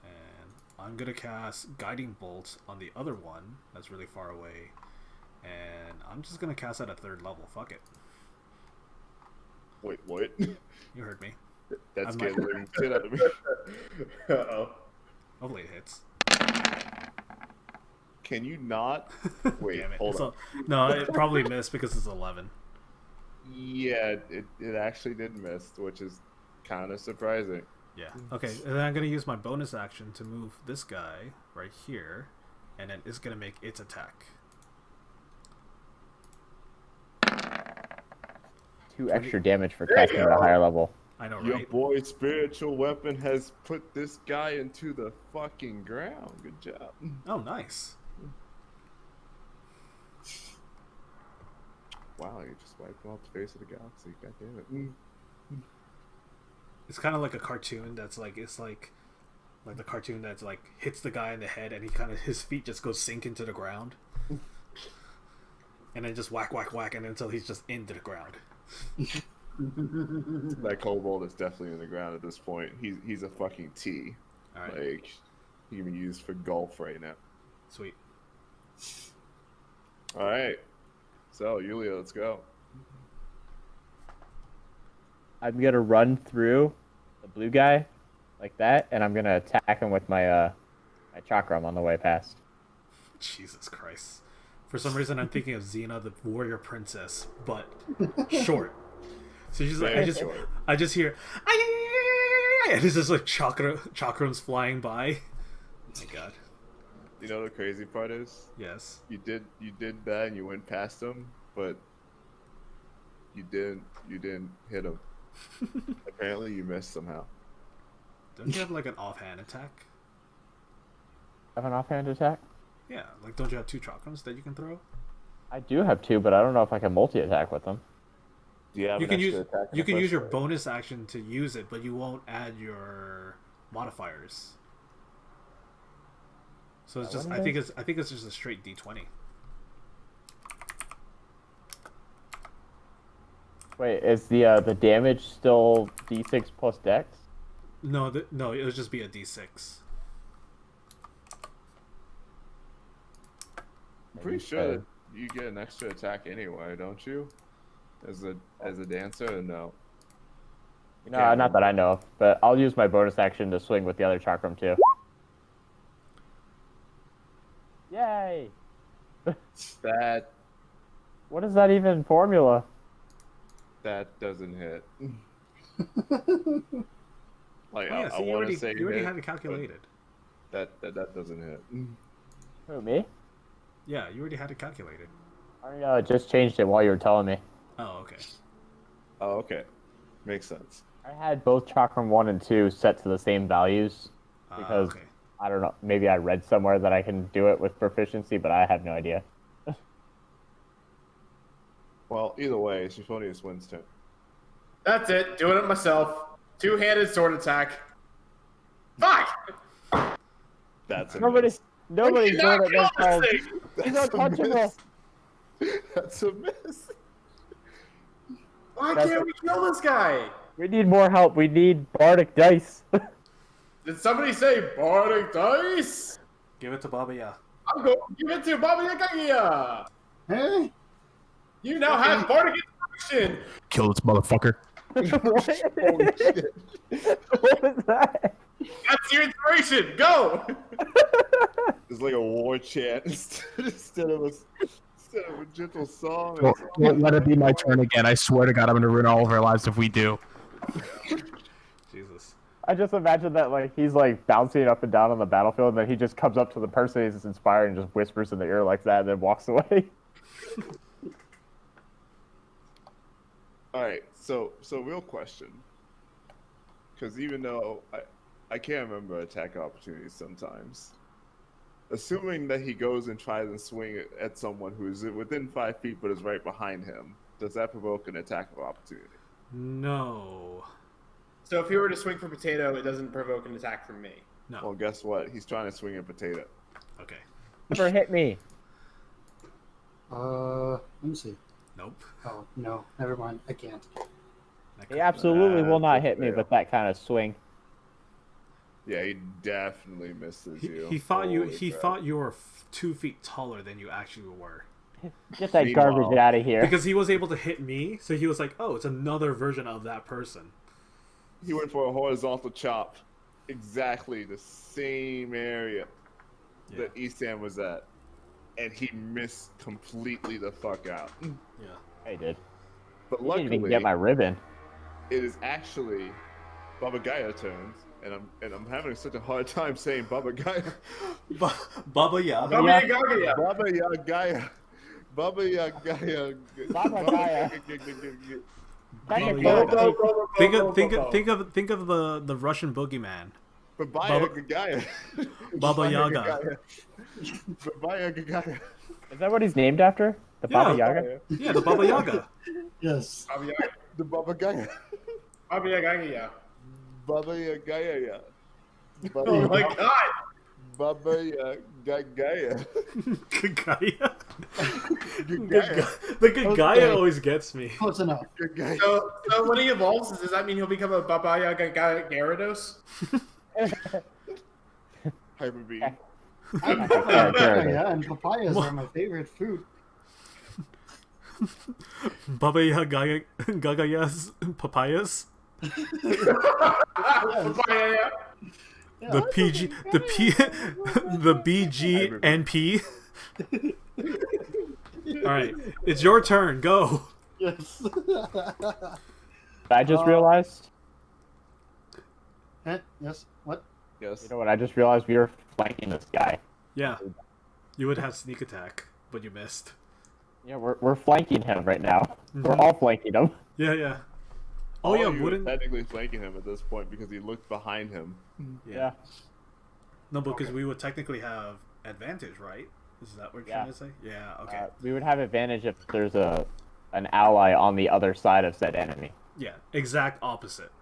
B: and I'm gonna cast Guiding Bolt on the other one that's really far away, and I'm just gonna cast at a 3rd level. Fuck it.
A: Wait, what?
B: You heard me.
A: That's
B: I'm
A: getting
B: like-
A: living shit out of me.
C: Uh-oh.
B: Hopefully it hits.
A: Can you not? Wait,
B: Damn it.
A: hold
B: It's
A: on.
B: no, it probably missed because it's 11.
A: Yeah, it actually did miss, which is kind of surprising.
B: Yeah. Okay, and then I'm gonna use my bonus action to move this guy right here, and then it's gonna make its attack.
D: 2 extra damage for casting at a higher level.
B: I know,
A: Your
B: right?
A: boy's spiritual weapon has put this guy into the fucking ground. Good job.
B: Oh, nice.
A: wow, you just wiped off the face of the galaxy. God damn it.
B: It's kind of like a cartoon that's like it's like the cartoon that's like hits the guy in the head and he kind of his feet just go sink into the ground, and then just whack whack whack and until he's just into the ground.
A: That kobold is definitely in the ground at this point. He's a fucking T.
B: All right,
A: Like he can be used for golf right now.
B: sweet.
A: All right, so Yulia, let's go.
D: I'm gonna run through the blue guy like that, and I'm gonna attack him with my my chakram on the way past.
B: Jesus Christ. For some reason, I'm thinking of Xena, the warrior princess, but short. So she's like,
A: Very
B: I just
A: short.
B: hear, "Ay-yi-yi-yi-yi-yi-yi," and it's just like chakrams flying by. Oh my god.
A: You know the crazy part is
B: Yes.
A: you did that and you went past him, but you didn't hit him. Apparently, you missed somehow.
B: Don't you have like an offhand attack?
D: Have an offhand attack?
B: Yeah. Like, don't you have 2 chakrams that you can throw?
D: I do have 2, but I don't know if I can multi-attack with them.
A: Yeah,
B: You can use your bonus action to use it, but you won't add your modifiers. So it's just I think it's just a straight D20.
D: Wait, is the damage still D6 plus Dex?
B: No, no, it'll just be a D6.
A: I'm pretty sure that you get an extra attack anyway, don't you? As a dancer, or no?
D: No, not that I know of, but I'll use my bonus action to swing with the other chakram too. Yay!
A: That
D: What is that even formula?
A: doesn't hit. Like
B: Oh, yeah,
A: I
B: see,
A: want to say
B: you already
A: hit,
B: had it calculated.
A: but that doesn't hit.
D: Who, me?
B: Yeah, you already had it calculated.
D: I just changed it while you were telling me.
B: Oh, okay.
A: Oh, okay, makes sense.
D: I had both chakram 1 and 2 set to the same values because
B: Okay.
D: I don't know, maybe I read somewhere that I can do it with proficiency, but I have no idea.
A: Well, either way, Euphonius wins turn.
C: That's it. Doing it myself. 2-handed sword attack. Fuck!
A: That's a
D: Nobody's doing it this time. He's
A: That's a
D: untouchable.
A: miss. That's a miss.
C: Why can't we kill this guy?
D: We need more help. We need bardic dice.
C: Did somebody say bardic dice?
B: Give it to Baba Ya.
C: I'm going to give it to Baba Yaga.
E: Hey?
C: You now have bardic inspiration.
F: Kill this motherfucker.
D: What?
A: Holy shit.
D: What was that?
C: That's your inspiration. Go.
A: It's like a war chant instead of a gentle song.
F: Don't let it be my turn again. I swear to God, I'm gonna ruin all of our lives if we do.
B: Jesus.
D: I just imagine that like he's like bouncing up and down on the battlefield, and then he just comes up to the person he's inspired and just whispers in the ear like that, and then walks away.
A: All right, so real question, because even though I can't remember attack opportunities sometimes, assuming that he goes and tries and swing at someone who is within 5 feet but is right behind him, does that provoke an attack of opportunity?
B: No.
C: So if he were to swing for potato, it doesn't provoke an attack from me.
B: No.
A: Well, guess what? He's trying to swing a potato.
B: Okay.
D: Never hit me.
E: Let me see.
B: Nope.
E: Oh, no. Never mind. I can't.
D: He absolutely will not hit me with that kind of swing.
A: Yeah, he definitely misses you.
B: He thought you.
A: Holy
B: He
A: crap.
B: thought you were 2 feet taller than you actually were.
D: Get that
A: Meanwhile-
D: garbage out of here.
B: Because he was able to hit me, so he was like, "Oh, it's another version of that person."
A: He went for a horizontal chop, exactly the same area
B: Yeah.
A: that Esam was at, and he missed completely the fuck out.
B: Yeah.
D: I did.
A: But
D: I didn't even
A: luckily,
D: get my ribbon.
A: it is actually Baba Gaia turns, and I'm having such a hard time saying Baba Gaia.
B: Baba Ya.
C: Baba
D: Yeah.
C: Yaga.
A: Baba Gaia. Baba Gaia.
D: Baba Gaia.
B: Baba
D: Technically,
B: Yaga. Think of the Russian boogeyman.
A: Baba
B: Baba-
A: Gaia.
B: Baba Yaga.
A: Baba Gaia.
D: Is that what he's named after? The
B: Yeah.
D: Baba Yaga?
B: Yeah, the Baba Yaga.
E: Yes.
C: Baba Yaga.
A: The Baba Gaia.
C: Baba Yaga, yeah.
A: Baba Gaia.
C: Oh my god.
A: Baba Gaia.
B: Gaia.
A: Gaia.
B: The good Gaia
E: Okay.
B: always gets me.
E: Close enough.
A: Gaia.
C: So when he evolves, does that mean he'll become a Baba Yaga Gyarados?
A: Hyper Beam.
E: Yeah, and papayas are my favorite food.
B: Baba Yaga Gagaya's papayas.
C: Papaya.
E: Yeah,
B: The PG, the P, the BGNP. All right, it's your turn. Go.
E: yes.
D: I just realized.
E: Yes. What?
A: Yes.
D: You know what? I just realized we were flanking this guy.
B: Yeah, you would have sneak attack, but you missed.
D: Yeah, we're flanking him right now. We're
B: Mhm.
D: all flanking him.
B: Yeah, yeah. Oh yeah,
A: you were
B: wouldn't
A: technically flanking him at this point because he looked behind him.
D: Yeah.
B: No, because we would technically have advantage, right? Is that what you're
D: Yeah.
B: trying to say? Yeah. Okay.
D: We would have advantage if there's an ally on the other side of said enemy.
B: Yeah. Exact opposite.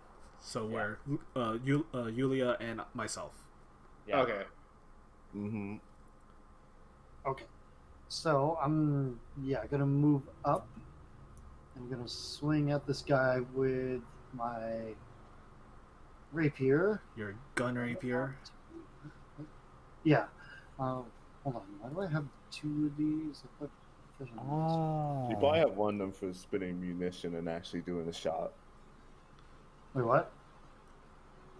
B: So where Yulia and myself.
D: Yeah.
C: Okay.
A: Mm-hmm.
E: Okay. So I'm gonna move up. I'm gonna swing at this guy with my rapier.
B: Your gun rapier.
E: Yeah. Hold on. Why do I have two of these? I put vision on this one.
D: Oh.
A: You probably have one of them for spinning munition and actually doing a shot.
E: Wait, what?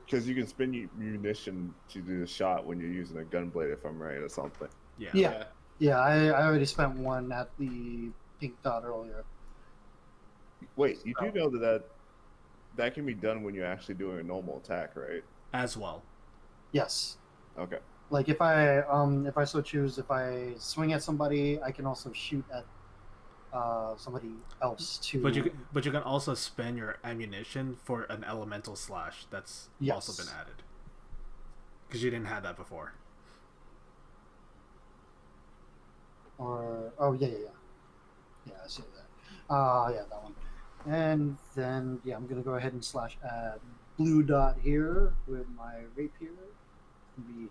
A: Because you can spin munition to do the shot when you're using a gun blade, if I'm right, or something.
B: Yeah.
E: Yeah. Yeah, I already spent one at the pink dot earlier.
A: Wait, you do know that can be done when you're actually doing a normal attack, right?
B: As well.
E: Yes.
A: Okay.
E: Like if I so choose, if I swing at somebody, I can also shoot at somebody else too.
B: But you can also spend your ammunition for an elemental slash. That's also
E: Yes.
B: been added. Because you didn't have that before.
E: Or yeah, I see that. Yeah, that one. And then I'm gonna go ahead and slash at blue dot here with my rapier. Be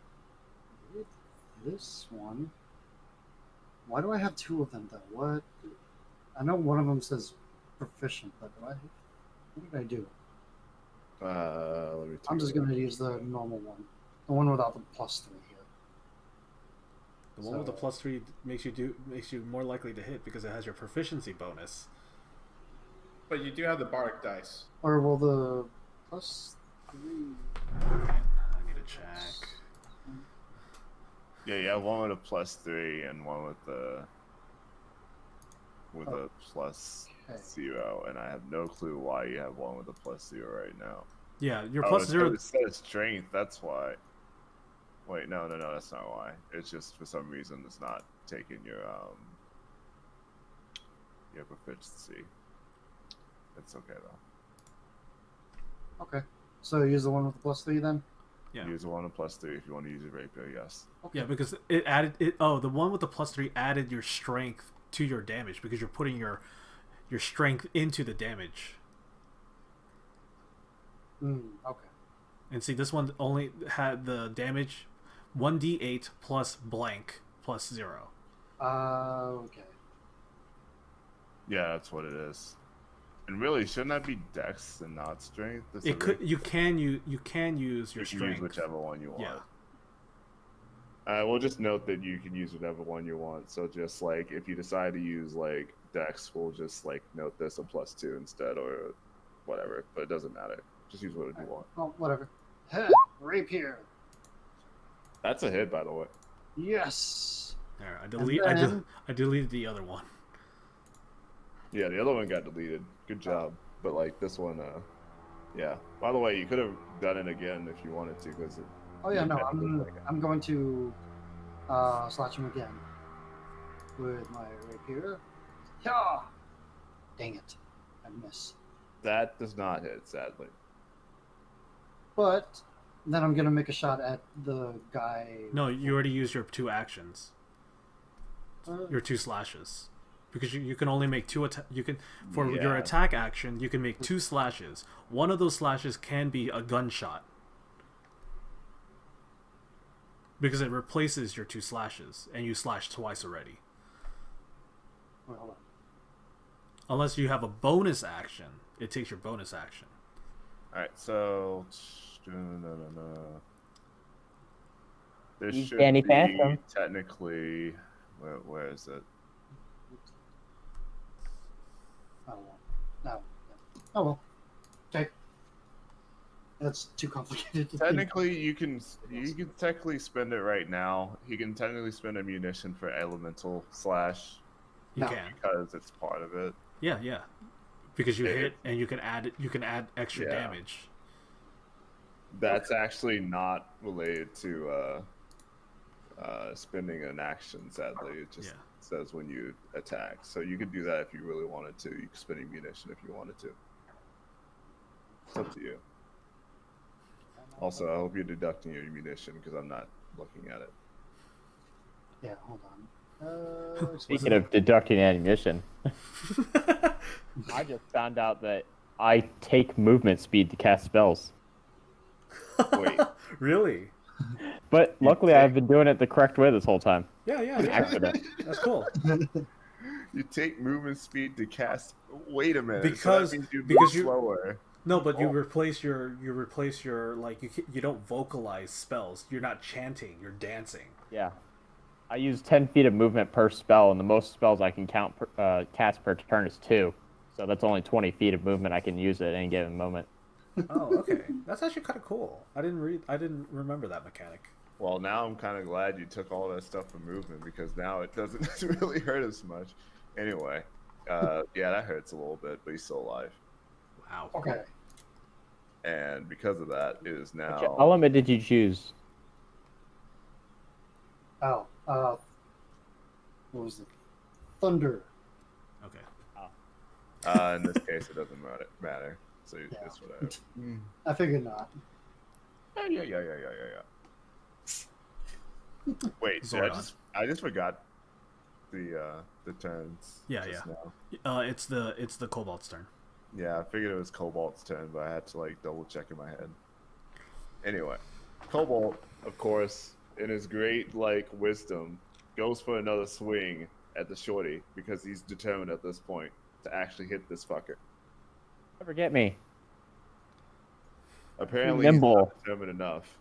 E: this one. Why do I have two of them though? What? I know one of them says proficient, but what did I do?
A: Let me.
E: I'm just gonna use the normal one, the one without the +3 here.
B: The one with the
E: So-
B: +3 makes you more likely to hit because it has your proficiency bonus.
C: But you do have the bardic dice.
E: Or will the +3?
B: I need to check.
A: Yeah, you have one with a +3 and one with a +0, and I have no clue why you have one with a +0 right now.
B: Yeah, your
A: Oh,
B: +0.
A: It says strength. That's why. Wait, no, that's not why. It's just for some reason it's not taking your proficiency. It's okay though.
E: Okay. So use the one with the +3 then.
B: Yeah.
A: Use the one with +3 if you want to use your rapier. Yes.
B: Yeah, because it added it. Oh, the one with the +3 added your strength to your damage because you're putting your strength into the damage.
E: Okay.
B: And see, this one only had the damage 1d8 plus blank plus 0.
E: Okay.
A: Yeah, that's what it is. And really, shouldn't that be Dex and not Strength?
B: It could. You can use your
A: You can
B: strength.
A: use whichever one you want.
B: Yeah.
A: We'll just note that you can use whatever one you want. So just like if you decide to use like Dex, we'll just like note this a +2 instead or whatever. But it doesn't matter. Just use what you want.
E: Oh, whatever. Rapier.
A: That's a hit, by the way.
E: Yes.
B: There, I
E: then-
B: deleted the other one.
A: Yeah, the other one got deleted. Good job. But like this one, yeah. By the way, you could have done it again if you wanted to, because
E: Oh yeah, no, I'm going to slash him again with my rapier. Yeah. Dang it, I miss.
A: that does not hit, sadly.
E: But then I'm gonna make a shot at the guy.
B: No, you already used your 2 actions. your 2 slashes, because you can only make 2 you can for your
A: Yeah.
B: attack action you can make 2 slashes. One of those slashes can be a gunshot because it replaces your 2 slashes, and you slash twice already.
E: Wait, hold on.
B: Unless you have a bonus action, it takes your bonus action.
A: All right, so there
D: You
A: should
D: Danny
A: be
D: Phantom.
A: technically. Where is it?
E: Oh well. No. Oh well. Okay. That's too complicated to think.
A: Technically, you can technically spend it right now. He can technically spend a munition for elemental slash
B: You
E: No.
B: can.
A: because it's part of it.
B: Yeah. Because you
A: It-
B: hit and you can add extra
A: Yeah.
B: damage.
A: That's actually not related to spending an action. Sadly, it just
B: Yeah.
A: says when you attack. So you could do that if you really wanted to. You could spend a munition if you wanted to. It's up to you. Also, I hope you're deducting your munition because I'm not looking at it.
E: Yeah, hold on.
D: Speaking of deducting ammunition, I just found out that I take movement speed to cast spells.
A: Wait.
B: Really?
D: But luckily, I've been doing it the correct way this whole time.
B: Yeah.
D: Accident.
B: That's cool.
A: You take movement speed to cast. Wait a minute.
B: Because-
A: so that means you
B: because
A: move
B: you-
A: slower.
B: No, but you replace your like you don't vocalize spells. You're not chanting. You're dancing.
D: Yeah. I use 10 feet of movement per spell, and the most spells I can cast per turn is 2. So that's only 20 feet of movement I can use at any given moment.
B: Oh, okay. That's actually kind of cool. I didn't remember that mechanic.
A: Well, now I'm kind of glad you took all that stuff from movement because now it doesn't really hurt as much. Anyway, yeah, that hurts a little bit, but he's still alive.
B: Wow.
E: Okay.
A: And because of that, it is
D: Which
A: now.
D: element did you choose?
E: Oh, what was it? Thunder.
B: Okay.
A: In this case, it doesn't matter. So
E: Yeah.
A: it's whatever.
E: I figured not.
A: Yeah. Wait, so
B: Zordon.
A: I just forgot the turns.
B: Yeah.
A: Now.
B: It's the Kobold's turn.
A: Yeah, I figured it was Cobalt's turn, but I had to like double check in my head. Anyway, Cobalt, of course, in his great like wisdom, goes for another swing at the shorty because he's determined at this point to actually hit this fucker.
D: Never get me.
A: Apparently, he's
D: nimble.
A: not determined enough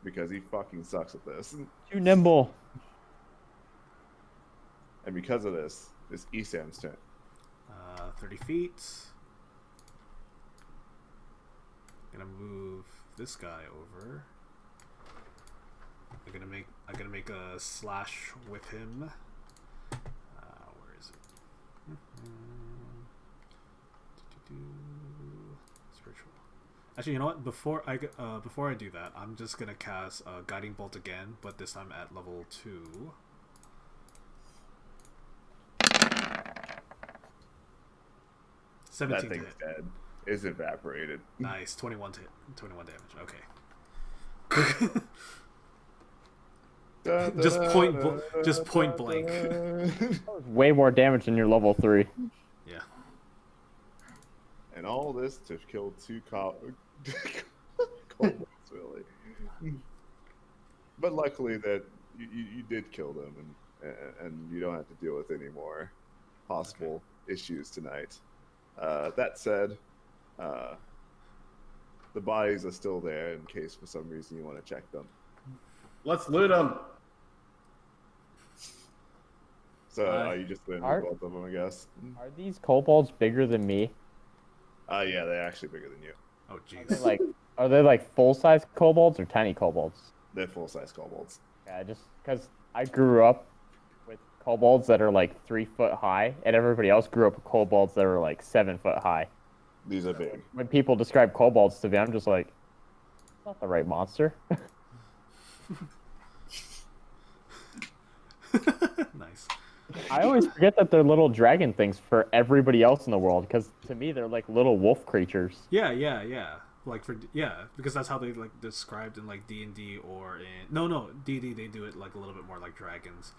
A: because he fucking sucks at this.
D: Too nimble.
A: And because of this, it's Esam's turn.
B: 30 feet. Gonna move this guy over. I'm gonna make a slash with him. Where is it? Spiritual. Actually, you know what? Before I do that, I'm just gonna cast Guiding Bolt again, but this time at level 2.
A: That
B: 17 to
A: thing's
B: hit.
A: dead. Is evaporated.
B: Nice, 21 damage. Okay. Just point blank.
D: Way more damage than your level 3.
B: Yeah.
A: And all this to kill 2 kobolds, really. But luckily that you did kill them, and you don't have to deal with any more possible issues tonight. That said, the bodies are still there in case for some reason you want to check them.
C: Let's loot them.
A: So are you just winning
D: Are-
A: both of them, I guess?
D: Are these kobolds bigger than me?
A: Yeah, they're actually bigger than you.
B: Oh
D: Are
B: jeez.
D: they like full-size kobolds or tiny kobolds?
A: They're full-size kobolds.
D: Yeah, just because I grew up with kobolds that are like 3 foot high, and everybody else grew up with kobolds that are like 7 foot high.
A: These are big.
D: When people describe kobolds to me, I'm just like, that's not the right monster.
B: Nice.
D: I always forget that they're little dragon things for everybody else in the world, because to me they're like little wolf creatures.
B: Yeah. Like because that's how they like described in like D&D or in no D&D they do it like a little bit more like dragons,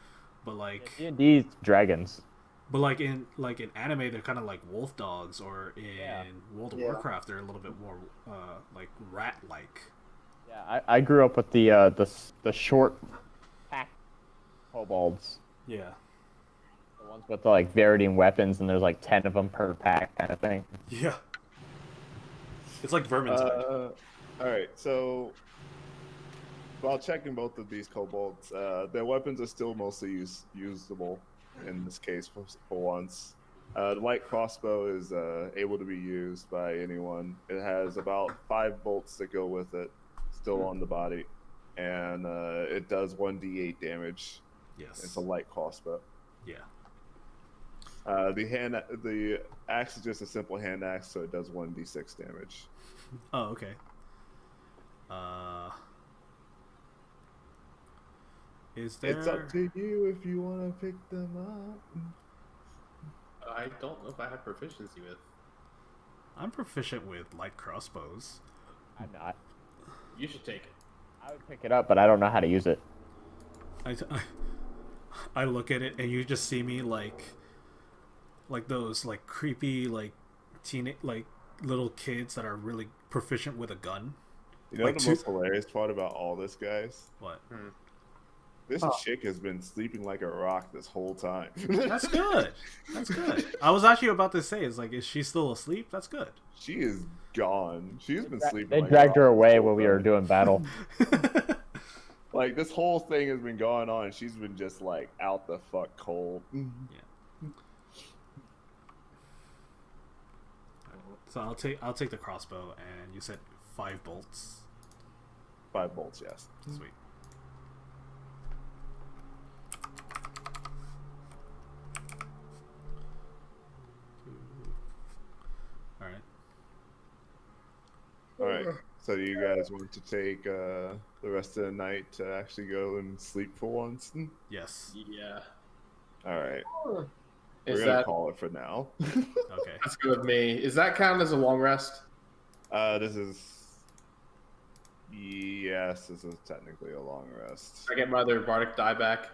B: But like,
D: D&D's dragons.
B: but like in anime, they're kind of like wolf dogs, or in
D: Yeah.
B: World of
E: Yeah.
B: Warcraft, they're a little bit more like rat like.
D: Yeah, I grew up with the short pack kobolds.
B: Yeah.
D: The ones with the like varying weapons, and there's like 10 of them per pack kind of thing.
B: Yeah. It's like Vermintide.
A: All right, so while checking both of these kobolds, their weapons are still mostly usable in this case for once. The light crossbow is able to be used by anyone. It has about 5 bolts that go with it, still on the body, and it does 1d8 damage.
B: Yes.
A: It's a light crossbow.
B: Yeah.
A: The axe is just a simple hand axe, so it does 1d6 damage.
B: Oh, okay. Is there?
A: It's up to you if you want to pick them up.
C: I don't know if I have proficiency with.
B: I'm proficient with light crossbows.
D: I'm not.
C: You should take it.
D: I would pick it up, but I don't know how to use it.
B: I look at it and you just see me like those like creepy like like little kids that are really proficient with a gun.
A: You know
B: Like
A: the most hilarious part about all this, guys?
B: What?
A: This chick has been sleeping like a rock this whole time.
B: That's good. That's good. I was actually about to say, is she still asleep? That's good.
A: She is gone. She's been sleeping.
D: They
A: like
D: dragged
A: a
D: her
A: rock
D: away
A: this
D: when
A: whole
D: we were
A: time.
D: doing battle.
A: Like this whole thing has been going on, and she's been just like out the fuck cold.
B: Yeah. So I'll take the crossbow, and you said 5 bolts.
A: 5 bolts, yes.
B: Sweet. All right.
A: All right. So do you guys want to take the rest of the night to actually go and sleep for once?
B: Yes.
C: Yeah.
A: All right.
C: Is
A: We're gonna
C: that
A: call it for now.
B: Okay.
C: that's good with me? Is that count as a long rest?
A: This is technically a long rest.
C: I get my other bardic die back,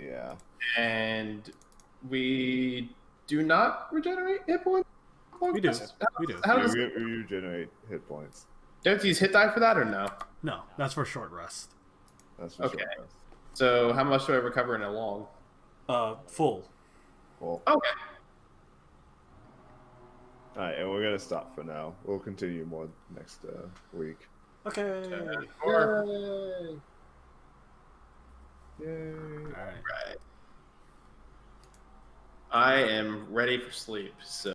A: Yeah.
C: and we do not regenerate hit points.
B: We do. We do.
C: How does
A: You regenerate hit points.
C: do you have to use hit die for that or no?
B: No, that's for short rest.
A: That's for
C: Okay.
A: short rest.
C: So how much do I recover in a long?
B: Full.
A: Cool.
C: Okay.
A: All right, and we're gonna stop for now. We'll continue more next week.
B: Okay.
C: Or
E: Yay.
A: Yay!
B: All right.
C: I am ready for sleep. So